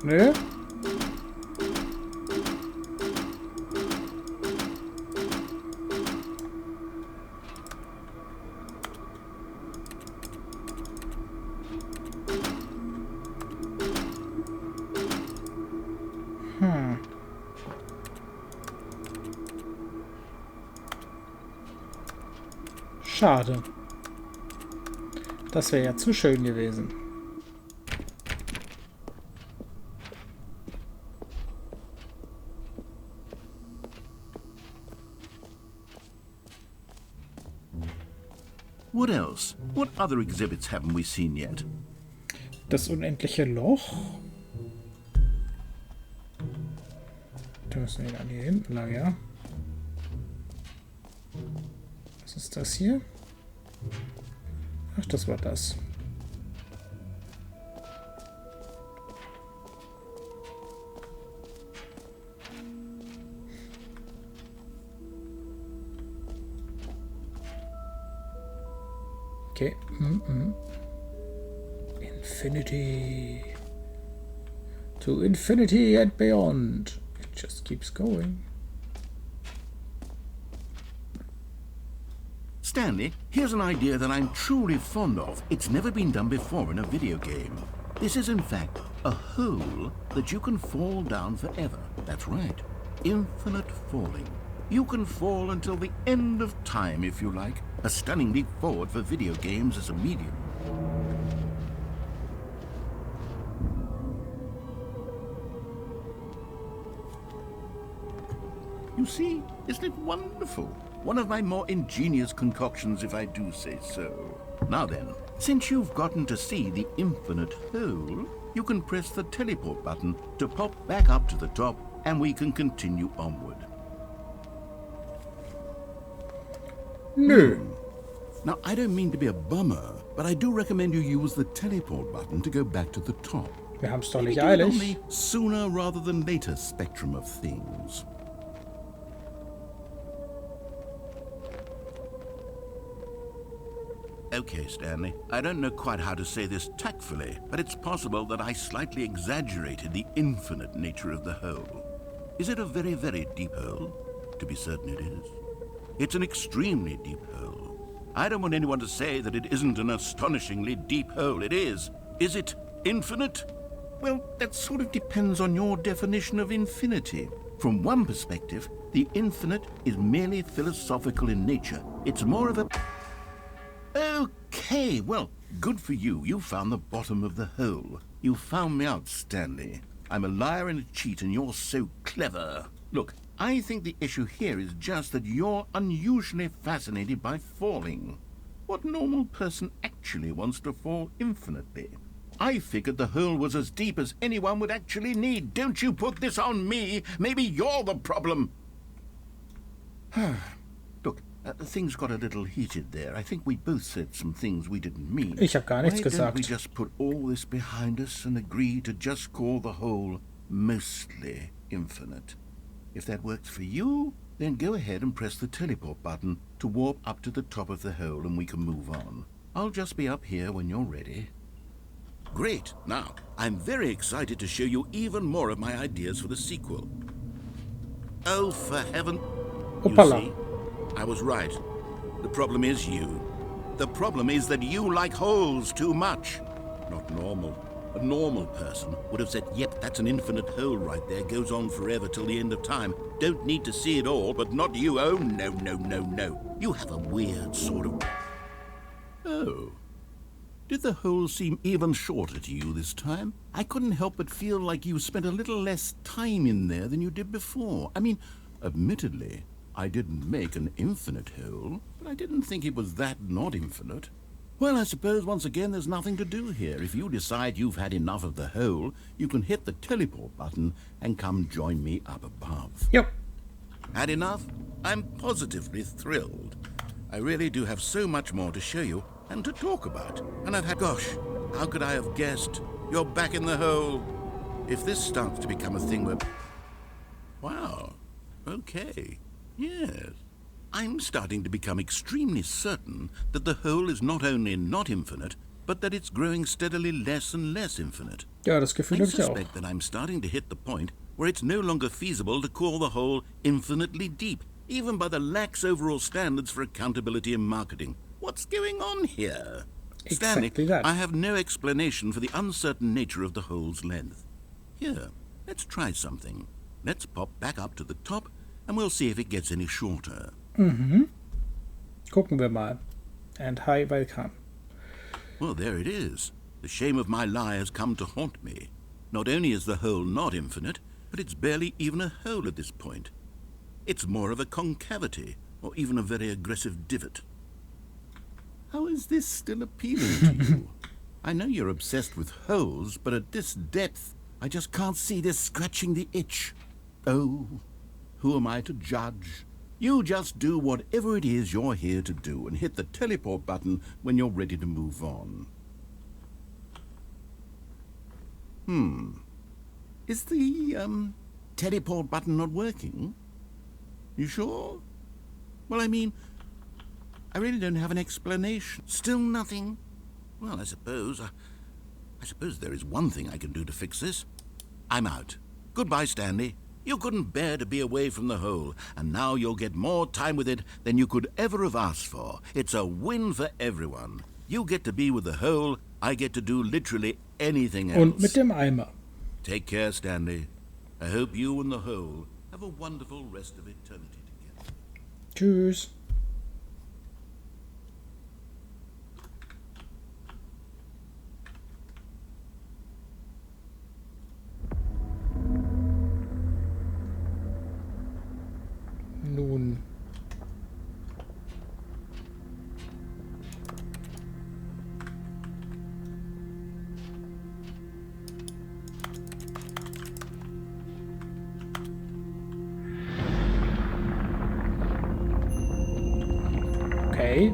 Nö. Schade. Das wäre ja zu schön gewesen. What else? What other exhibits haven't we seen yet? Das unendliche Loch. Da müssen wir dann hier hinten lang, ja? Was ist das hier? Ach, das war das. Okay. Infinity. To infinity and beyond. It just keeps going. Stanley, here's an idea that I'm truly fond of. It's never been done before in a video game. This is in fact a hole that you can fall down forever. That's right. Infinite falling. You can fall until the end of time if you like. A stunning leap forward for video games as a medium. You see, isn't it wonderful? One of my more ingenious concoctions, if I do say so. Now then, since you've gotten to see the infinite hole, you can press the teleport button to pop back up to the top, and we can continue onward. Nö. Now, I don't mean to be a bummer, but I do recommend you use the teleport button to go back to the top. Wir haben's doch nicht Maybe do it on eilig. the sooner rather than later spectrum of things. Okay, Stanley, I don't know quite how to say this tactfully, but it's possible that I slightly exaggerated the infinite nature of the hole. Is it a very, very deep hole? To be certain it is. It's an extremely deep hole. I don't want anyone to say that it isn't an astonishingly deep hole. It is. Is it infinite? Well, that sort of depends on your definition of infinity. From one perspective, the infinite is merely philosophical in nature. It's more of a... Okay, well, good for you. You found the bottom of the hole. You found me out, Stanley. I'm a liar and a cheat, and you're so clever. Look, I think the issue here is just that you're unusually fascinated by falling. What normal person actually wants to fall infinitely? I figured the hole was as deep as anyone would actually need. Don't you put this on me. Maybe you're the problem. Look, things got a little heated there. I think we both said some things we didn't mean. Ich habe gar nichts Why don't we gesagt. just put all this behind us and agree to just call the hole mostly infinite? If that works for you, then go ahead and press the teleport button to warp up to the top of the hole and we can move on. I'll just be up here when you're ready. Great. Now, I'm very excited to show you even more of my ideas for the sequel. Oh, for heaven... You Hoppala. see, I was right. The problem is you. The problem is that you like holes too much. Not normal. A normal person would have said, yep, that's an infinite hole right there, goes on forever till the end of time. Don't need to see it all, but not you. Oh, no, no, no, no. You have a weird sort of... Oh. Did the hole seem even shorter to you this time? I couldn't help but feel like you spent a little less time in there than you did before. I mean, admittedly, I didn't make an infinite hole, but I didn't think it was that not infinite. Well, I suppose once again there's nothing to do here. If you decide you've had enough of the hole, you can hit the teleport button and come join me up above. Yep. Had enough? I'm positively thrilled. I really do have so much more to show you and to talk about. And I've had... Gosh, how could I have guessed? You're back in the hole. If this starts to become a thing where... Wow. Okay. Yes. I'm starting to become extremely certain that the hole is not only not infinite, but that it's growing steadily less and less infinite. Ja, das Gefühl I habe ich auch. suspect that I'm starting to hit the point where it's no longer feasible to call the hole infinitely deep, even by the lax overall standards for accountability and marketing. What's going on here? Exactly Stanley, that. I have no explanation for the uncertain nature of the hole's length. Here, let's try something. Let's pop back up to the top, and we'll see if it gets any shorter. Gucken wir mal. And hi, welcome. Well, there it is. The shame of my lie has come to haunt me. Not only is the hole not infinite, but it's barely even a hole at this point. It's more of a concavity, or even a very aggressive divot. How is this still appealing to you? I know you're obsessed with holes, but at this depth, I just can't see this scratching the itch. Oh, who am I to judge? You just do whatever it is you're here to do and hit the teleport button when you're ready to move on. Is the, teleport button not working? You sure? Well, I mean, I really don't have an explanation. Still nothing? Well, I suppose there is one thing I can do to fix this. I'm out. Goodbye, Stanley. You couldn't bear to be away from the hole, and now you'll get more time with it than you could ever have asked for. It's a win for everyone. You get to be with the hole, I get to do literally anything else. Und mit dem Eimer. Take care, Stanley. I hope you and the hole have a wonderful rest of eternity together. Tschüss. Nun. Okay.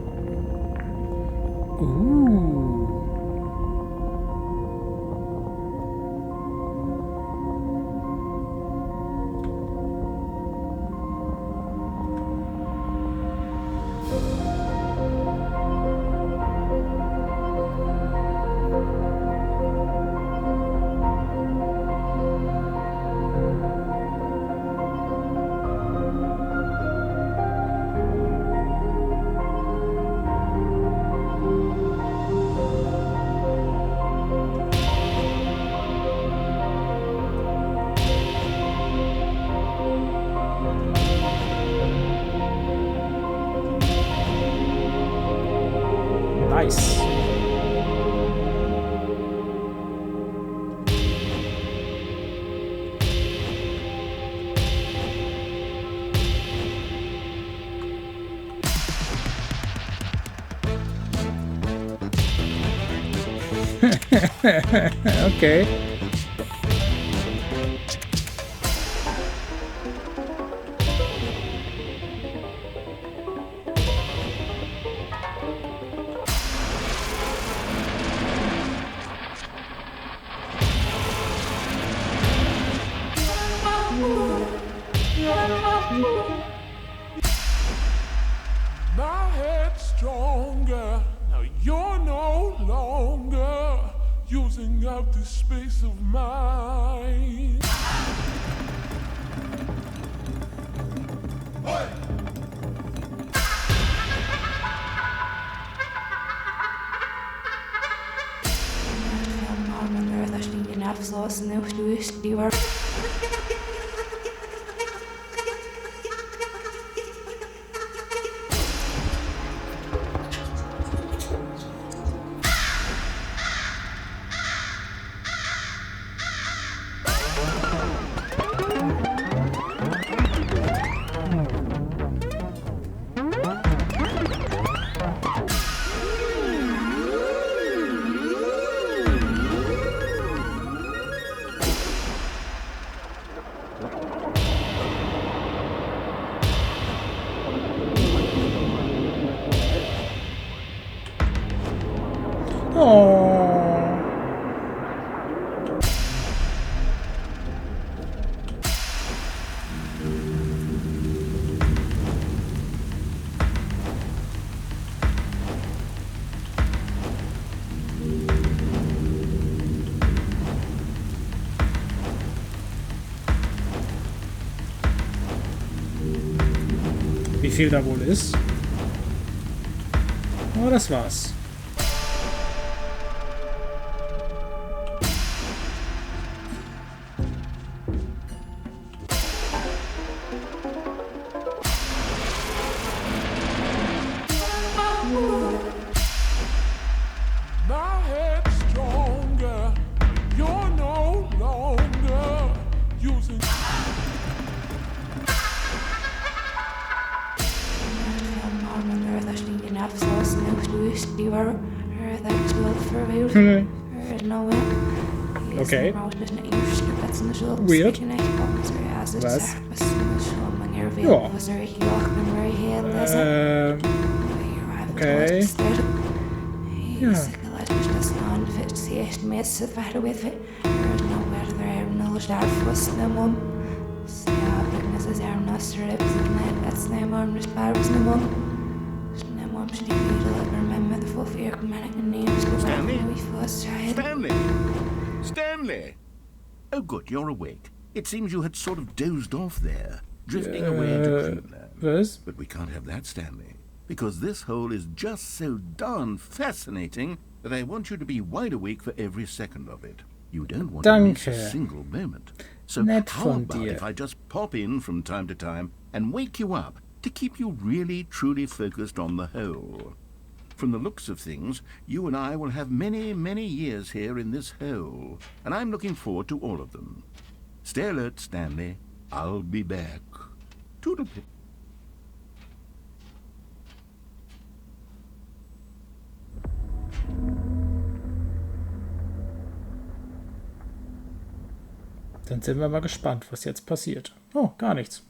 Nice. Okay. My head's stronger. Now you're no longer using up this space of mine. Under the abgeschlossen, auch du bist lieber. Wie viel da wohl ist. Aber das war's. My head's stronger. You're no longer using. Abgeschlossen, auch du bist lieber. Das wird verwählt. Okay. Weird. Was? Ja. Okay. Ja. Stanley! Oh good, you're awake. It seems you had sort of dozed off there, drifting away into dreamland. Was? But we can't have that, Stanley, because this hole is just so darn fascinating that I want you to be wide awake for every second of it. You don't want to miss a single moment. So how about if I just pop in from time to time and wake you up to keep you really, truly focused on the hole? From the looks of things, you and I will have many, many years here in this hole, and I'm looking forward to all of them. Stay alert, Stanley. I'll be back. Toodlepip. Dann sind wir mal gespannt, was jetzt passiert. Oh, gar nichts.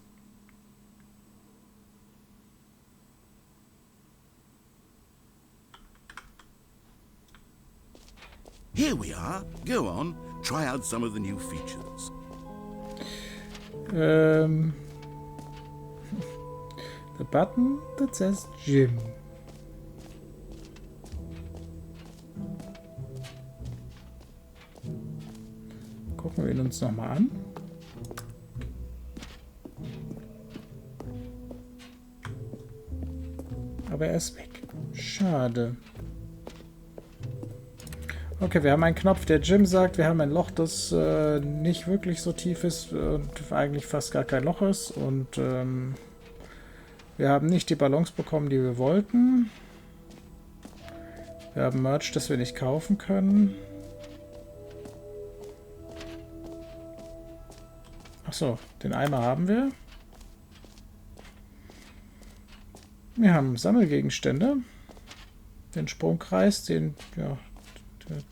Here we are. Go on. Try out some of the new features. The button that says Gym. Gucken wir ihn uns nochmal an. Aber er ist weg. Schade. Okay, wir haben einen Knopf, der Jim sagt. Wir haben ein Loch, das nicht wirklich so tief ist und eigentlich fast gar kein Loch ist. Und wir haben nicht die Ballons bekommen, die wir wollten. Wir haben Merch, das wir nicht kaufen können. Achso, den Eimer haben wir. Wir haben Sammelgegenstände. Den Sprungkreis, den, ja,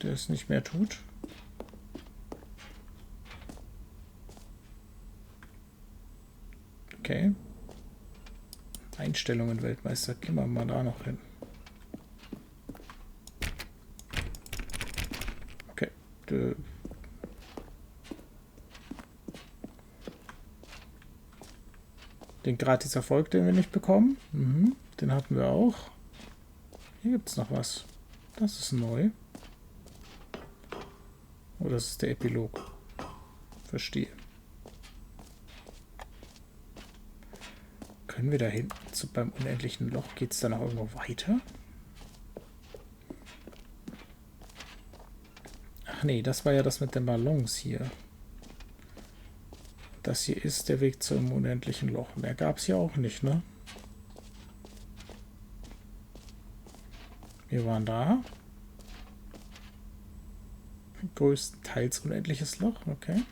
der es nicht mehr tut. Okay. Einstellungen Weltmeister. Gehen wir mal da noch hin. Okay. Den gratis Erfolg, den wir nicht bekommen. Den hatten wir auch. Hier gibt es noch was. Das ist neu. Oh, das ist der Epilog. Verstehe. Können wir da hinten beim unendlichen Loch? Geht es dann noch irgendwo weiter? Ach Nee, das war ja das mit den Ballons hier. Das hier ist der Weg zum unendlichen Loch. Mehr gab es ja auch nicht, ne? Wir waren da. Größtenteils unendliches Loch, okay.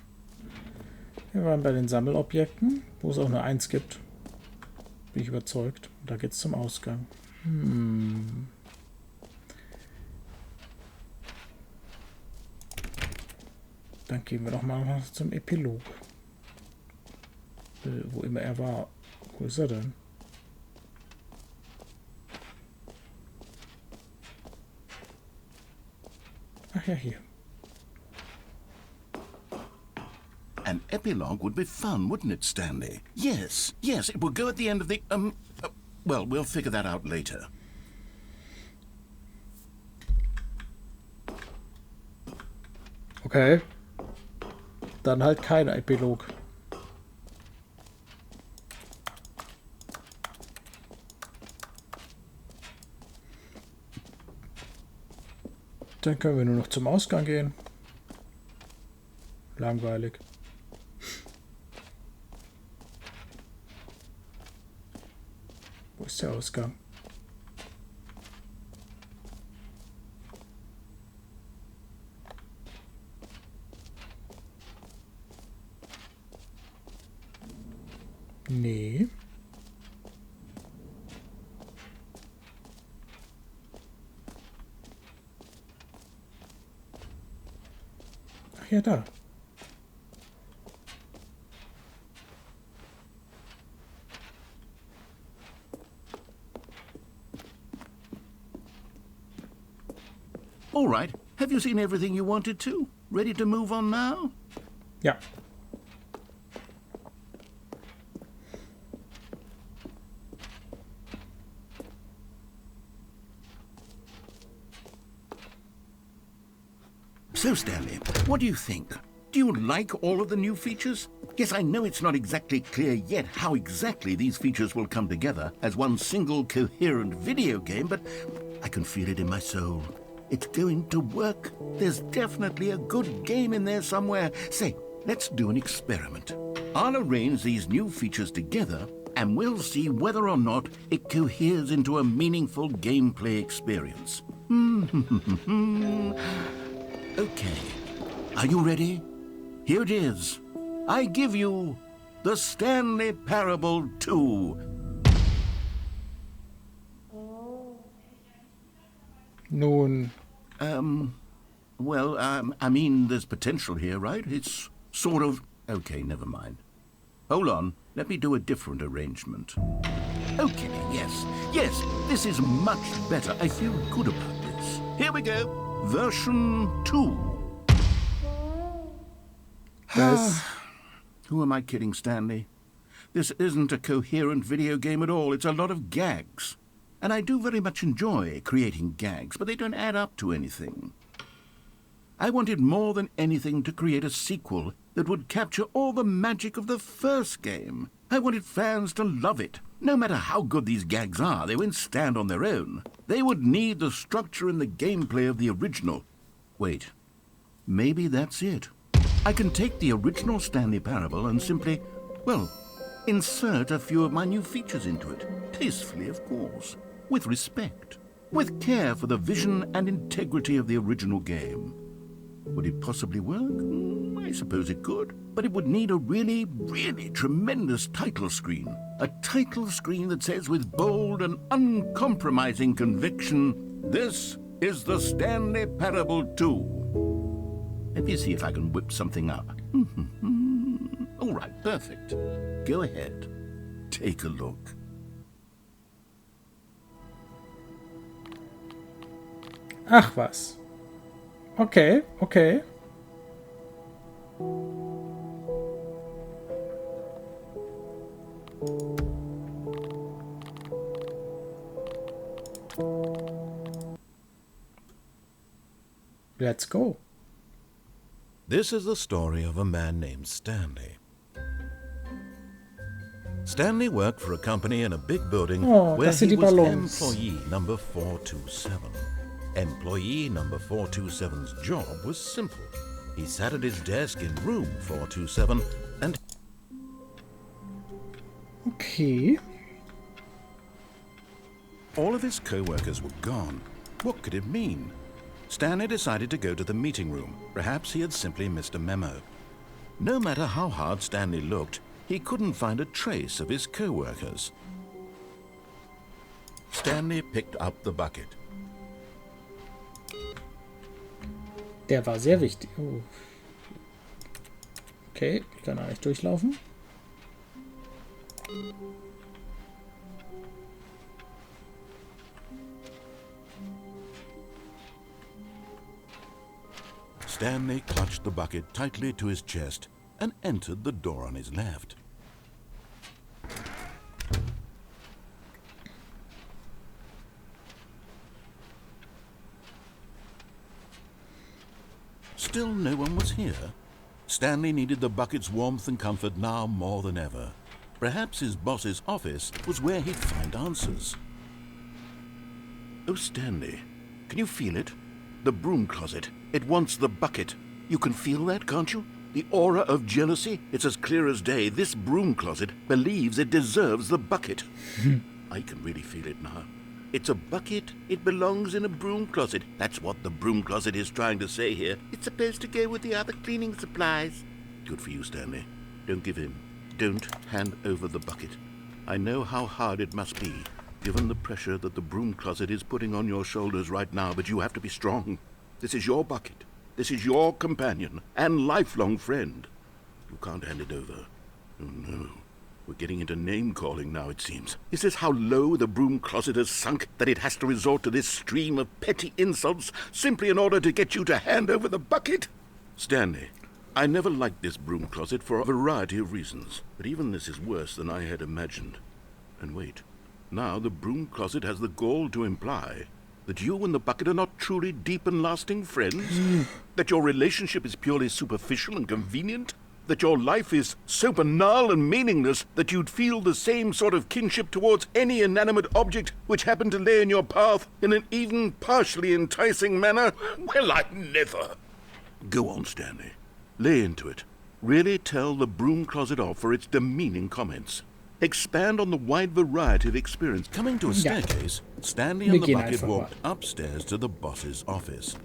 Wir waren bei den Sammelobjekten, wo es auch nur eins gibt. Bin ich überzeugt. Und da geht's zum Ausgang. Dann gehen wir doch mal zum Epilog. Wo immer er war. Wo ist er denn? Ach ja, hier. An epilogue would be fun, wouldn't it, Stanley? Yes, yes, it would go at the end of the, well, we'll figure that out later. Okay. Dann halt kein Epilog. Dann können wir nur noch zum Ausgang gehen. Langweilig. Wo ist der Ausgang? Nee. Ach ja, da. All right, have you seen everything you wanted to? Ready to move on now? Ja. So, Stanley, what do you think? Do you like all of the new features? Yes, I know it's not exactly clear yet how exactly these features will come together as one single coherent video game, but I can feel it in my soul. It's going to work. There's definitely a good game in there somewhere. Say, let's do an experiment. I'll arrange these new features together, and we'll see whether or not it coheres into a meaningful gameplay experience. Okay, are you ready? Here it is. I give you the Stanley Parable 2. Nun. Well, I mean, there's potential here, right? It's sort of... Okay, never mind. Hold on, let me do a different arrangement. Okay, yes, this is much better. I feel good about this. Here we go. Version 2. Who am I kidding, Stanley? This isn't a coherent video game at all. It's a lot of gags. And I do very much enjoy creating gags, but they don't add up to anything. I wanted more than anything to create a sequel that would capture all the magic of the first game. I wanted fans to love it. No matter how good these gags are, they won't stand on their own. They would need the structure and the gameplay of the original. Wait, maybe that's it. I can take the original Stanley Parable and simply, well, insert a few of my new features into it. Tastefully, of course. With respect. With care for the vision and integrity of the original game. Would it possibly work? I suppose it could. But it would need a really, really tremendous title screen. A title screen that says with bold and uncompromising conviction, "This is the Stanley Parable 2. Let me see if I can whip something up. All right, perfect. Go ahead. Take a look. Ach was. Okay, okay. Let's go. This is the story of a man named Stanley. Stanley worked for a company in a big building where he was employee number 427. Employee number 427's job was simple. He sat at his desk in room 427 and... Okay. All of his co-workers were gone. What could it mean? Stanley decided to go to the meeting room. Perhaps he had simply missed a memo. No matter how hard Stanley looked, he couldn't find a trace of his co-workers. Stanley picked up the bucket. Der war sehr wichtig. Oh. Okay, ich kann da nicht durchlaufen. Stanley clutched the bucket tightly to his chest and entered the door on his left. Still no one was here. Stanley needed the bucket's warmth and comfort now more than ever. Perhaps his boss's office was where he'd find answers. Oh, Stanley, can you feel it? The broom closet. It wants the bucket. You can feel that, can't you? The aura of jealousy. It's as clear as day. This broom closet believes it deserves the bucket. I can really feel it now. It's a bucket. It belongs in a broom closet. That's what the broom closet is trying to say here. It's supposed to go with the other cleaning supplies. Good for you, Stanley. Don't give in. Don't hand over the bucket. I know how hard it must be, given the pressure that the broom closet is putting on your shoulders right now, but you have to be strong. This is your bucket. This is your companion and lifelong friend. You can't hand it over. Oh, no. We're getting into name-calling now, it seems. Is this how low the broom closet has sunk, that it has to resort to this stream of petty insults simply in order to get you to hand over the bucket? Stanley, I never liked this broom closet for a variety of reasons, but even this is worse than I had imagined. And wait, now the broom closet has the gall to imply that you and the bucket are not truly deep and lasting friends? That your relationship is purely superficial and convenient? That your life is so banal and meaningless that you'd feel the same sort of kinship towards any inanimate object which happened to lay in your path in an even partially enticing manner? Well, I never. Go on, Stanley. Lay into it. Really tell the broom closet off for its demeaning comments. Expand on the wide variety of experience. Coming to a staircase, Stanley and the bucket walked upstairs to the boss's office.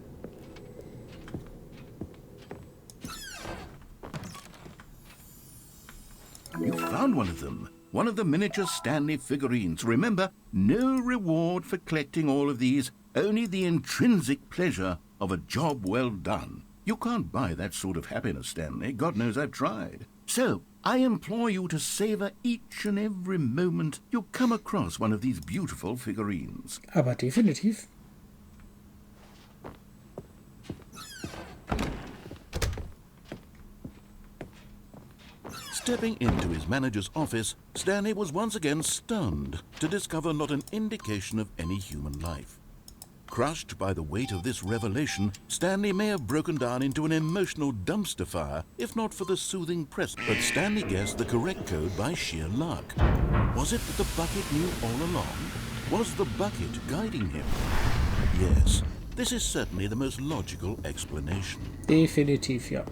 You found one of them. One of the miniature Stanley figurines. Remember, no reward for collecting all of these, only the intrinsic pleasure of a job well done. You can't buy that sort of happiness, Stanley. God knows I've tried. So, I implore you to savor each and every moment you come across one of these beautiful figurines. Aber definitiv. Stepping into his manager's office, Stanley was once again stunned to discover not an indication of any human life. Crushed by the weight of this revelation, Stanley may have broken down into an emotional dumpster fire, if not for the soothing press. But Stanley guessed the correct code by sheer luck. Was it that the bucket knew all along? Was the bucket guiding him? Yes, this is certainly the most logical explanation. Definitiv, ja.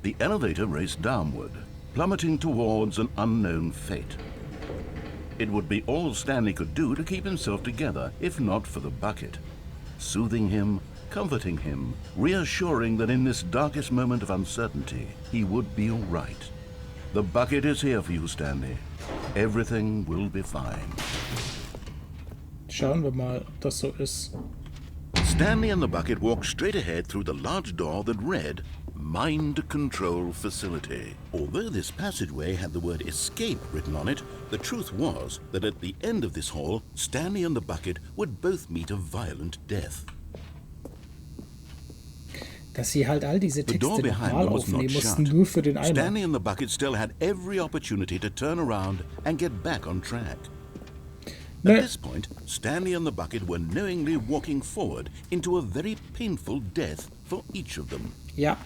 The elevator raced downward, plummeting towards an unknown fate. It would be all Stanley could do to keep himself together, if not for the bucket. Soothing him, comforting him, reassuring that in this darkest moment of uncertainty, he would be all right. The bucket is here for you, Stanley. Everything will be fine. Schauen wir mal, ob das so ist. Stanley and the bucket walked straight ahead through the large door that read, Mind Control Facility. Although this passageway had the word escape written on it, the truth was that at the end of this hall, Stanley and the bucket would both meet a violent death. Dass sie halt all diese The door Texte behind nochmal them was not aufnehmen mussten, shut. nur für den Eimer. Stanley and the bucket still had every opportunity to turn around and get back on track. At this point, Stanley and the bucket were knowingly walking forward into a very painful death for each of them. Ja.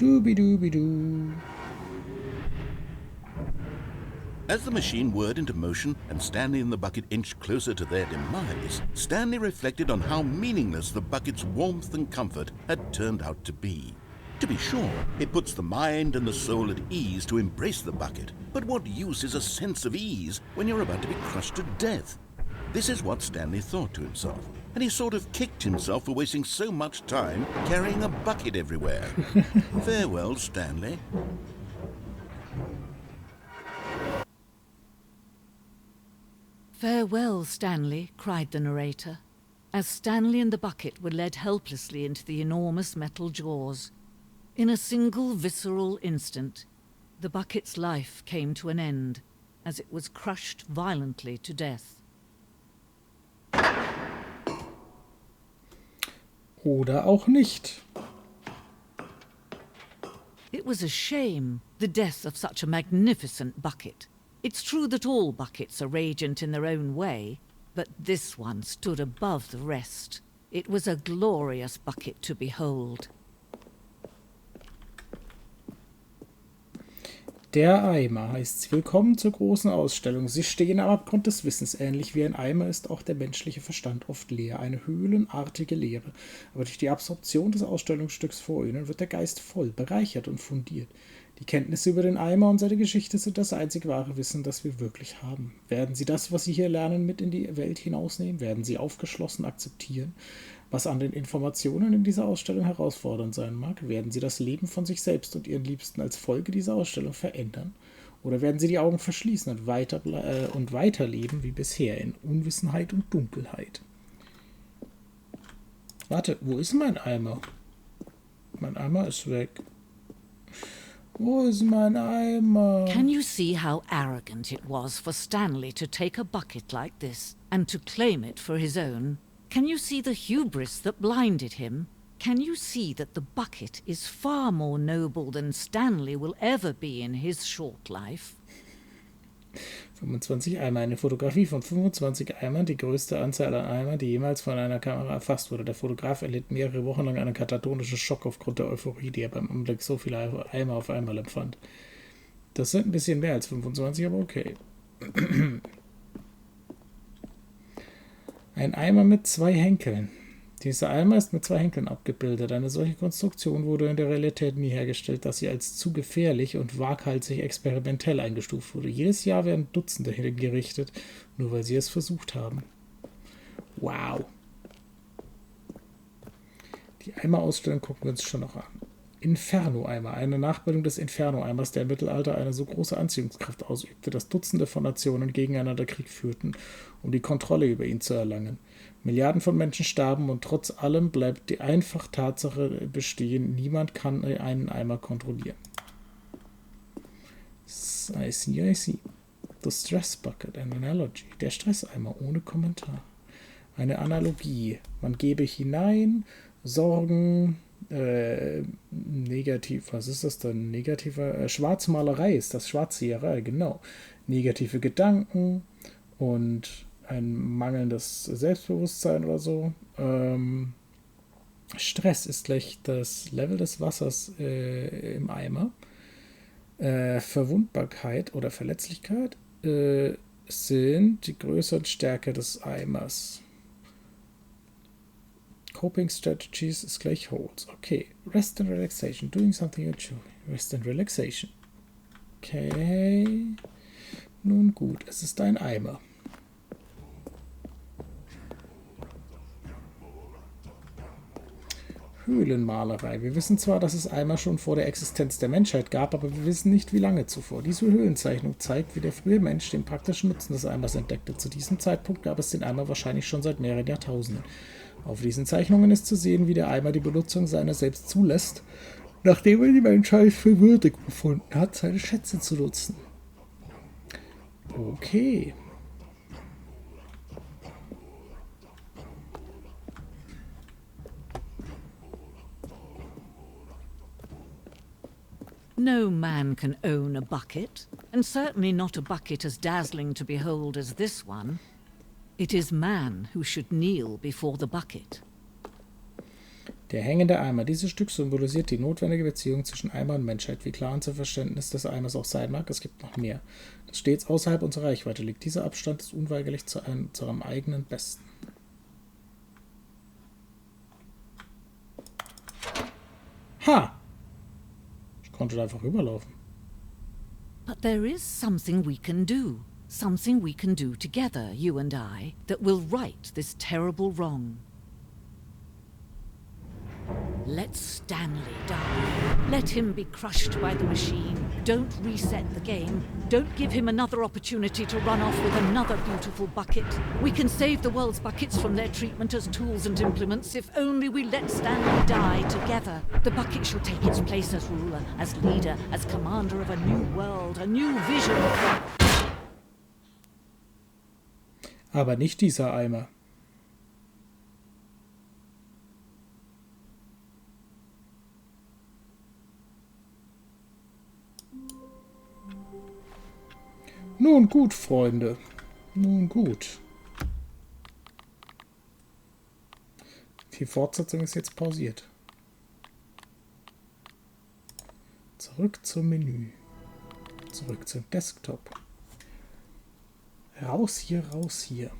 Dubidubidu. As the machine whirred into motion and Stanley and the bucket inched closer to their demise, Stanley reflected on how meaningless the bucket's warmth and comfort had turned out to be. To be sure, it puts the mind and the soul at ease to embrace the bucket, but what use is a sense of ease when you're about to be crushed to death? This is what Stanley thought to himself, and he sort of kicked himself for wasting so much time carrying a bucket everywhere. Farewell, Stanley. Farewell, Stanley, cried the narrator, as Stanley and the bucket were led helplessly into the enormous metal jaws. In a single visceral instant, the bucket's life came to an end, as it was crushed violently to death. Oder auch nicht. It was a shame, the death of such a magnificent bucket. It's true that all buckets are radiant in their own way, but this one stood above the rest. It was a glorious bucket to behold. Der Eimer heißt willkommen zur großen Ausstellung. Sie stehen am Abgrund des Wissens. Ähnlich wie ein Eimer ist auch der menschliche Verstand oft leer. Eine höhlenartige Leere. Aber durch die Absorption des Ausstellungsstücks vor ihnen wird der Geist voll, bereichert und fundiert. Die Kenntnisse über den Eimer und seine Geschichte sind das einzig wahre Wissen, das wir wirklich haben. Werden Sie das, was Sie hier lernen, mit in die Welt hinausnehmen? Werden Sie aufgeschlossen akzeptieren, was an den Informationen in dieser Ausstellung herausfordernd sein mag? Werden Sie das Leben von sich selbst und Ihren Liebsten als Folge dieser Ausstellung verändern? Oder werden Sie die Augen verschließen und weiterleben wie bisher in Unwissenheit und Dunkelheit? Warte, wo ist mein Eimer? Mein Eimer ist weg. Wo ist mein Eimer? Can you see how arrogant it was for Stanley to take a bucket like this and to claim it for his own? Can you see the hubris that blinded him? Can you see that the bucket is far more noble than Stanley will ever be in his short life? 25 Eimer, eine Fotografie von 25 Eimern, die größte Anzahl an Eimern, die jemals von einer Kamera erfasst wurde. Der Fotograf erlitt mehrere Wochen lang einen katatonischen Schock aufgrund der Euphorie, die er beim Anblick so vieler Eimer auf einmal empfand. Das sind ein bisschen mehr als 25, aber okay. Ein Eimer mit 2 Henkeln. Dieser Eimer ist mit 2 Henkeln abgebildet. Eine solche Konstruktion wurde in der Realität nie hergestellt, dass sie als zu gefährlich und waghalsig experimentell eingestuft wurde. Jedes Jahr werden Dutzende hingerichtet, nur weil sie es versucht haben. Wow. Die Eimerausstellung gucken wir uns schon noch an. Inferno-Eimer, eine Nachbildung des Inferno-Eimers, der im Mittelalter eine so große Anziehungskraft ausübte, dass Dutzende von Nationen gegeneinander Krieg führten, um die Kontrolle über ihn zu erlangen. Milliarden von Menschen starben und trotz allem bleibt die einfache Tatsache bestehen, niemand kann einen Eimer kontrollieren. I see. The Stress Bucket, an Analogy. Der Stresseimer ohne Kommentar. Eine Analogie. Man gebe hinein Sorgen, negativ, was ist das denn? Negativer, Schwarzmalerei ist das, Schwarzseherei, genau. Negative Gedanken und ein mangelndes Selbstbewusstsein oder so. Stress ist gleich das Level des Wassers im Eimer. Verwundbarkeit oder Verletzlichkeit sind die Größe und Stärke des Eimers. Coping Strategies ist gleich Holds. Okay. Rest and Relaxation. Doing something you enjoy. Rest and Relaxation. Okay. Nun gut, es ist ein Eimer. Höhlenmalerei. Wir wissen zwar, dass es Eimer schon vor der Existenz der Menschheit gab, aber wir wissen nicht, wie lange zuvor. Diese Höhlenzeichnung zeigt, wie der frühe Mensch den praktischen Nutzen des Eimers entdeckte. Zu diesem Zeitpunkt gab es den Eimer wahrscheinlich schon seit mehreren Jahrtausenden. Auf diesen Zeichnungen ist zu sehen, wie der Eimer die Benutzung seiner selbst zulässt, nachdem er die Menschheit für würdig befunden hat, seine Schätze zu nutzen. Okay. No man can own a bucket, and certainly not a bucket as dazzling to behold as this one. It is man who should kneel before the bucket. Der hängende Eimer. Dieses Stück symbolisiert die notwendige Beziehung zwischen Eimer und Menschheit. Wie klar unser Verständnis des Eimers auch sein mag, es gibt noch mehr, das stets außerhalb unserer Reichweite liegt. Dieser Abstand ist unweigerlich zu unserem eigenen Besten. Ha! Ich konnte da einfach rüberlaufen. But there is something we can do. Something we can do together, you and I, that will right this terrible wrong. Let Stanley die. Let him be crushed by the machine. Don't reset the game. Don't give him another opportunity to run off with another beautiful bucket. We can save the world's buckets from their treatment as tools and implements if only we let Stanley die together. The bucket shall take its place as ruler, as leader, as commander of a new world, a new vision. Aber nicht dieser Eimer. Nun gut, Freunde. Nun gut. Die Fortsetzung ist jetzt pausiert. Zurück zum Menü. Zurück zum Desktop. Raus hier, raus hier.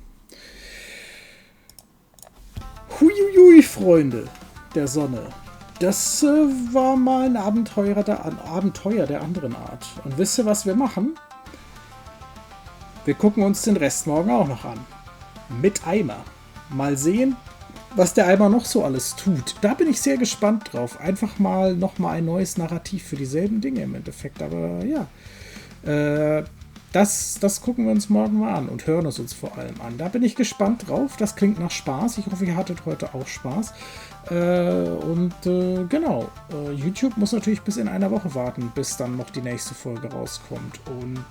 Huiuiui, Freunde der Sonne. Das war mal ein Abenteuer der anderen Art. Und wisst ihr, was wir machen? Wir gucken uns den Rest morgen auch noch an. Mit Eimer. Mal sehen, was der Eimer noch so alles tut. Da bin ich sehr gespannt drauf. Einfach mal nochmal ein neues Narrativ für dieselben Dinge im Endeffekt. Aber ja, das gucken wir uns morgen mal an und hören es uns vor allem an. Da bin ich gespannt drauf. Das klingt nach Spaß. Ich hoffe, ihr hattet heute auch Spaß. Genau. YouTube muss natürlich bis in einer Woche warten, bis dann noch die nächste Folge rauskommt. Und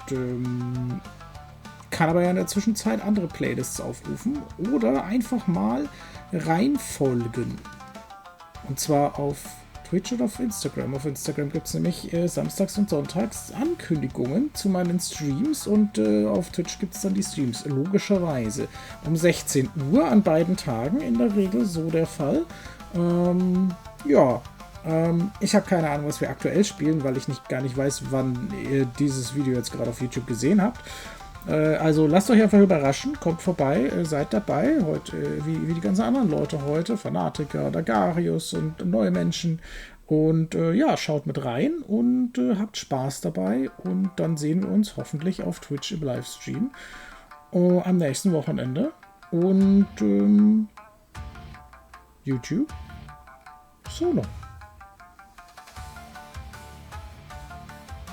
kann aber ja in der Zwischenzeit andere Playlists aufrufen oder einfach mal reinfolgen. Und zwar auf Twitch oder auf Instagram. Auf Instagram gibt es nämlich samstags und sonntags Ankündigungen zu meinen Streams und auf Twitch gibt es dann die Streams, logischerweise. Um 16 Uhr an beiden Tagen in der Regel so der Fall. Ich habe keine Ahnung, was wir aktuell spielen, weil ich gar nicht weiß, wann ihr dieses Video jetzt gerade auf YouTube gesehen habt. Also lasst euch einfach überraschen, kommt vorbei, seid dabei, heute, wie die ganzen anderen Leute heute, Fanatiker, Dagarius und neue Menschen. Und schaut mit rein und habt Spaß dabei. Und dann sehen wir uns hoffentlich auf Twitch im Livestream am nächsten Wochenende. Und YouTube solo.